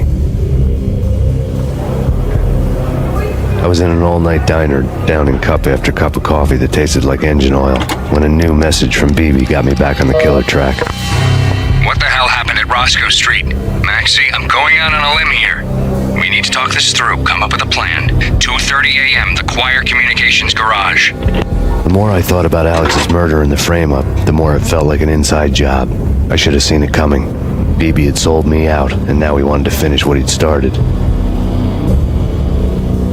I was in an all-night diner, downing cup after cup of coffee that tasted like engine oil, when a new message from BB got me back on the killer track. What the hell happened at Roscoe Street? Maxie, I'm going out on a limb here. We need to talk this through, come up with a plan. 2:30 a.m., the Choir Communications Garage. The more I thought about Alex's murder and the frame-up, the more it felt like an inside job. I should have seen it coming. BB had sold me out, and now he wanted to finish what he'd started.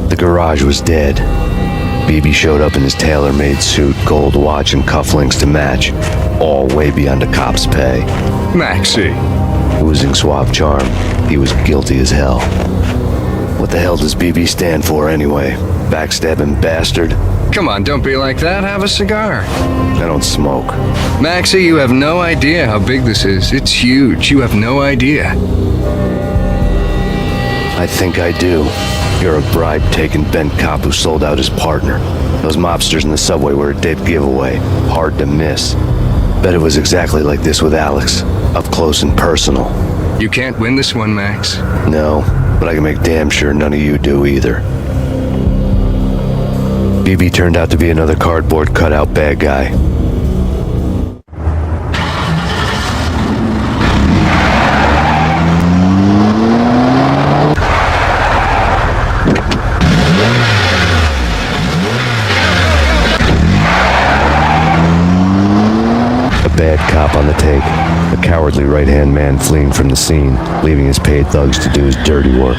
The garage was dead. BB showed up in his tailor-made suit, gold watch, and cufflinks to match, all way beyond a cop's pay. Maxie. Oozing suave charm, he was guilty as hell. What the hell does BB stand for anyway? Backstabbing bastard? Come on, don't be like that. Have a cigar. I don't smoke. Maxie, you have no idea how big this is. It's huge. You have no idea. I think I do. You're a bribe-taking bent cop who sold out his partner. Those mobsters in the subway were a dead giveaway. Hard to miss. Bet it was exactly like this with Alex. Up close and personal. You can't win this one, Max. No, but I can make damn sure none of you do either. BB turned out to be another cardboard cutout bad guy. A bad cop on the take. A cowardly right-hand man fleeing from the scene, leaving his paid thugs to do his dirty work.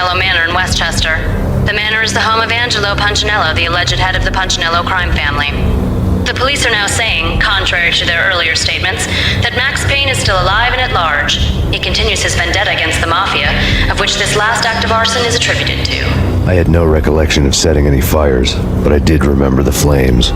Punchinello Manor in Westchester. The manor is the home of Angelo Punchinello, the alleged head of the Punchinello crime family. The police are now saying, contrary to their earlier statements, that Max Payne is still alive and at large. He continues his vendetta against the Mafia, of which this last act of arson is attributed to. I had no recollection of setting any fires, but I did remember the flames.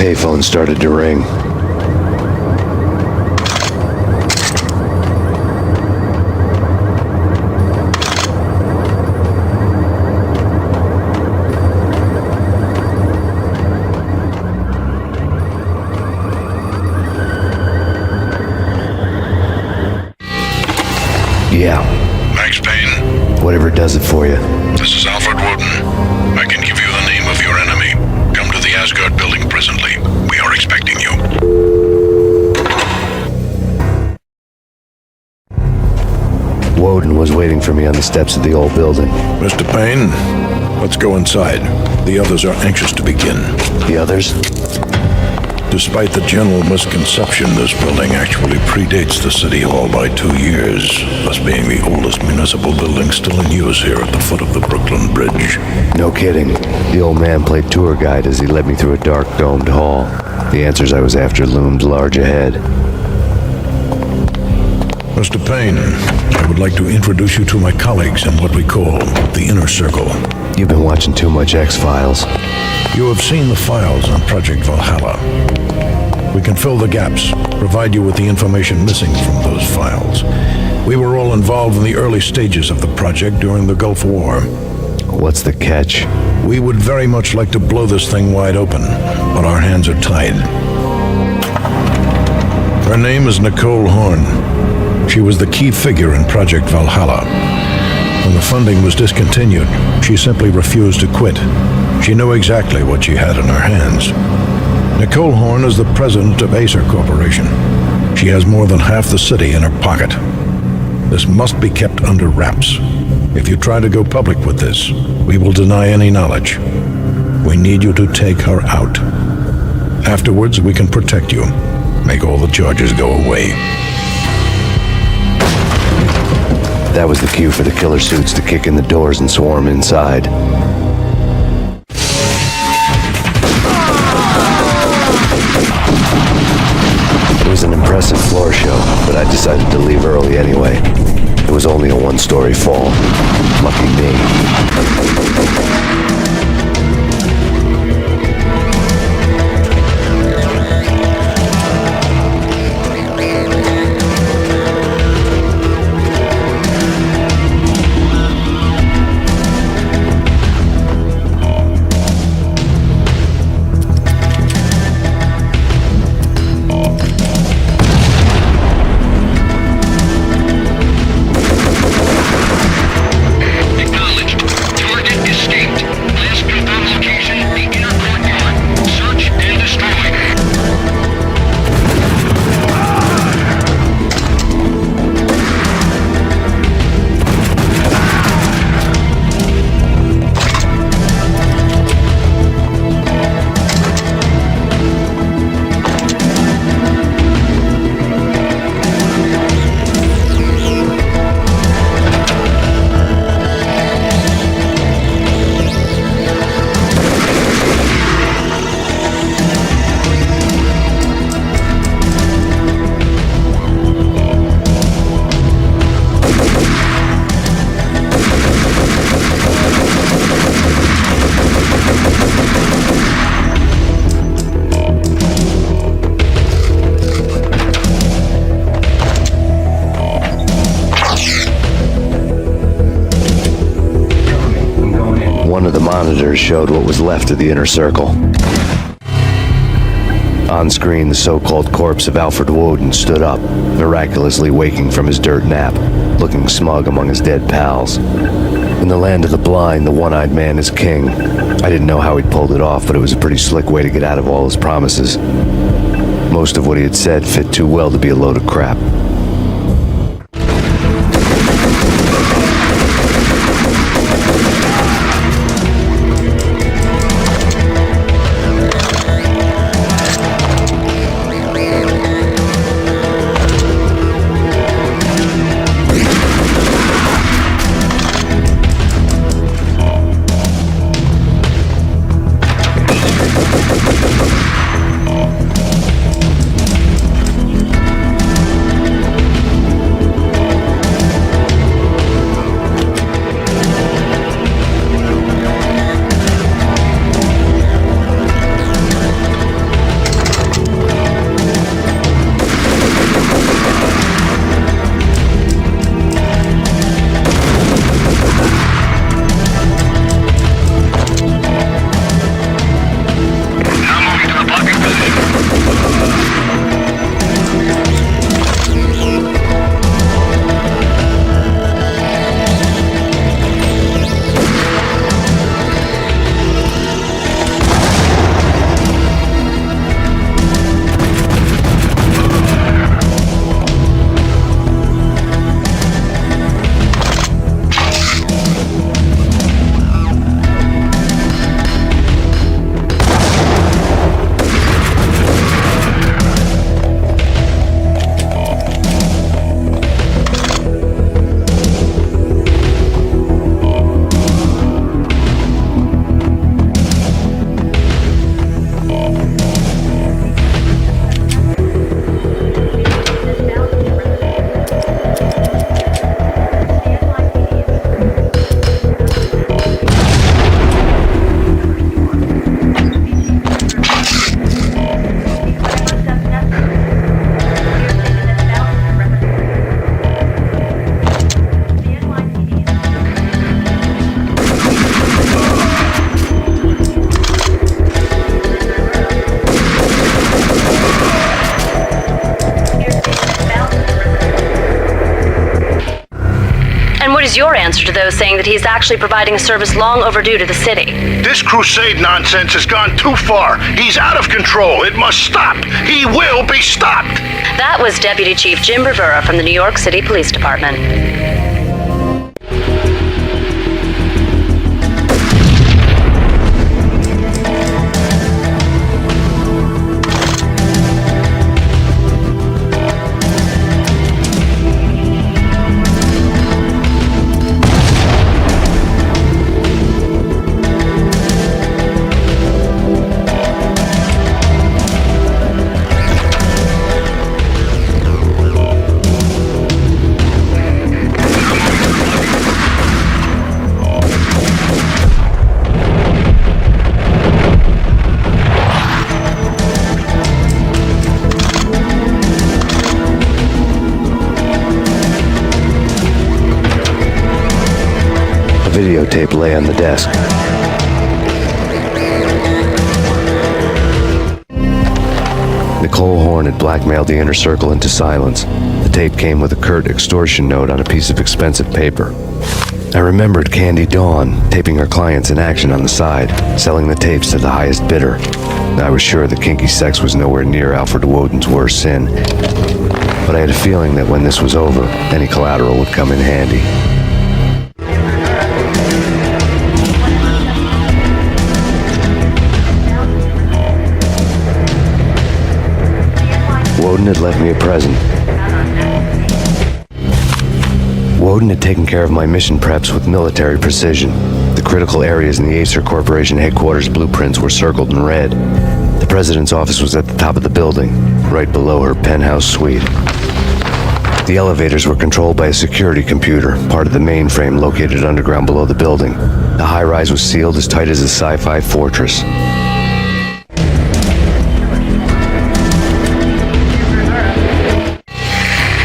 payphone started to ring. Yeah. Max Payne? Whatever does it for you. This is Alfred Woden. I can give you the name of your enemy. Come to the Asgard building presently. We are expecting you. Woden was waiting for me on the steps of the old building. Mr. Payne, let's go inside. The others are anxious to begin. The others? Despite the general misconception, this building actually predates the City Hall by 2 years, thus being the oldest municipal building still in use here at the foot of the Brooklyn Bridge. No kidding. The old man played tour guide as he led me through a dark, domed hall. The answers I was after loomed large ahead. Mr. Payne, I would like to introduce you to my colleagues in what we call the Inner Circle. You've been watching too much X-Files. You have seen the files on Project Valhalla. We can fill the gaps, provide you with the information missing from those files. We were all involved in the early stages of the project during the Gulf War. What's the catch? We would very much like to blow this thing wide open, but our hands are tied. Her name is Nicole Horn. She was the key figure in Project Valhalla. When the funding was discontinued, she simply refused to quit. She knew exactly what she had in her hands. Nicole Horn is the president of Acer Corporation. She has more than half the city in her pocket. This must be kept under wraps. If you try to go public with this, we will deny any knowledge. We need you to take her out. Afterwards, we can protect you. Make all the charges go away. That was the cue for the killer suits to kick in the doors and swarm inside. It was an impressive floor show, but I decided to leave early anyway. It was only a one-story fall. Lucky me. Monitors showed what was left of the Inner Circle. On screen, the so-called corpse of Alfred Woden stood up, miraculously waking from his dirt nap, looking smug among his dead pals. In the land of the blind, the one-eyed man is king. I didn't know how he'd pulled it off, but it was a pretty slick way to get out of all his promises. Most of what he had said fit too well to be a load of crap. is your answer to those saying that he's actually providing a service long overdue to the city? This crusade nonsense has gone too far. He's out of control. It must stop. He will be stopped. That was Deputy Chief Jim Rivera from the New York City Police Department. Videotape lay on the desk. Nicole Horn had blackmailed the inner circle into silence. The tape came with a curt extortion note on a piece of expensive paper. I remembered Candy Dawn taping her clients in action on the side, selling the tapes to the highest bidder. I was sure that kinky sex was nowhere near Alfred Woden's worst sin, but I had a feeling that when this was over, any collateral would come in handy. Woden had left me a present. Woden had taken care of my mission preps with military precision. The critical areas in the Acer Corporation headquarters blueprints were circled in red. The president's office was at the top of the building, right below her penthouse suite. The elevators were controlled by a security computer, part of the mainframe located underground below the building. The high-rise was sealed as tight as a sci-fi fortress.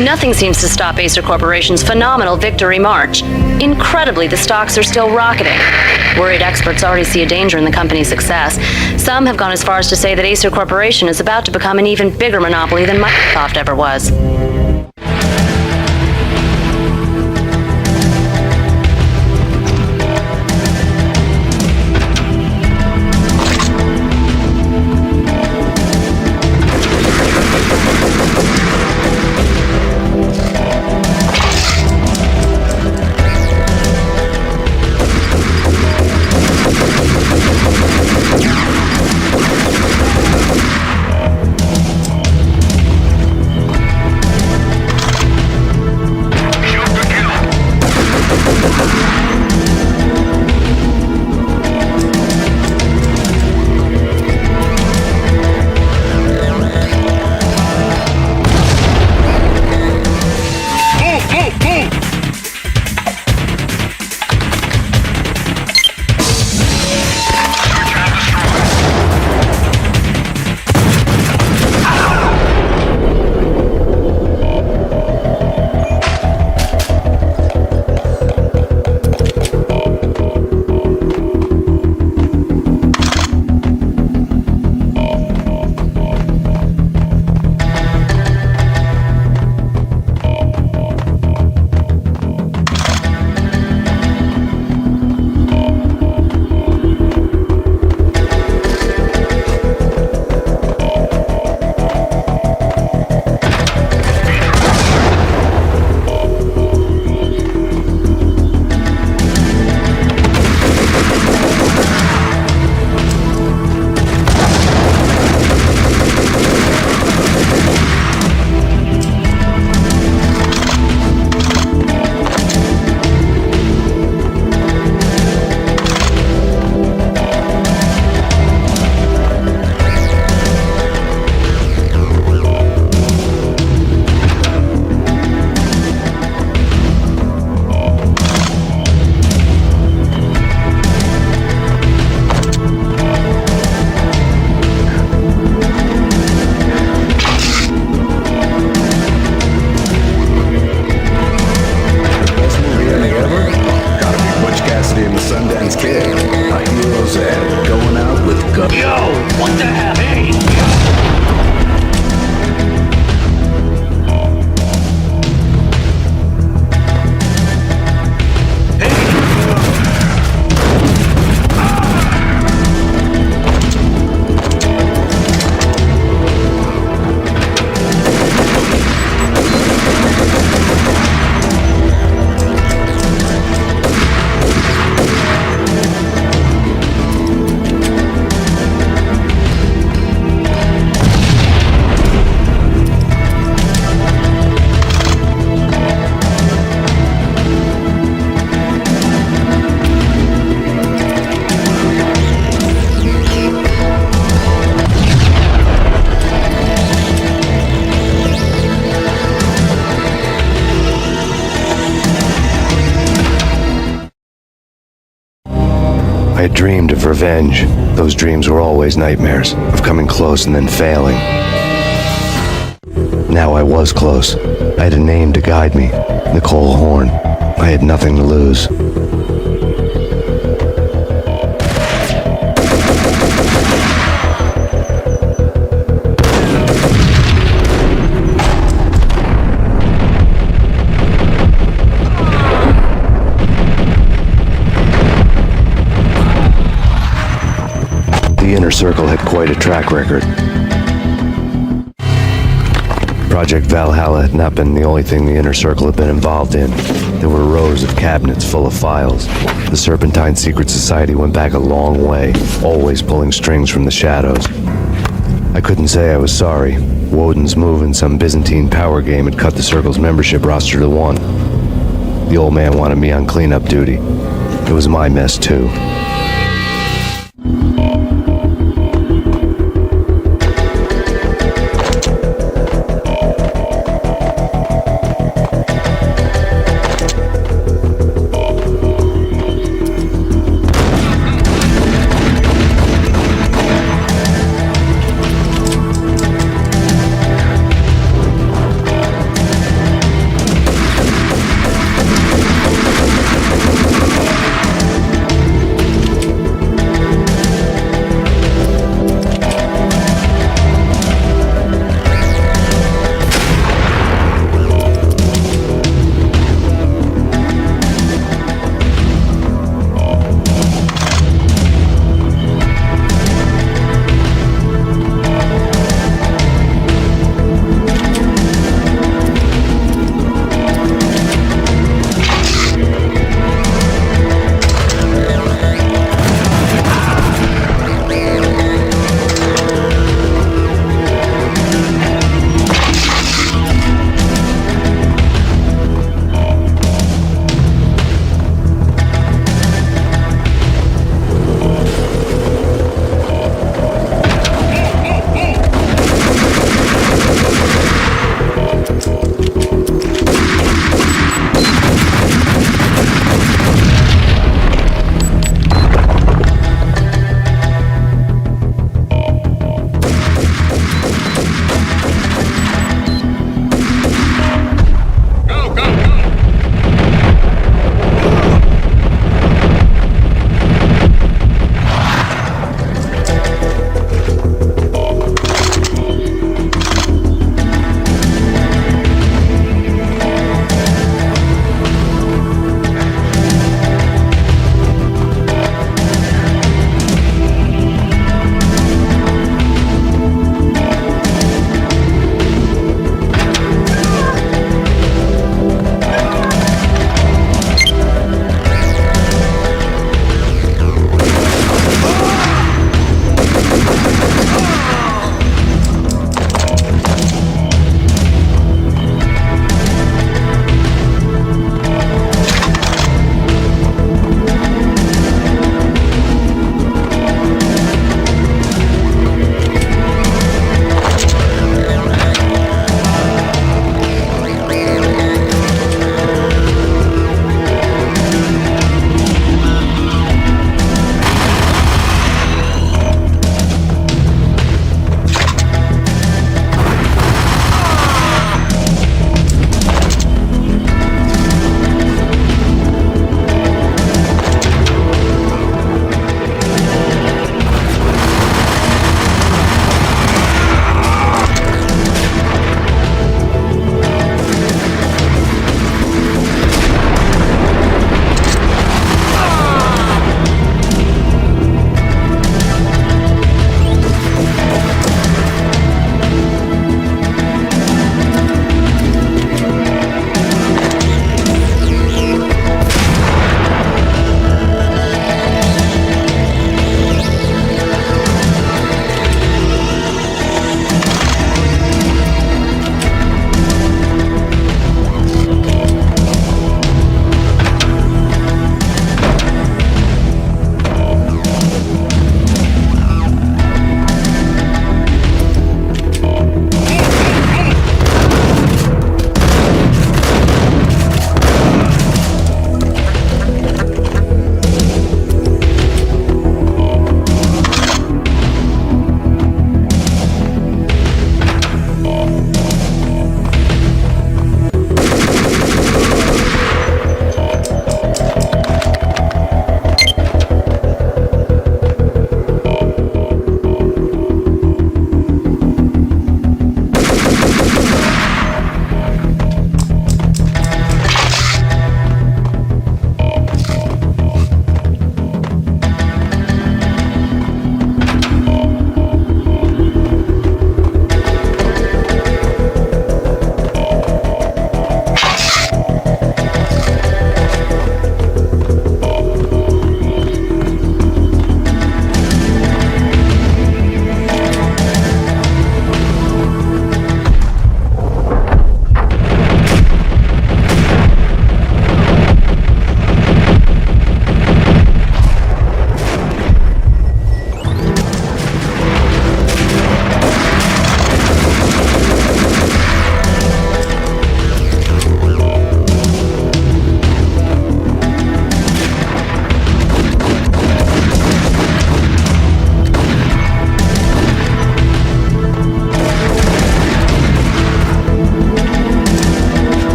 Nothing seems to stop Acer Corporation's phenomenal victory march. Incredibly, the stocks are still rocketing. Worried experts already see a danger in the company's success. Some have gone as far as to say that Acer Corporation is about to become an even bigger monopoly than Microsoft ever was. I had dreamed of revenge. Those dreams were always nightmares, of coming close and then failing. Now I was close. I had a name to guide me, Nicole Horn. I had nothing to lose. The Inner Circle had quite a track record. Project Valhalla had not been the only thing the Inner Circle had been involved in. There were rows of cabinets full of files. The Serpentine Secret Society went back a long way, always pulling strings from the shadows. I couldn't say I was sorry. Woden's move in some Byzantine power game had cut the Circle's membership roster to 1. The old man wanted me on cleanup duty. It was my mess, too.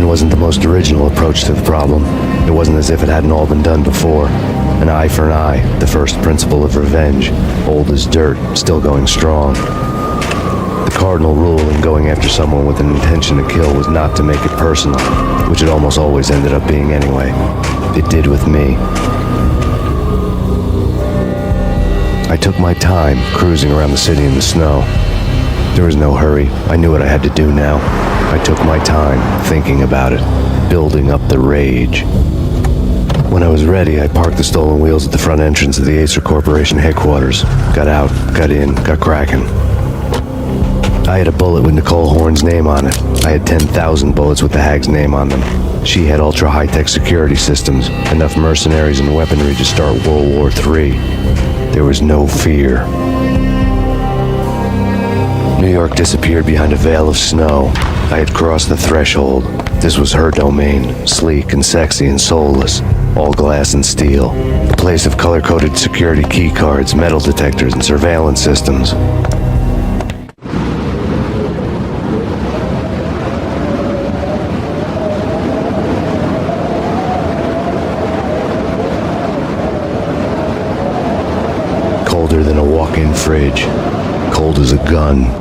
Mine wasn't the most original approach to the problem. It wasn't as if it hadn't all been done before. An eye for an eye, the first principle of revenge. Old as dirt, still going strong. The cardinal rule in going after someone with an intention to kill was not to make it personal, which it almost always ended up being anyway. It did with me. I took my time, cruising around the city in the snow. There was no hurry. I knew what I had to do now. I took my time, thinking about it, building up the rage. When I was ready, I parked the stolen wheels at the front entrance of the Acer Corporation headquarters. Got out, got in, got cracking. I had a bullet with Nicole Horn's name on it. I had 10,000 bullets with the Hag's name on them. She had ultra-high-tech security systems, enough mercenaries and weaponry to start World War III. There was no fear. New York disappeared behind a veil of snow. I had crossed the threshold. This was her domain, sleek and sexy and soulless, all glass and steel. A place of color-coded security key cards, metal detectors, and surveillance systems. Colder than a walk-in fridge. Cold as a gun.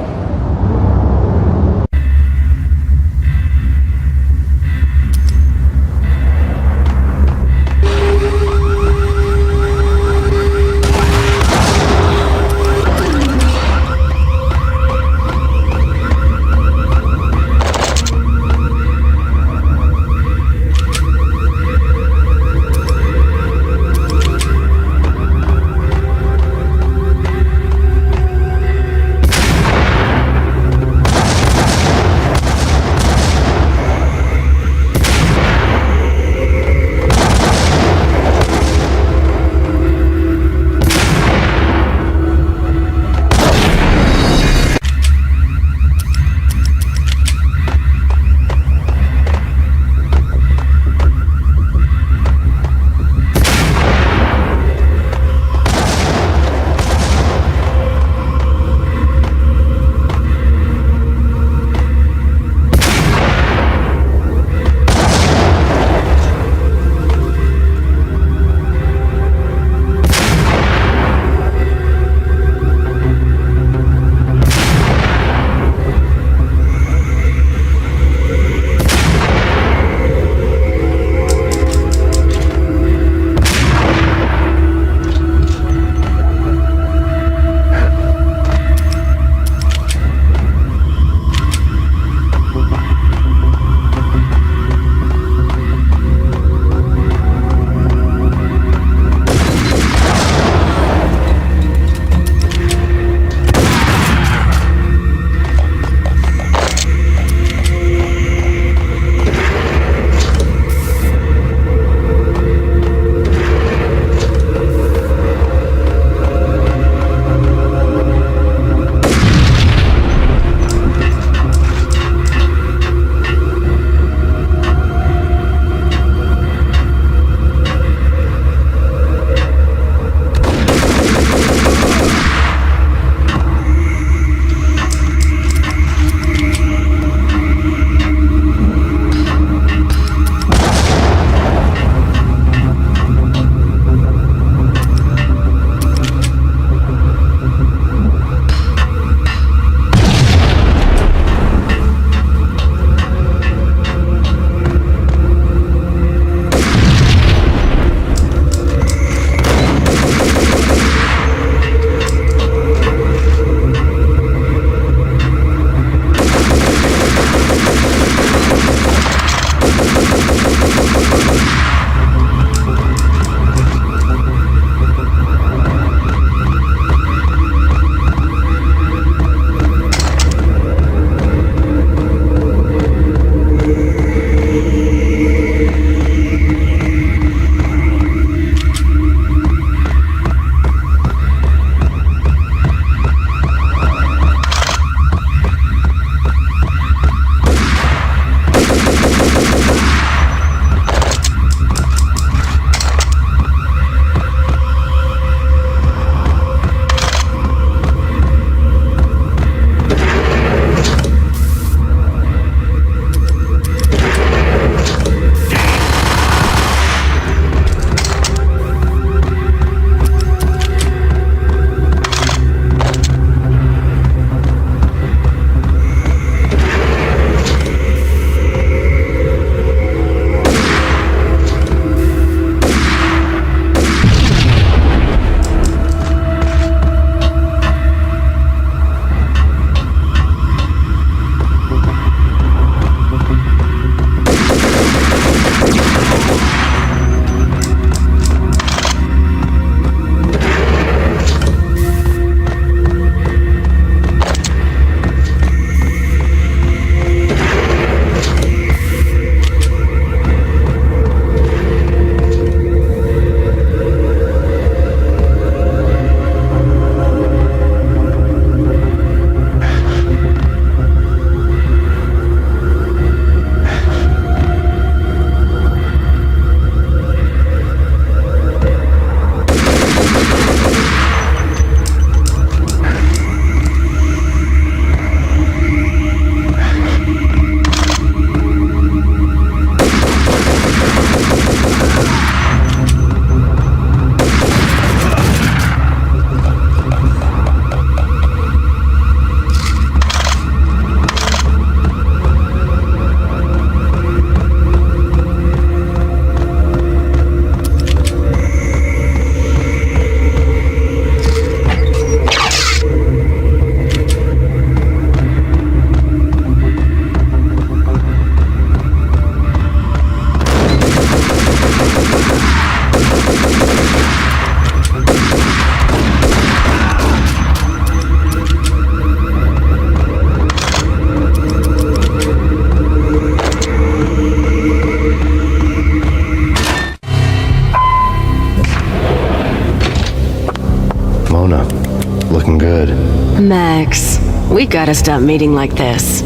Max, we gotta stop meeting like this.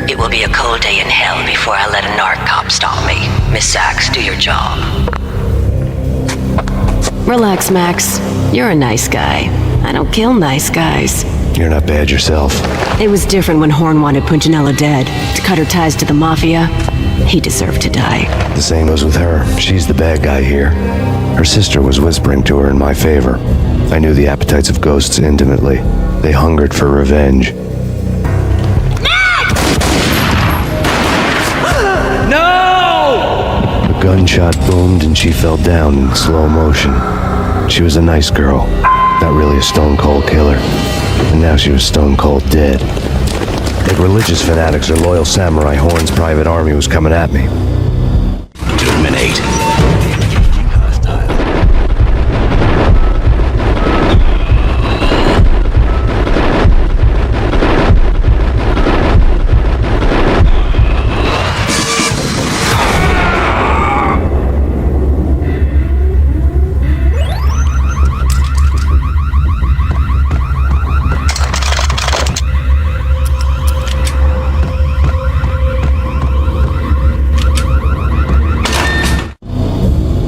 It will be a cold day in hell before I let a narc cop stop me. Miss Sachs, do your job. Relax, Max. You're a nice guy. I don't kill nice guys. You're not bad yourself. It was different when Horn wanted Punchinella dead. To cut her ties to the Mafia, he deserved to die. The same goes with her. She's the bad guy here. Her sister was whispering to her in my favor. I knew the appetites of ghosts intimately. They hungered for revenge. No! A gunshot boomed and she fell down in slow motion. She was a nice girl, not really a stone-cold killer. And now she was stone-cold dead. Like religious fanatics or loyal samurai, Horn's private army was coming at me. Terminate.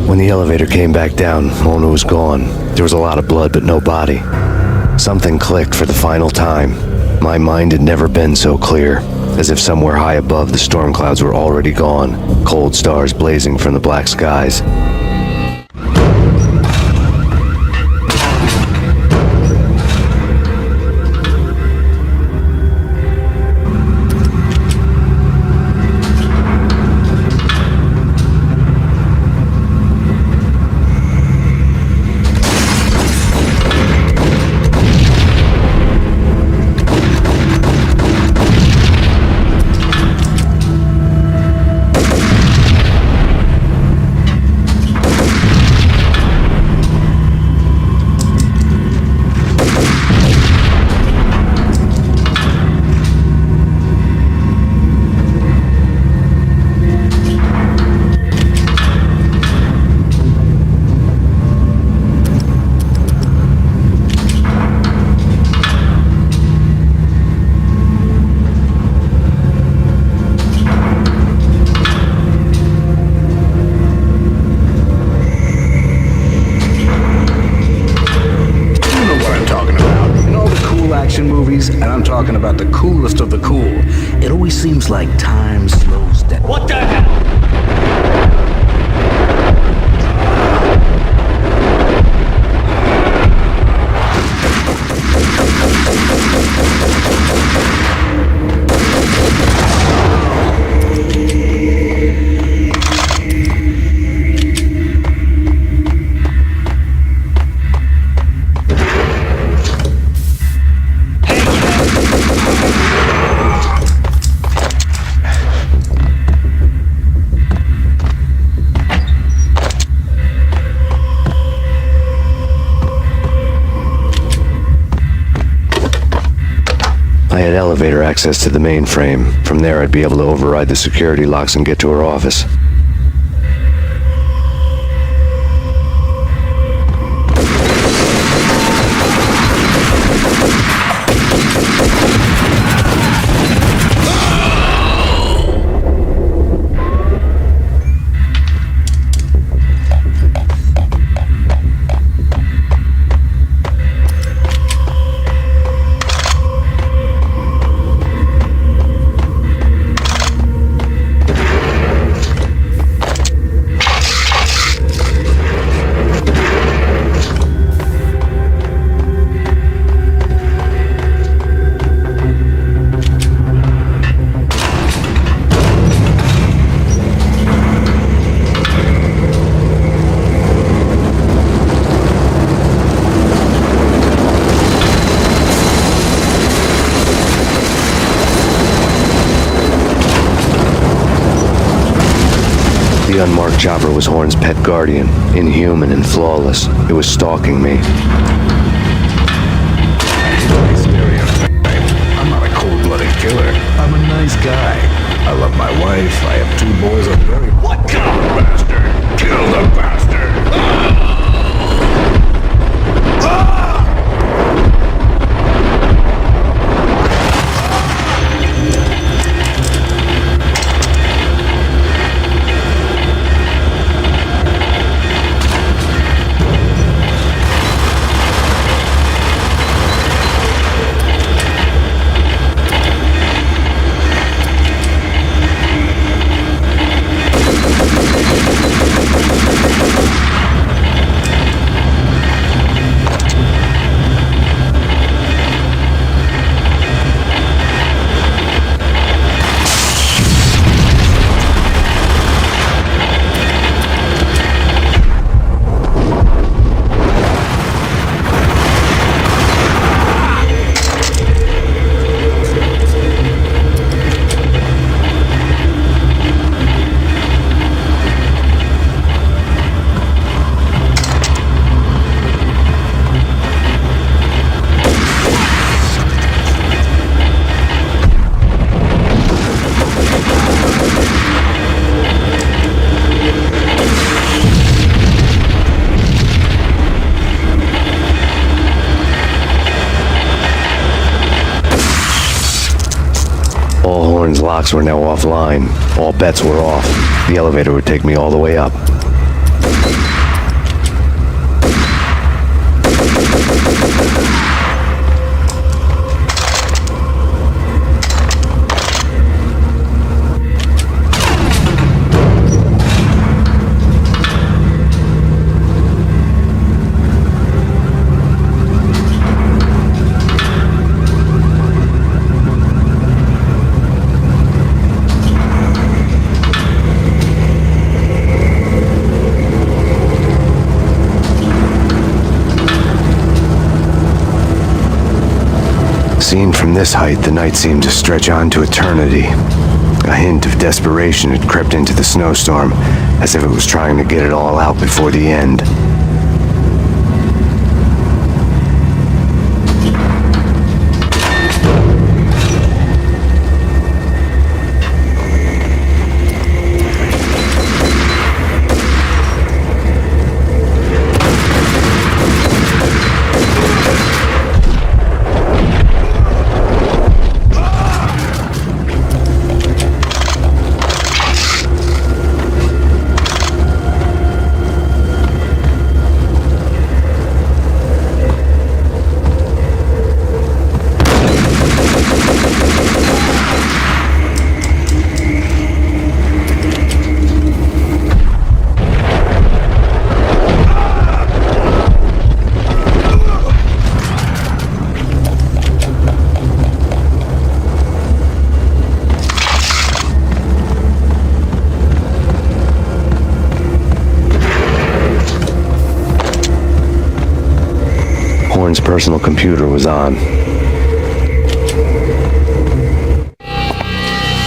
When the elevator came back down, Mona was gone. There was a lot of blood, but no body. Something clicked for the final time. My mind had never been so clear, as if somewhere high above the storm clouds were already gone, cold stars blazing from the black skies. movies, and I'm talking about the coolest of the cool. It always seems like time slows down. What the hell? I had elevator access to the mainframe. From there, I'd be able to override the security locks and get to her office. The unmarked chopper was Horn's pet guardian, inhuman and flawless. It was stalking me. I'm not a cold-blooded killer. I'm a nice guy. I love my wife. I have 2 boys. I'm very... What kind of bastard? Kill the bastard! Horn's locks were now offline. All bets were off. The elevator would take me all the way up. Seen from this height, the night seemed to stretch on to eternity. A hint of desperation had crept into the snowstorm, as if it was trying to get it all out before the end. Horn's personal computer was on.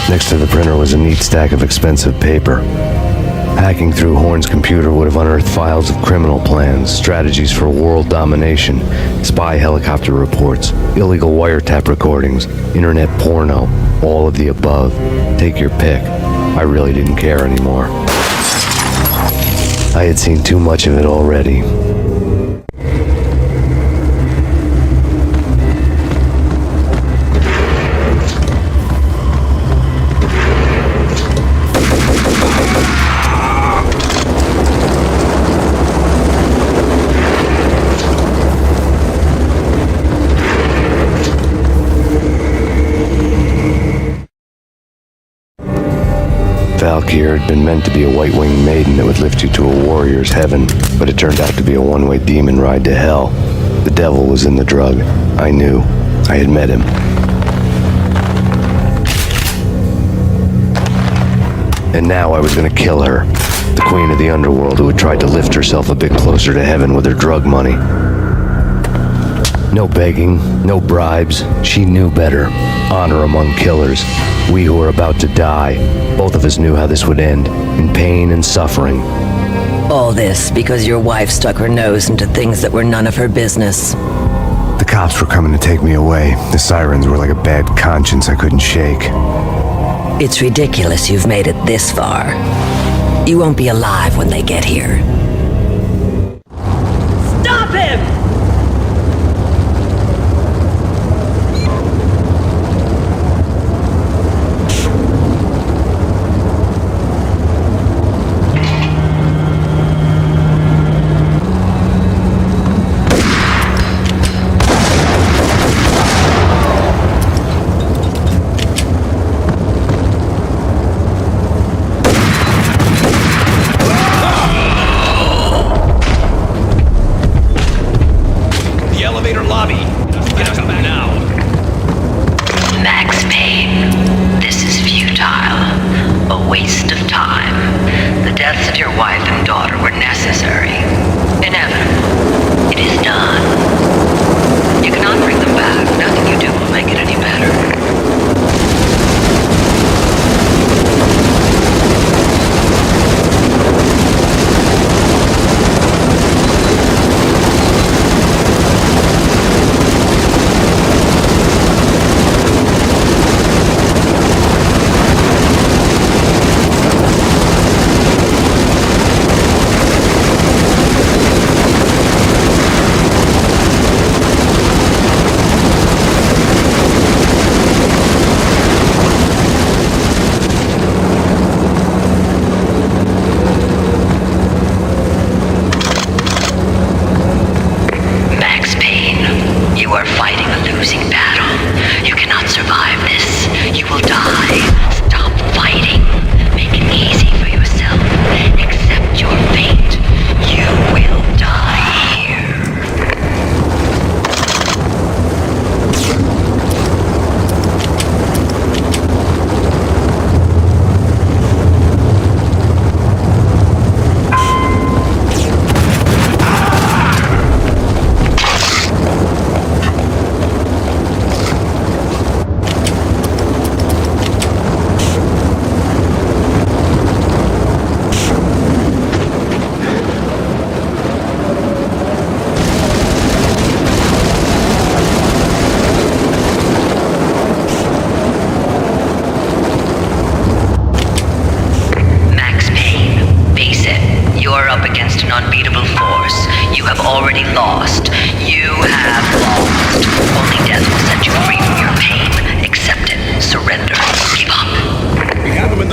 Next to the printer was a neat stack of expensive paper. Hacking through Horn's computer would have unearthed files of criminal plans, strategies for world domination, spy helicopter reports, illegal wiretap recordings, internet porno, all of the above. Take your pick. I really didn't care anymore. I had seen too much of it already. Valkyr had been meant to be a white-winged maiden that would lift you to a warrior's heaven, but it turned out to be a one-way demon ride to hell. The devil was in the drug. I knew. I had met him. And now I was gonna kill her. The queen of the underworld who had tried to lift herself a bit closer to heaven with her drug money. No begging, no bribes. She knew better. Honor among killers. We who were about to die, both of us knew how this would end, in pain and suffering. All this because your wife stuck her nose into things that were none of her business. The cops were coming to take me away. The sirens were like a bad conscience I couldn't shake. It's ridiculous you've made it this far. You won't be alive when they get here. Stop him!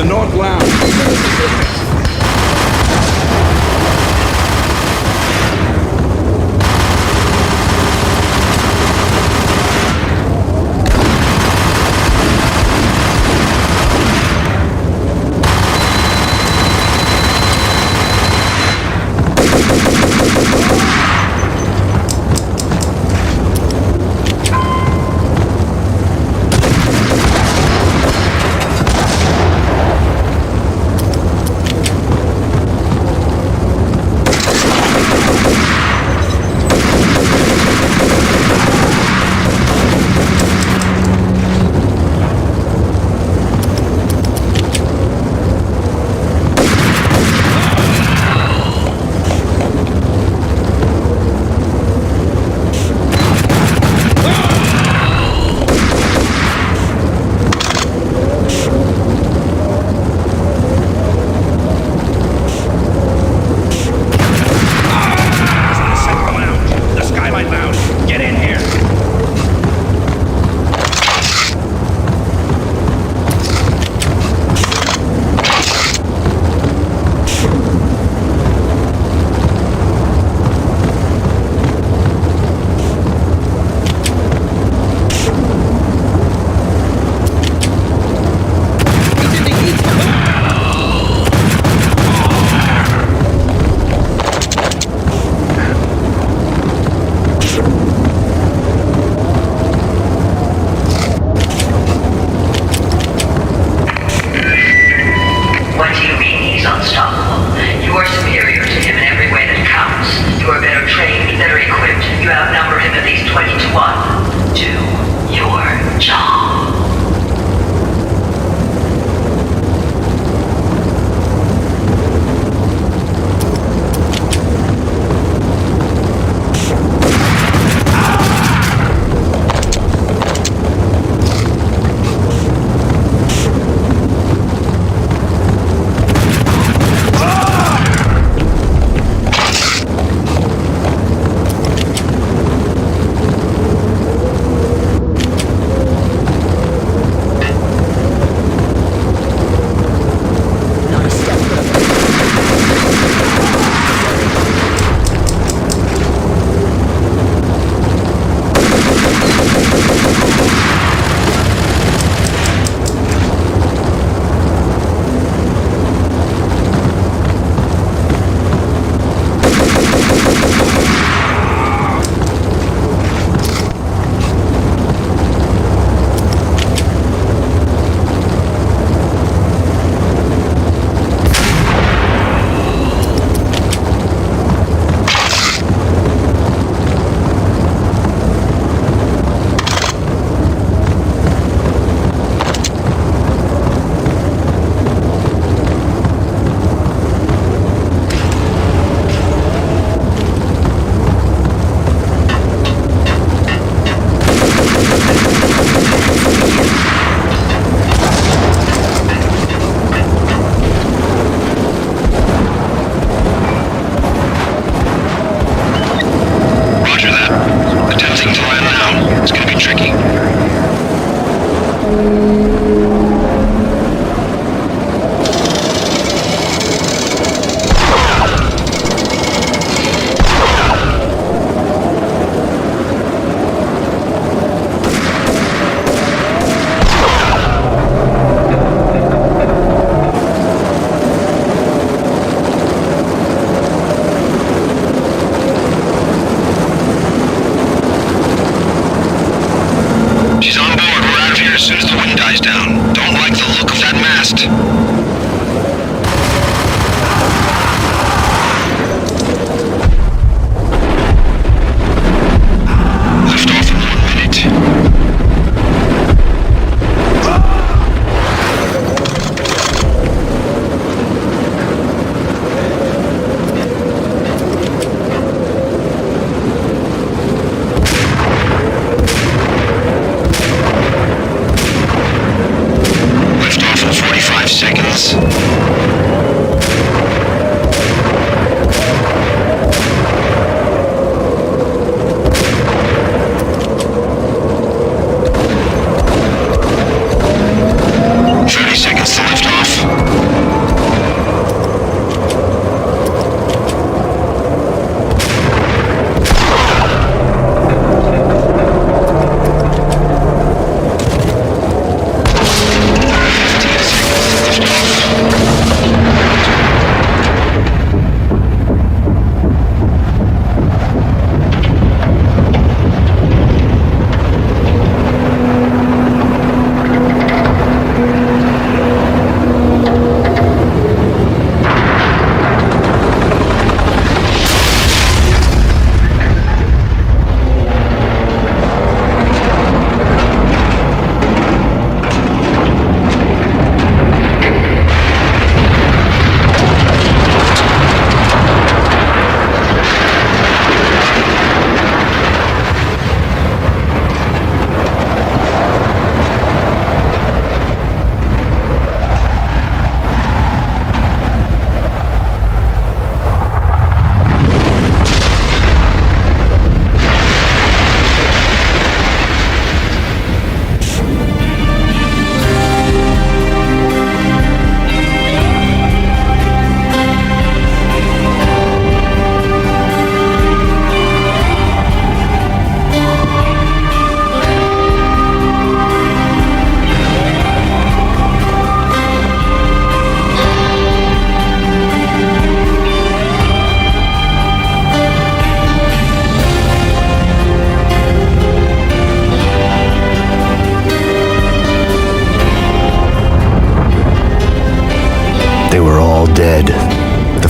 North Lounge.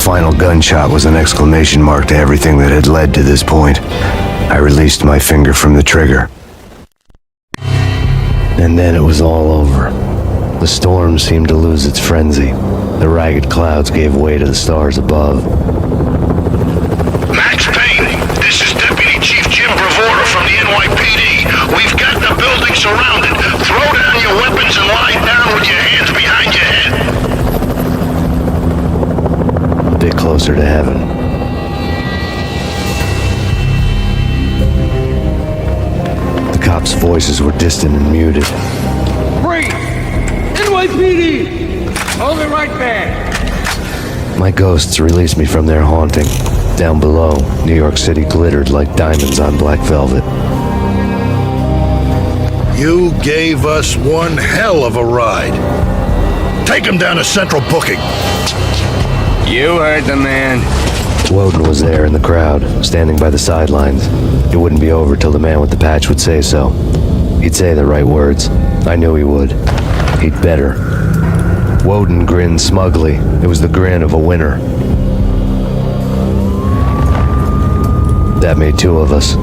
final gunshot was an exclamation mark to everything that had led to this point. I released my finger from the trigger. And then it was all over. The storm seemed to lose its frenzy. The ragged clouds gave way to the stars above. Max Payne, this is Deputy Chief Jim Bravura from the NYPD. We've got the building surrounded. Throw down your weapons and lie down with your hands behind your head. A bit closer to heaven. The cops' voices were distant and muted. Freeze! NYPD! Hold it right there! My ghosts released me from their haunting. Down below, New York City glittered like diamonds on black velvet. You gave us one hell of a ride. Take him down to Central Booking. You heard the man. Woden was there in the crowd, standing by the sidelines. It wouldn't be over till the man with the patch would say so. He'd say the right words. I knew he would. He'd better. Woden grinned smugly. It was the grin of a winner. That made two of us.